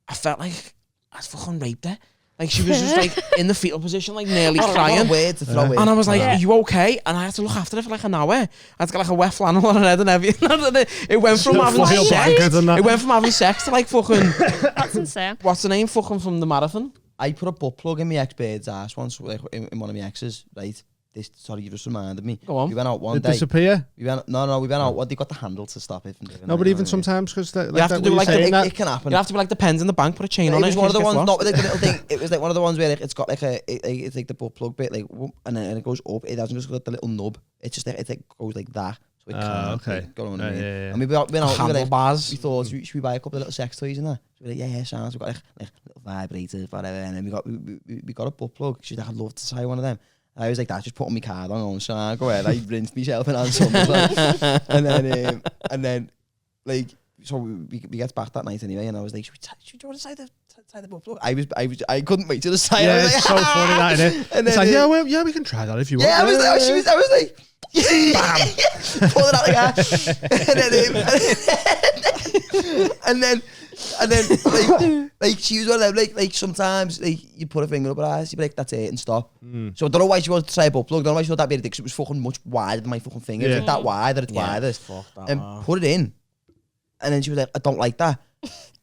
D: I felt like I fucking raped her. Like she was just like in the fetal position, like nearly crying.
C: Weird to throw in.
D: And I was like, are you okay? And I had to look after her for like an hour. I had to get like a wet flannel on her head and everything. It went from having
B: Foil blanket and that.
D: It went from having sex to like fucking,
A: That's insane.
D: what's the name? Fucking from the marathon.
C: I put a butt plug in my ex-bird's ass once, like in one of my exes, right? Sorry, you just reminded me.
D: Go on.
C: We went out one
B: Did
C: day.
B: disappear?
C: We went out. What they got the handle to stop it from doing.
B: No, but even sometimes because
D: You have to do like
C: it can happen.
D: You have to be like the pens in the bank, put a chain on it.
C: It was one of the
D: in case it
C: ones,
D: gets
C: not with
D: lost.
C: like the little thing. It was like one of the ones where like, it's got like it's like the butt plug bit, like, whoop, and then it goes up. It hasn't just got the little nub. It's just like it goes like that. So it can't.
B: okay.
C: Like, go on.
B: Yeah.
C: And we went out. We were like,
D: Handlebars.
C: we thought, should we buy a couple of little sex toys and that? So we were like, yeah, sounds. We got like little vibrators, whatever. And then we got a butt plug. She's like, I'd love to try one of them. I was like, that, just putting my card on, so I go ahead, I rinsed myself in and something. And then, like, so we get back that night anyway, and I was like, should we do you want to tie the butt plug? I couldn't wait till the side.
B: Yeah, it's so funny that, isn't it?
C: And
B: It's
C: then,
B: like, yeah, we can try that if you want.
C: yeah, I was like, pull it out like that. and then like she was one of them, like sometimes like you put a finger up her ass, you'd be like, that's it, and stop. So I don't know why she wanted to try a butt plug. I don't know why she thought that'd be ridiculous. It was fucking much wider than my fucking finger. It was like that wide or it's wider.
D: Fuck that.
C: And put it in. And then she was like, I don't like that.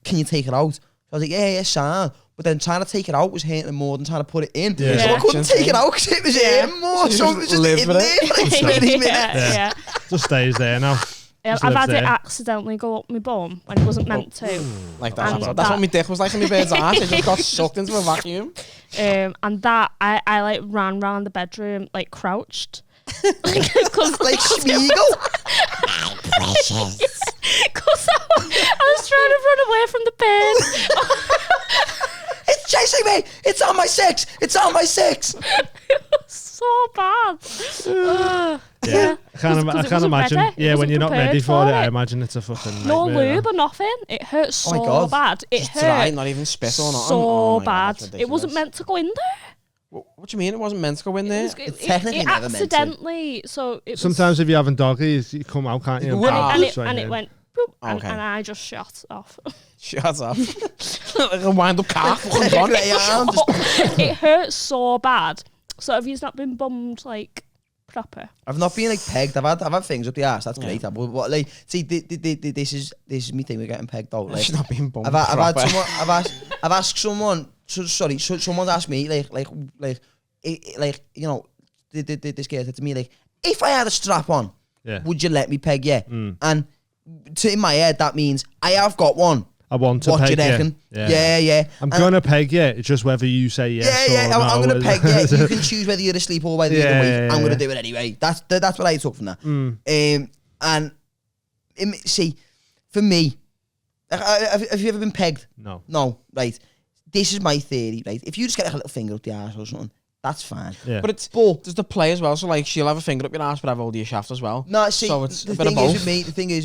C: Can you take it out? So I was like, yeah, Sam. But then trying to take it out was hurting more than trying to put it in.
B: Yeah.
C: So I couldn't take it out because it was hurting more. So it was just in there for like 20 minutes.
A: Yeah.
B: Just stays there now. Just
A: I've
B: lives
A: had it
B: there.
A: accidentally go up my bum when it wasn't meant to.
D: Like that.
A: And
D: That's what my dick was like in my bird's ass. It just got sucked into a vacuum.
A: And that I like ran around the bedroom like crouched. Cause
C: Like Schmiegel.
A: Precious. Because I was trying to run away from the pain.
C: It's chasing me. It's on my six. It's on my six.
A: So bad.
B: Yeah. I can't
A: wasn't
B: imagine.
A: ready. It
B: Yeah, when
A: wasn't
B: you're not ready
A: prepared
B: for
A: for
B: it, I
A: it.
B: imagine it's a fucking
A: No
B: nightmare.
A: lube or nothing. It hurt
C: Oh my
A: so
C: God.
A: bad. It
D: Just dry,
A: hurt
D: not even spit or nothing.
A: so
D: Oh my God,
A: bad.
D: that's
A: It wasn't
D: ridiculous.
A: meant to go in there.
D: What do you mean? It wasn't meant to go in there?
C: It's technically
A: it
C: never meant to.
A: accidentally. So it was,
B: Sometimes if you're having doggies, you come out, can't you?
C: Well,
A: and
B: It's right
A: it
B: in.
A: went boop, and
D: Okay.
A: I just shut off.
D: Shut up. Like a wind up car. Fucking gone.
A: It hurt so bad. So have you not been bummed like proper?
C: I've not been like pegged. I've had things up the ass. That's great. But what, like, see, this is me thing with getting pegged out. Like,
D: She's not being bummed.
C: I've had
D: proper.
C: someone. I've asked someone. Someone's asked me like you know, this guy said to me like, if I had a strap on,
B: Yeah.
C: would you let me peg you? And in my head that means I have got one.
B: I want to
C: What do
B: peg
C: you reckon?
B: you.
C: Yeah.
B: I'm
C: And
B: gonna peg you. It's just whether you say yes
C: yeah.
B: or no.
C: I'm gonna peg you. You can choose whether you're asleep or whether you're awake. I'm gonna do it anyway. That's what I took from that. And see, for me, have you ever been pegged?
B: No.
C: No, right. This is my theory, right? If you just get like a little finger up the arse or something, That's fine.
B: Yeah.
D: But there's the play as well. So like she'll have a finger up your ass, but have hold of your shaft as well.
C: No, see,
D: so it's
C: the
D: a bit of
C: thing is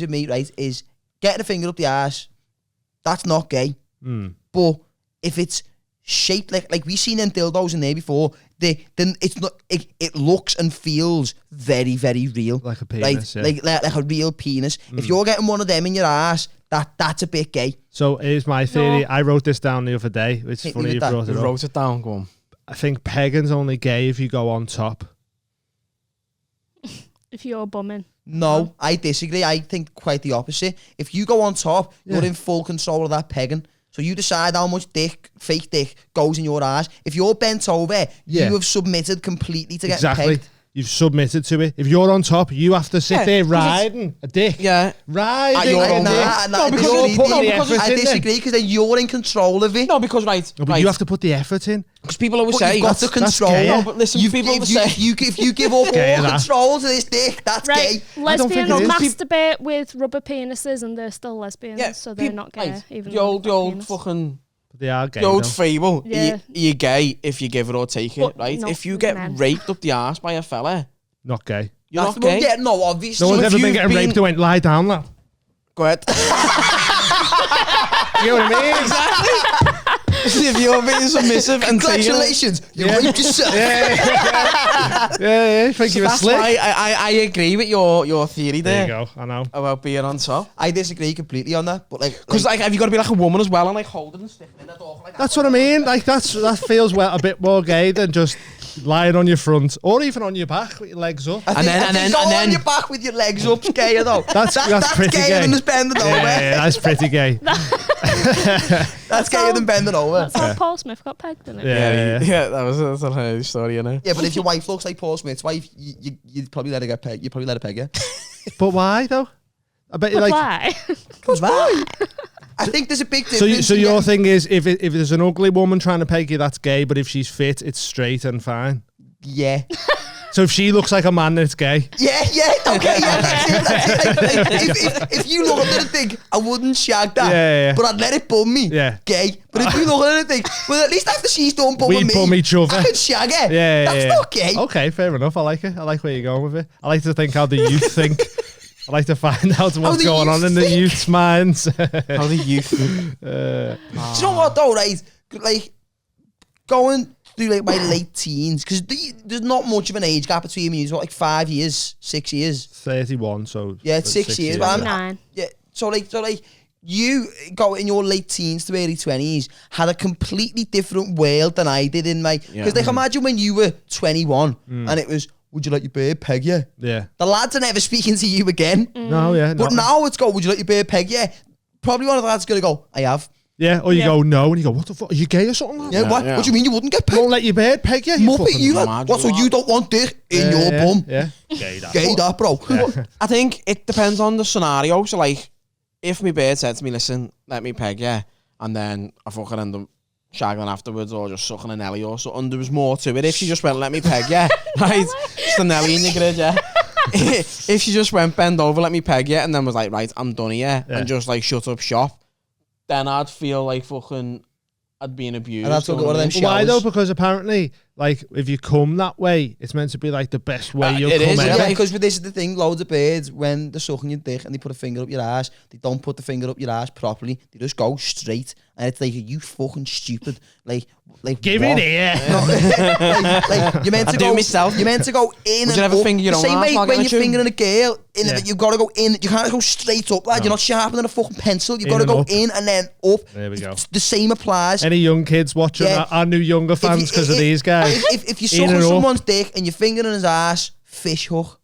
D: both.
C: with me, right, is getting a finger up the ass. That's not gay. But if it's shaped like we seen them dildos in there before, then it's not. It looks and feels very, very real,
B: like a penis,
C: like a real penis. If you're getting one of them in your ass, that's a bit gay.
B: So here's my theory.
A: No.
B: I wrote this down the other day. It's
C: Hit me
B: funny
C: with
B: you
C: that.
B: brought it
D: You
B: up.
D: wrote it down, go on.
B: I think pegging's only gay if you go on top.
A: If you're bumming.
C: No, I disagree. I think quite the opposite. If you go on top, you're in full control of that pegging. So you decide how much fake dick, goes in your ass. If you're bent over, you have submitted completely to get pegged.
B: You've submitted to it. If you're on top, you have to sit there riding a dick.
D: Yeah.
B: Riding
D: you're
B: a
D: on
B: dick.
C: No,
B: because you're putting the effort
C: I
B: in then.
C: disagree because then you're in control of it.
D: No, because
B: But you have to put the effort in.
D: because people always
C: But
D: say
C: you've got to control.
B: gay,
D: no, but listen, people always say
C: If you give up
B: Gay,
C: all
B: that.
C: control to this dick, that's
A: Right,
C: gay.
A: lesbians
B: think it is.
A: masturbate with rubber penises and they're still lesbians, so they're not gay.
D: Right,
A: Even
D: the old
A: penis.
D: fucking
B: They are gay.
D: the old
B: though.
D: fable.
A: Yeah.
D: You're gay if you give it or take it,
A: But
D: right?
A: not
D: If you
A: with
D: get
A: men.
D: raped up the arse by a fella,
B: Not gay.
D: you're
C: That's
D: not gay.
C: Yeah, no, obviously.
B: No one's
D: if
B: ever been
D: you've
B: getting raped and went, lie down, lad.
D: Go ahead.
B: You know what I mean? Exactly.
D: If you're being submissive and taking it.
C: Congratulations, you raped yourself.
B: Yeah, think you were
D: That's
B: slick.
D: why I agree with your theory
B: There
D: there
B: you go, I know.
D: about being on top.
C: I disagree completely on that, but
D: Because like, have you got to be like a woman as well and like hold it and stiffen it off like that?
B: That's what I mean. Like that feels a bit more gay than just lying on your front or even on your back with your legs up.
C: I think going on your back with your legs up's gayer though.
B: That's pretty
C: gayer
B: gay.
C: than just bending over.
B: Yeah, that's pretty gay.
C: That's gayer than bending over.
A: That's how Paul Smith got pegged, isn't it?
B: Yeah.
D: That's a hilarious story, you know.
C: Yeah, but if your wife looks like Paul Smith's wife, you'd probably let her get pegged. You'd probably let her peg you.
B: But why though? I bet you
A: But
B: like.
A: why?
C: Why? I think there's a big difference.
B: So your thing is if there's an ugly woman trying to peg you, that's gay. But if she's fit, it's straight and fine.
C: Yeah.
B: So if she looks like a man, then it's gay.
C: Yeah, okay, yeah, that's it. If you look at it and think, I wouldn't shag that,
B: Yeah.
C: but I'd let it bum me, gay. But if you look at it and think, well, at least after she's done bumming
B: We'd
C: me,
B: bum each other.
C: I could shag her. That's not gay.
B: Okay, fair enough. I like it. I like where you're going with it. I like to think how the youth think. I like to find out what's going on in the youth's minds.
D: How the youth.
C: Do you know what though, right? Like, going through like my late teens, because there's not much of an age gap between me. It's what, like 5 years, 6 years.
B: 31, so
C: yeah, it's 6 years. But
A: 9.
C: Yeah, so like you go in your late teens to early 20s had a completely different world than I did in my. Because like imagine when you were 21 and it was, would you let your beard peg you?
B: Yeah.
C: The lads are never speaking to you again.
B: No, yeah.
C: But now it's go, would you let your beard peg you? Probably one of the lads is going to go, I have.
B: Yeah, or you go, no, and you go, what the fuck? Are you gay or something?
C: Yeah, what? What do you mean you wouldn't get pegged?
B: Won't let your beard peg you?
C: Muppet, you like, what, so you don't want dick in your bum?
B: Yeah. Gay that.
C: Gay that, bro.
D: I think it depends on the scenario. So like, if my beard said to me, listen, let me peg you, and then I fucking end up shagging afterwards or just sucking a Nelly or something, there was more to it. If she just went, let me peg you, right? It's the Nelly in your grid, yeah. If she just went, bend over, let me peg you, and then was like, right, I'm done here, and just like shut up shop, then I'd feel like fucking I'd been abused.
C: And that's one of them showers.
B: Why though? Because apparently, like, if you come that way, it's meant to be like the best way you'll come ever.
C: Yeah, because this is the thing, loads of birds, when they're sucking your dick and they put a finger up your ass, they don't put the finger up your ass properly, they just go straight, and it's like, are you fucking stupid? Like
B: give
C: what?
B: it here.
C: No, like you're meant to
D: I
C: go.
D: do myself.
C: You're meant to go in.
D: Would you
C: and
D: ever
C: up.
D: finger your
C: The
D: own
C: same
D: ass
C: way
D: while
C: when
D: getting
C: you're
D: a tune?
C: fingering a girl, you've got to go in. You can't go straight up, lad. You're not sharper than a fucking pencil. You've got to go in and then up.
B: There we go.
C: The same applies.
B: Any young kids watching our new younger fans because of these guys?
C: If you're sucking someone's dick and you're fingering his ass, fish hook.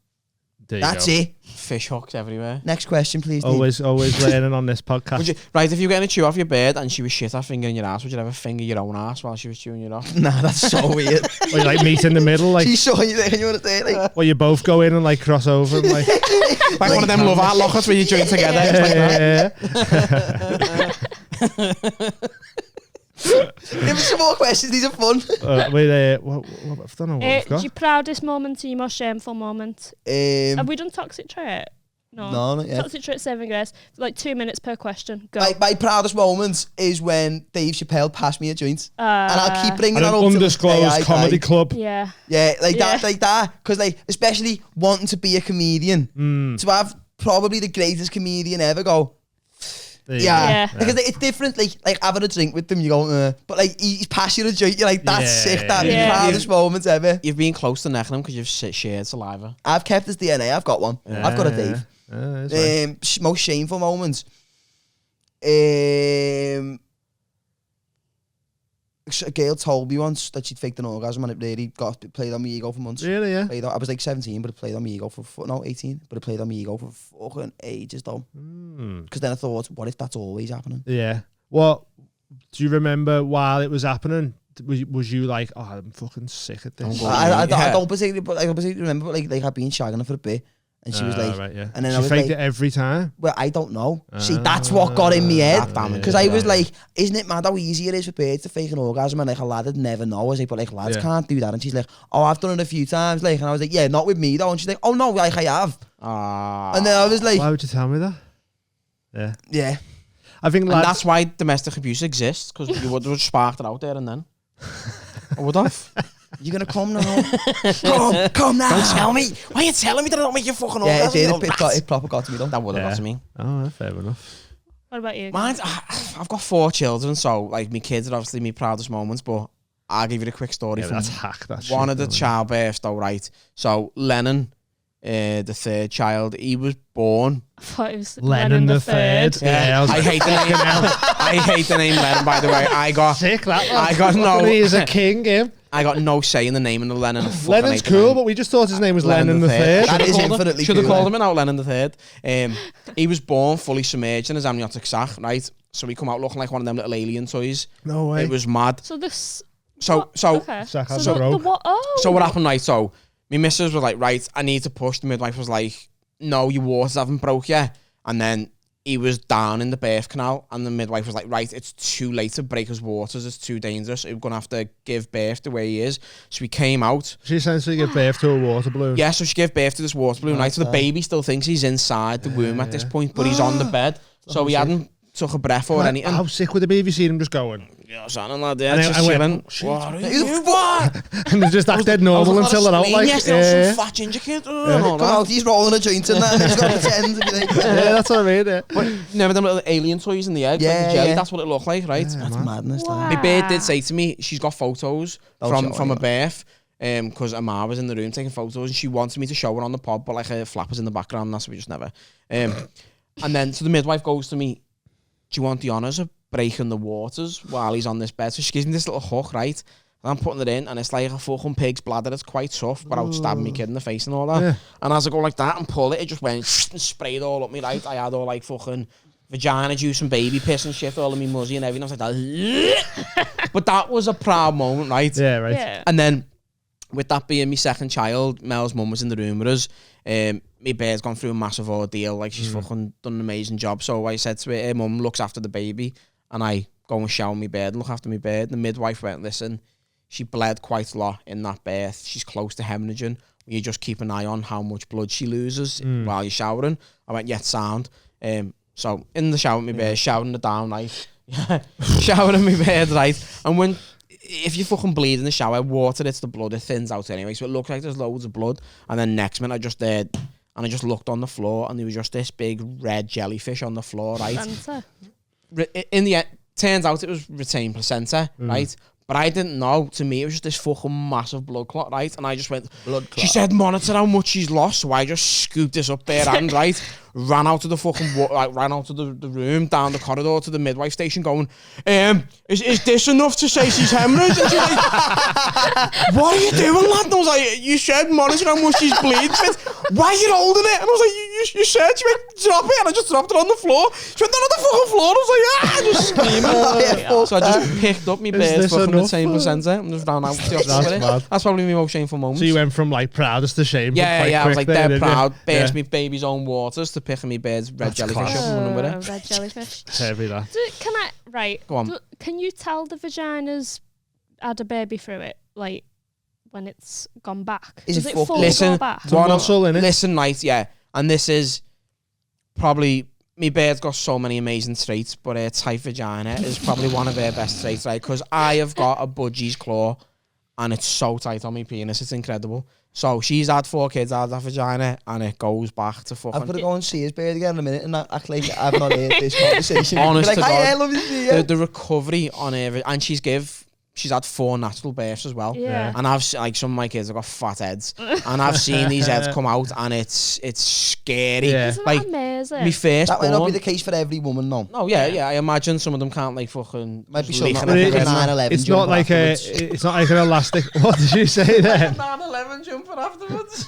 C: That's it.
D: Fish hooks everywhere.
C: Next question, please. Dave.
B: Always learning on this podcast.
D: Would you, right, if you were getting a chew off your beard and she was shit at fingering your ass, would you ever finger your own ass while she was chewing you off?
C: Nah, that's so weird.
B: Or you like meet in the middle, like.
C: She's showing you there and you want to say like.
B: Or you both go in and like cross over, and, like.
D: Like one of them love art lockers where you join together.
C: Give us some more questions. These are fun.
B: Wait, I don't know what we've got.
A: Your proudest moment and your most shameful moment. Have we done toxic trait? No.
C: No, not yet.
A: Toxic trait saving grace. Like 2 minutes per question. Go.
C: My proudest moments is when Dave Chappelle passed me a joint. And I'll keep bringing
B: An
C: that up till the day
B: undisclosed
C: I
B: comedy
C: die.
B: club.
A: Yeah.
C: Yeah, like that. Because, like, especially wanting to be a comedian. To have probably the greatest comedian ever go, yeah. Because it's different, like having a drink with them, you go, but like he's passing a joint, you're like, that's sick, that proudest moments ever.
D: You've been close to necking him because you've shared saliva.
C: I've kept his DNA, I've got one. I've got a Dave.
B: Right.
C: Most shameful moments. A girl told me once that she'd faked an orgasm and it really played on my ego for months.
B: Really, yeah?
C: I was like 17, but it played on my ego for 18, but it played on my ego for fucking ages though. Because then I thought, what if that's always happening?
B: Yeah. What do you remember while it was happening? Was you like, oh, I'm fucking sick at this?
C: I don't particularly remember, but like I'd been shagging her for a bit. And she was like,
B: right, yeah.
C: And then
B: she
C: I was
B: faked
C: like,
B: it every time.
C: Well, I don't know. See, that's what got in my head. Because I was like, isn't it mad how easy it is for birds to fake an orgasm? And like a lad would never know. I was like, but like lads can't do that. And she's like, oh, I've done it a few times. Like, and I was like, yeah, not with me though. And she's like, oh no, like I have. And then I was like,
B: why would you tell me that? Yeah.
C: Yeah.
B: I think
D: and that's why domestic abuse exists, because you would have sparked it out there and then. I would have.
C: You're gonna come now. come now.
D: Don't tell me. Why are you telling me that I don't make you fucking orgasm?
C: It proper got to me though.
D: That would have got to me.
B: Oh, fair enough.
A: What about you?
D: I've got 4 children, so like my kids are obviously my proudest moments, but I'll give you the quick story from
B: that's hack, that
D: one
B: shit,
D: of the childbirths though, right? So Lennon, the 3rd child, he was born.
A: I thought it was
B: Lennon the third.
D: Yeah, I hate the name. I hate the name Lennon, by the way. I got
B: sick that.
D: I got no.
B: He's a king, him.
D: I got no say in the name of the Lennon.
B: Lennon's cool, but we just thought his name was Lennon the third.
C: That is infinitely
D: Should have called him out Lennon the third. He was born fully submerged in his amniotic sac, right? So he come out looking like one of them little alien toys.
B: No way.
D: It was mad.
A: So this.
D: So
A: okay.
B: So
A: what
D: happened, right? So my missus was like, right, I need to push. The midwife was like, no, your waters haven't broke yet. And then he was down in the birth canal, and the midwife was like, right, it's too late to break his waters, it's too dangerous, we're going to have to give birth the way he is. So he came out.
B: She essentially gave birth to a water balloon.
D: Yeah, so she gave birth to this water balloon, right? So the baby still thinks he's inside the womb at this point, but he's on the bed. So he hadn't took a breath or anything.
B: How sick would it be if you seen him just going?
D: Yeah, something like that, just chilling.
C: What?
B: And they just act dead normal until they're out like...
D: some fat ginger kid.
C: Come out, he's rolling a joint in that and he's got to pretend to be like...
B: Yeah, that's what I mean, yeah.
D: But remember them little alien toys in the egg?
C: Yeah,
D: like the jelly,
C: yeah.
D: that's what it looked like, right?
C: That's madness.
A: Wow.
D: My bird did say to me, she's got photos from a birth, because Amar was in the room taking photos, and she wanted me to show her on the pod, but like her flappers in the background, and that's what we just never. And then, so the midwife goes to me, do you want the honours of breaking the waters while he's on this bed? So she gives me this little hook, right? And I'm putting it in, and it's like a fucking pig's bladder. It's quite tough, without stabbing me kid in the face and all that. Yeah. And as I go like that and pull it, it just went and sprayed all up me, right? I had all like fucking vagina juice and baby piss and shit all in me muzzy and everything. I was like that. But that was a proud moment, right?
B: Yeah, right.
A: Yeah.
D: And then, with that being my second child, Mel's mum was in the room with us. My bear's gone through a massive ordeal. Like, she's fucking done an amazing job. So I said to her mum looks after the baby, and I go and shower my bird and look after my bird. The midwife went, listen, she bled quite a lot in that birth. She's close to hemorrhaging. You just keep an eye on how much blood she loses while you're showering. I went, yeah, sound. So in the shower with my bird, showering it down, right? Showering my bird, right? And when... if you fucking bleed in the shower, water hits the blood, it thins out anyway. So it looked like there's loads of blood. And then next minute, I just looked on the floor, and there was just this big red jellyfish on the floor, right?
A: Placenta.
D: In the end, turns out it was retained placenta, right? But I didn't know. To me, it was just this fucking massive blood clot, right? And I just went, blood clot. She said, monitor how much she's lost. So I just scooped this up bare hand, right? Ran out of the fucking, ran out of the room, down the corridor to the midwife station going, is this enough to say she's hemorrhaged? And she's like, what are you doing, lad? And I was like, you said monitor how much she's bleeding. She went, why are you holding it? And I was like, you said. She went, drop it. And I just dropped it on the floor. She went, not on the fucking floor. And I was like, just screaming. So I just picked up my bird's fucking retained placenta and just ran out to the hospital with it. That's probably my most shameful moment.
B: So you went from like proudest to shame.
D: Yeah, I was like dead proud. Bears me baby's own waters to picking me bird's red jellyfish up and running with it.
A: Red jellyfish.
B: Heavy that.
A: Can I, right.
D: Go on.
A: Can you tell the vagina's had a baby through it, like when it's gone back?
C: Does it
A: fully
D: listen,
A: go back?
B: One muscle in it.
D: Listen, right, yeah. And this is probably my bird's got so many amazing traits, but her tight vagina is probably one of her best traits, right? Because I have got a budgie's claw, and it's so tight on my penis, it's incredible. So she's had 4 kids out of that vagina, and it goes back to fucking.
C: I've got to go and see his bird again in a minute and act like I've not heard this conversation.
D: Honest
C: like,
D: to
C: hi,
D: God,
C: I love you, see you.
D: the recovery on her, and she's had 4 natural births as well.
A: Yeah.
D: And I've like some of my kids have got fat heads, and I've seen these heads come out, and it's scary.
B: Yeah.
A: Isn't
D: Like
A: that amazing?
D: me first
C: That might not be
D: born.
C: the case for every woman, no.
D: No, yeah. I imagine some of them can't like fucking.
C: Might be
D: just
C: some
D: leak
C: that
D: and
C: like
D: everything.
C: a 9/11
B: It's not
C: jumper
B: like
C: afterwards.
B: it's not like an elastic. What did you say there?
D: 9/11 jumper afterwards.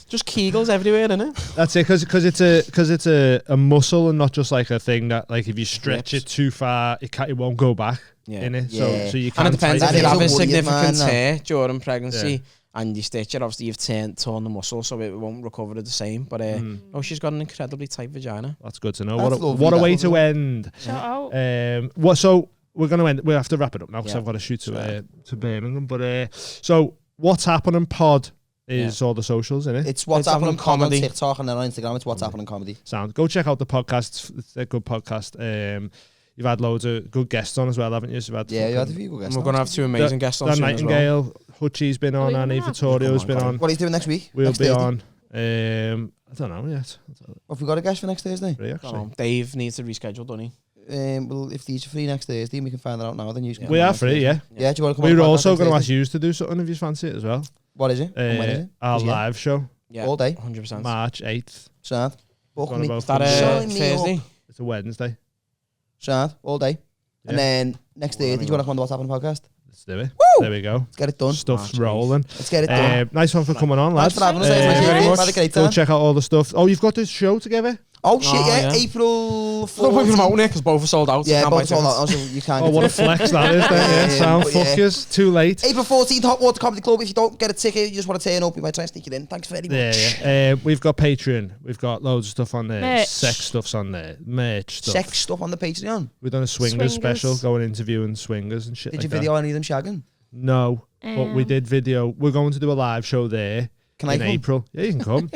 D: Just Kegels everywhere, innit?
B: That's it, because it's a muscle and not just like a thing that like if you stretch it too far, it won't go back.
D: Yeah.
B: In it,
C: Yeah.
B: so you
D: And
B: can't.
D: it depends
C: That
D: if you
C: is
D: have
C: a
D: a
C: worry,
D: significant
C: man,
D: tear during pregnancy
B: Yeah.
D: and you stitch it, obviously you've torn the muscle, so it won't recover the same. But no, she's got an incredibly tight vagina.
B: That's good to know.
C: That's lovely,
B: What a
C: that
B: way
C: was
B: to
C: it.
B: end.
A: Shout out.
B: So we're gonna end. We have to wrap it up now because
D: Yeah.
B: I've got to shoot to Birmingham. But so what's happening? Pod is all the socials, isn't it?
C: It's What's
D: It's
C: Happening
D: happening
C: Comedy.
D: comedy.
C: On TikTok and then on Instagram it's What's Happening Comedy.
B: Sound. Go check out the podcast. It's a good podcast. You've had loads of good guests on as well, haven't you? You've had
C: Yeah, you had a
B: fucking
C: few good
D: And
C: guests.
D: we're going to have 2 amazing guests on
B: Dan
D: soon as well.
B: Nightingale, Hutchie's been on,
A: we
B: and Eve
A: gonna?
B: Vittorio's
D: Come
B: been
D: on,
B: on.
C: What are you doing next week?
B: We'll
C: Next
B: be
C: Thursday?
B: on. I don't know yet.
C: Have we got a guest for next Thursday?
B: Free, actually.
D: Don't know. Dave needs to reschedule, doesn't he?
C: Well, if these are free next Thursday and we can find that out now, then you can
B: We
C: come
B: are
C: next
B: free,
C: Thursday.
B: yeah.
C: Yeah, do you want to come
B: We
C: on
B: were
C: the podcast
B: also
C: next
B: going to ask
C: Thursday?
B: you to do something if you fancy it as well.
C: What is it? And when is it?
B: Our
C: Yeah.
B: live show,
D: Yeah.
C: All day.
D: 100%.
B: March 8th.
C: Sad. Book
B: One
C: me.
B: about
D: Is that
C: Sign me
D: Thursday?
C: up.
B: It's a Wednesday.
C: Sad. All day. And
B: Yeah.
C: then next Thursday, do you want to come on the What's Happening podcast?
B: Let's do it.
C: Woo!
B: There we go.
C: Let's get it done.
B: Stuff's
D: March 8th.
B: rolling.
C: Let's get it done.
B: Nice one for coming on,
C: Thanks
B: lads.
C: for having us.
A: Thank you very
C: We've
D: much.
C: had a great
B: Go
C: time.
B: check out all the stuff. Oh, you've got this show together?
C: Oh, shit,
D: Oh,
C: yeah.
D: yeah.
C: April
D: No point
C: 4th.
D: promoting it because both are sold out.
C: Yeah,
D: You can't buy
C: both sold out.
D: tickets.
C: Also, you can't
B: Oh,
C: get
B: what a
C: tickets.
B: flex that is then. Yeah,
C: Yeah,
B: sound
C: but yeah.
B: fuckers. Too late.
C: April 14th, Hot Water Comedy Club. If you don't get a ticket, you just want to turn up, we might try and sneak it in. Thanks very much.
B: Yeah. We've got Patreon. We've got loads of stuff on there.
A: Merch.
B: Sex stuff's on there. Merch stuff.
C: Sex stuff on the Patreon.
B: We've done a swingers,
A: Swingers.
B: special, going interviewing swingers and shit
C: Did
B: like
C: you
B: that.
C: video any of them shagging?
B: No, but we did video. We're going to do a live show there
C: Can I
B: in
C: come?
B: April. Yeah, you can come.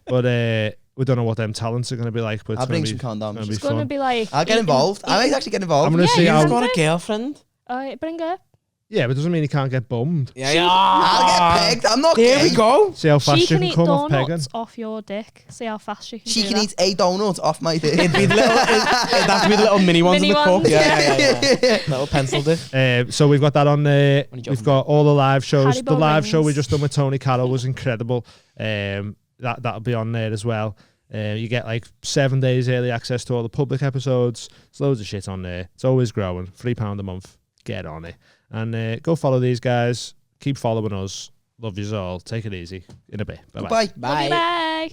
B: But we don't know what them talents are going to be like. But it's
C: I'll bring
B: gonna
C: some
B: be,
C: condoms.
B: gonna be
A: It's going to
B: fun.
A: be like.
C: I'll get involved. I might actually get involved.
B: I'm going to
A: Yeah,
B: see
A: you
B: how.
A: can
D: You've got
A: do
D: a girlfriend?
A: Bring her.
B: Yeah, but it doesn't mean he can't get bummed.
D: Yeah,
C: I'll get pegged. I'm not
D: There
C: gay.
D: we go.
B: See how fast
A: She
B: you
A: can
B: can
A: eat
B: come off pegging.
A: donuts off your dick. See how fast she can
C: She
A: do
C: can
A: that.
C: eat a donut off my dick.
D: It'd be little, it'd have to be the little mini ones
A: Mini
D: in the cup.
A: ones,
D: Yeah. Little pencil dick.
B: So we've got that on there.
D: Only joking,
B: We've got all the live shows.
A: Haribo
B: The live show we
A: rings.
B: just done with Tony Carroll was incredible. That'll be on there as well. You get like 7 days early access to all the public episodes. There's loads of shit on there. It's always growing. £3 a month. Get on it. And go follow these guys. Keep following us. Love yous all. Take it easy. In a bit. Bye-bye.
C: Goodbye.
A: Bye.